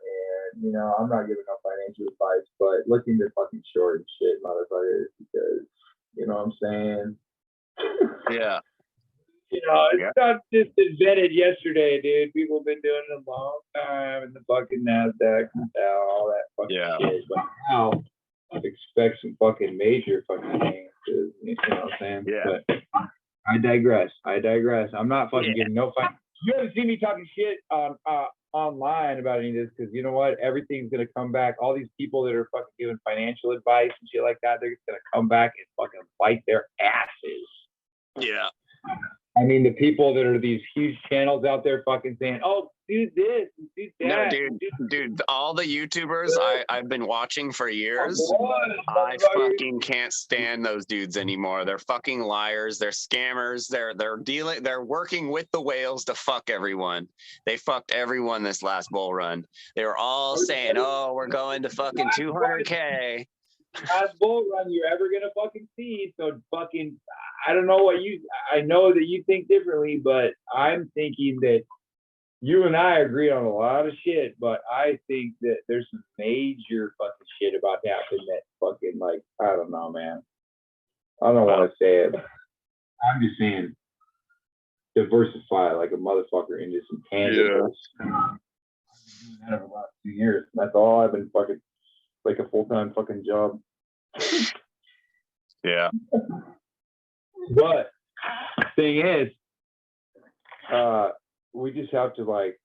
and you know, I'm not giving no financial advice, but looking to fucking short shit, motherfuckers, because you know what I'm saying. Yeah. You know, it's not just invented yesterday, dude. People have been doing it a long time in the fucking NASDAQ and all that fucking shit. But now, I expect some fucking major fucking things. You know what I'm saying? Yeah. But I digress. I'm not fucking giving no fight. You haven't seen me talking shit on online about any of this, because you know what? Everything's gonna come back. All these people that are fucking giving financial advice and shit like that, they're just gonna come back and fucking bite their asses. Yeah. I mean, the people that are these huge channels out there fucking saying, oh, do this, do that. No, dude, all the YouTubers I've been watching for years, I fucking can't stand those dudes anymore. They're fucking liars. They're scammers. They're working with the whales to fuck everyone. They fucked everyone this last bull run. They were all saying, oh, we're going to fucking 200K. Last bull run you're ever gonna fucking see. So fucking, I don't know I know that you think differently, but I'm thinking that you and I agree on a lot of shit, but I think that there's some major fucking shit about to happen that fucking, like, I don't know, man. I don't want to say it. I'm just saying diversify like a motherfucker into some tangibles. I've been doing that over the last 2 years. That's all I've been fucking, like a full-time fucking job. Yeah. But thing is, we just have to like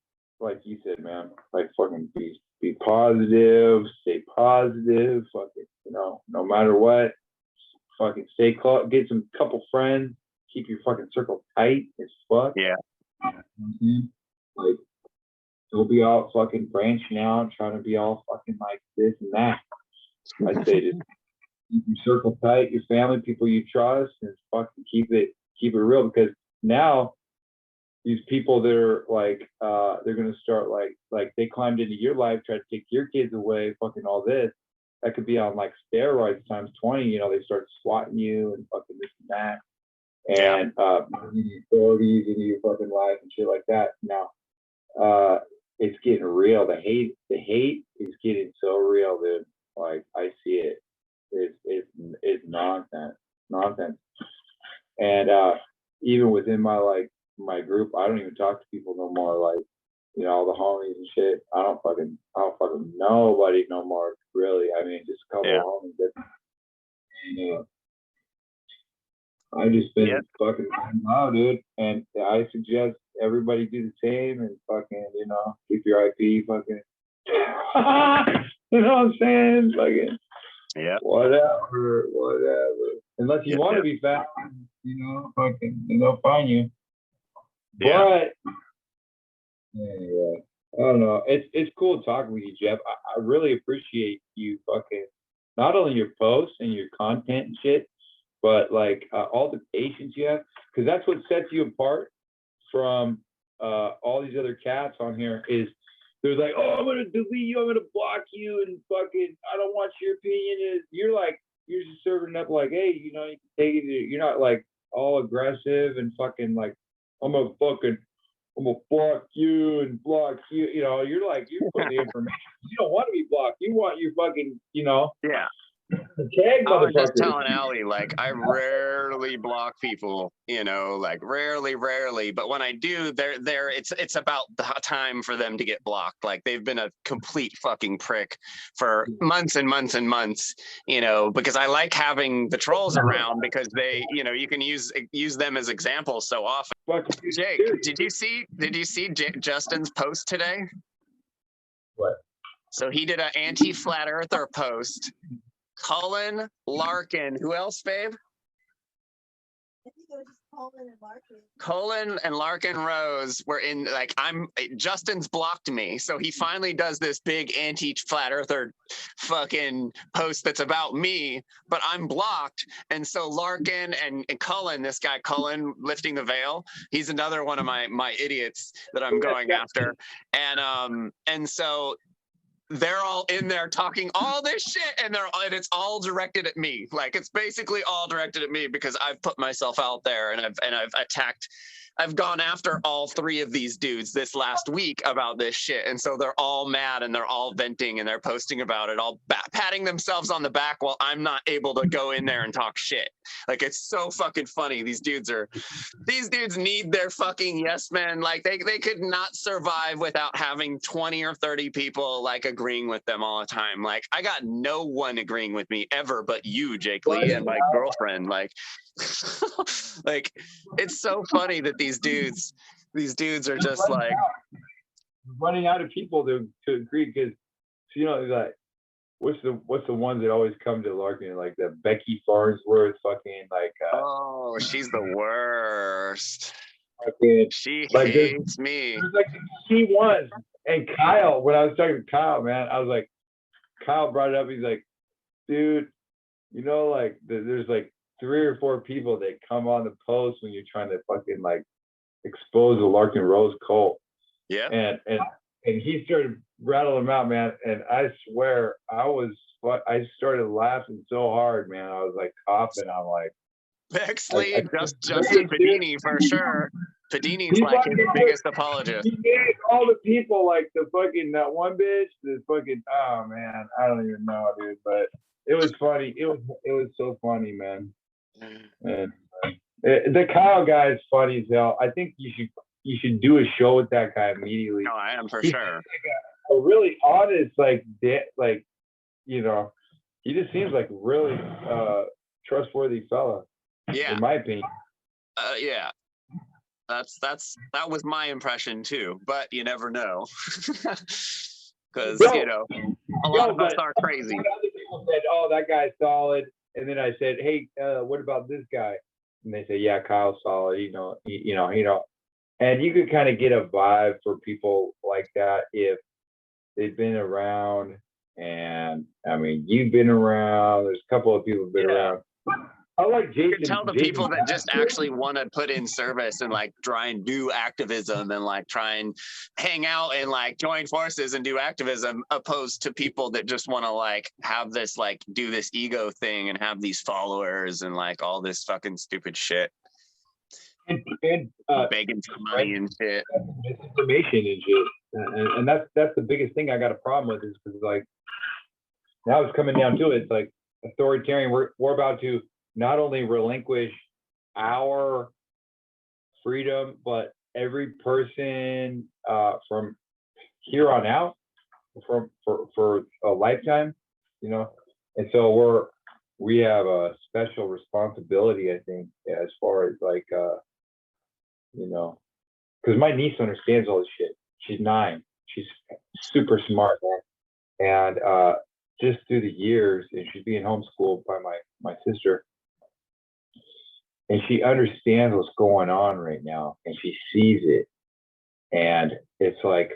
you said, man, like fucking be positive, stay positive, fucking, you know, no matter what, fucking stay close, get some couple friends, keep your fucking circle tight as fuck. Yeah. Like, don't be all fucking branching out, trying to be all fucking like this and that. I say just keep your circle tight, your family, people you trust, and fucking keep it real, because now these people that are like they're gonna start like they climbed into your life, try to take your kids away, fucking all this. That could be on like steroids times 20, you know, they start swatting you and fucking this and that. And the authorities into your fucking life and shit like that. Now it's getting real. The hate is getting so real that like I see it. is nonsense. And even within my group, I don't even talk to people no more. Like, all the homies and shit. I don't fucking nobody no more. Really, I mean, just a couple of homies. And, I just been fucking wow, dude. And I suggest everybody do the same and fucking, keep your IP fucking. You know what I'm saying? Fucking. Yeah. Whatever. Unless you want to be fat, fucking, they'll find you. Yeah. But yeah, I don't know. It's cool talking with you, Jeff. I really appreciate you fucking not only your posts and your content and shit, but like all the patience you have, because that's what sets you apart from all these other cats on here. Is they're like, oh, I'm gonna delete you, I'm gonna block you, and fucking, I don't want your opinion. You're just serving up like, hey, you can take it. You're not like all aggressive and fucking like, I'm gonna block you and block you. You're like, you're putting the information. You don't want to be blocked. You want your fucking, Yeah. tag I was just motherfuckers. telling Allie, like, I rarely block people, like rarely. But when I do, it's about the time for them to get blocked. Like, they've been a complete fucking prick for months and months and months, because I like having the trolls around because they, you can use them as examples so often. Jake, did you see Justin's post today? What? So he did an anti-flat earther post. Cullen, Larkin, who else, babe? I think it was just Colin and Larkin. Cullen and Larkin Rose were in, like, Justin's blocked me. So he finally does this big anti-flat earther fucking post that's about me, but I'm blocked. And so Larkin and Cullen, this guy Cullen lifting the veil, he's another one of my idiots that I'm going after. And so they're all in there talking all this shit, and it's all directed at me. Like, it's basically all directed at me because I've put myself out there and I've gone after all three of these dudes this last week about this shit. And so they're all mad and they're all venting and they're posting about it, all patting themselves on the back while I'm not able to go in there and talk shit. Like, it's so fucking funny. These dudes need their fucking yes men. Like, they could not survive without having 20 or 30 people like agreeing with them all the time. Like, I got no one agreeing with me ever but you, Jake Lee, and my girlfriend. Like, like, it's so funny that these dudes are just like running out of people to agree, because like, what's the ones that always come to Larkin, like the Becky Farnsworth fucking, like oh, she's the worst. Fucking, she like, hates me. There's like she was. And Kyle, when I was talking to Kyle, man, I was like, Kyle brought it up, he's like, dude, like there's like 3 or 4 people that come on the post when you're trying to fucking like expose the Larkin Rose cult. Yeah. And he started rattling them out, man. And I swear I started laughing so hard, man. I was like coughing. I'm like, Bexley, Justin Pedini for sure. Pedini's like his biggest apologist. He gave all the people, like the fucking, that one bitch, the fucking, oh man, I don't even know, dude. But it was funny. It was so funny, man. And the Kyle guy is funny as hell. I think you should do a show with that guy immediately. No, I am for He's sure. Like a really honest, like he just seems like really trustworthy fella. Yeah. In my opinion. Yeah. That was my impression too, but you never know. Because a lot of us are crazy. Other people said, oh, that guy's solid. And then I said, hey, what about this guy? And they say, yeah, Kyle's solid. And you could kind of get a vibe for people like that if they've been around. And I mean, you've been around. There's a couple of people who've been around. I like Jason. You can tell the people that just actually want to put in service and like try and do activism and like try and hang out and like join forces and do activism, opposed to people that just want to like have this, like do this ego thing and have these followers and like all this fucking stupid shit. And begging for money and shit. Misinformation and shit. And that's the biggest thing I got a problem with, is because like now it's coming down to it. It's like authoritarian. We're about to not only relinquish our freedom, but every person from here on out for a lifetime, you know. And so we have a special responsibility, I think, as far as like you know, because my niece understands all this shit. She's 9. She's super smart, man. And just through the years, and she's being homeschooled by my sister, and she understands what's going on right now, and she sees it, and it's like,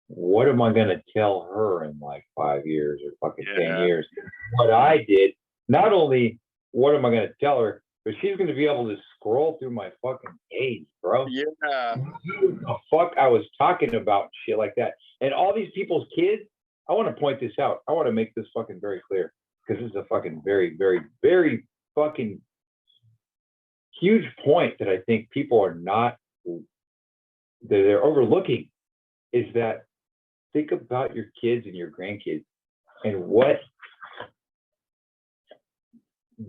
what am I gonna tell her in like 5 years or fucking 10 years? What I did, not only what am I gonna tell her, but she's gonna be able to scroll through my fucking page, bro. Yeah. What the fuck I was talking about, shit like that. And all these people's kids, I want to point this out. I want to make this fucking very clear, because this is a fucking very, very, very fucking huge point that I think people are not, that they're overlooking, is that think about your kids and your grandkids and what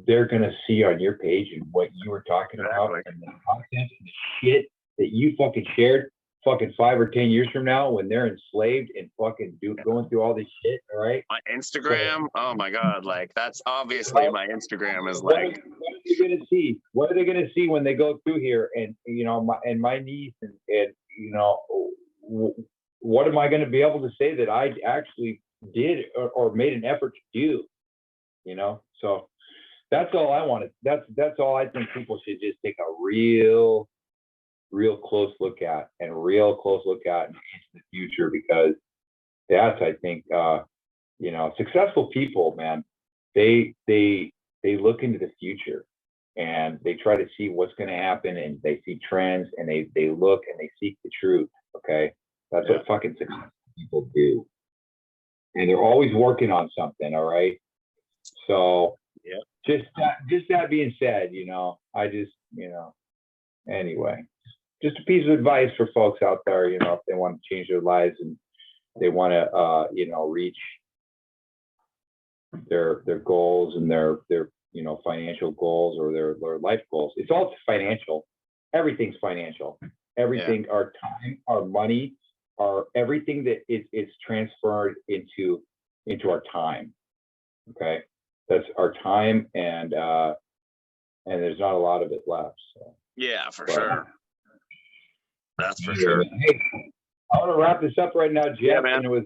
they're going to see on your page and what you were talking about, and the content and the shit that you fucking shared fucking 5 or 10 years from now when they're enslaved and fucking going through all this shit. All right. My Instagram. Oh my God. Like, that's obviously my Instagram is like. What are they going to see? What are they going to see when they go through here? And, you know, my niece and you know, what am I going to be able to say that I actually did or made an effort to do, you know? So that's all I wanted. That's all I think people should just take a real close look at into the future, because that's, I think, you know, successful people, man, they look into the future and they try to see what's going to happen, and they see trends, and they look and they seek the truth. Okay. That's what fucking successful people do. And they're always working on something. All right. So just that being said, you know, I just, you know, anyway, just a piece of advice for folks out there, you know, if they want to change their lives and they want to, you know, reach their goals and their, you know, financial goals or their life goals. It's all financial. Everything's financial. Everything, our time, our money, everything that it's transferred into our time. Okay. That's our time, and there's not a lot of it left. So. Yeah, for sure. That's for sure. Hey, I want to wrap this up right now, Jeff. Yeah, man. And it was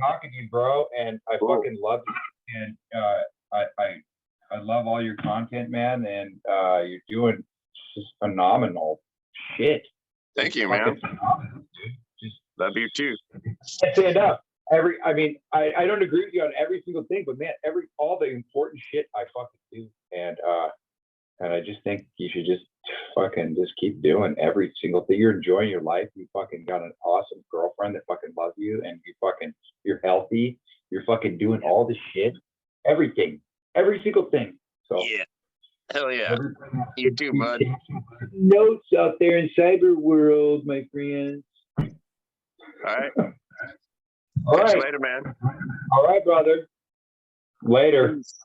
talking to you, bro. And I fucking love you. And I love all your content, man. And you're doing just phenomenal shit. Thank you, man. Just love you too. Can't say enough. I don't agree with you on every single thing, but man, all the important shit I fucking do. And I just think you should just fucking just keep doing every single thing. You're enjoying your life. You fucking got an awesome girlfriend that fucking loves you, and you're healthy. You're fucking doing all the shit, everything, every single thing. So yeah, hell yeah. You too, bud. Notes out there in cyber world, my friends. All right. All Catch right. you later, man. All right, brother. Later. Peace.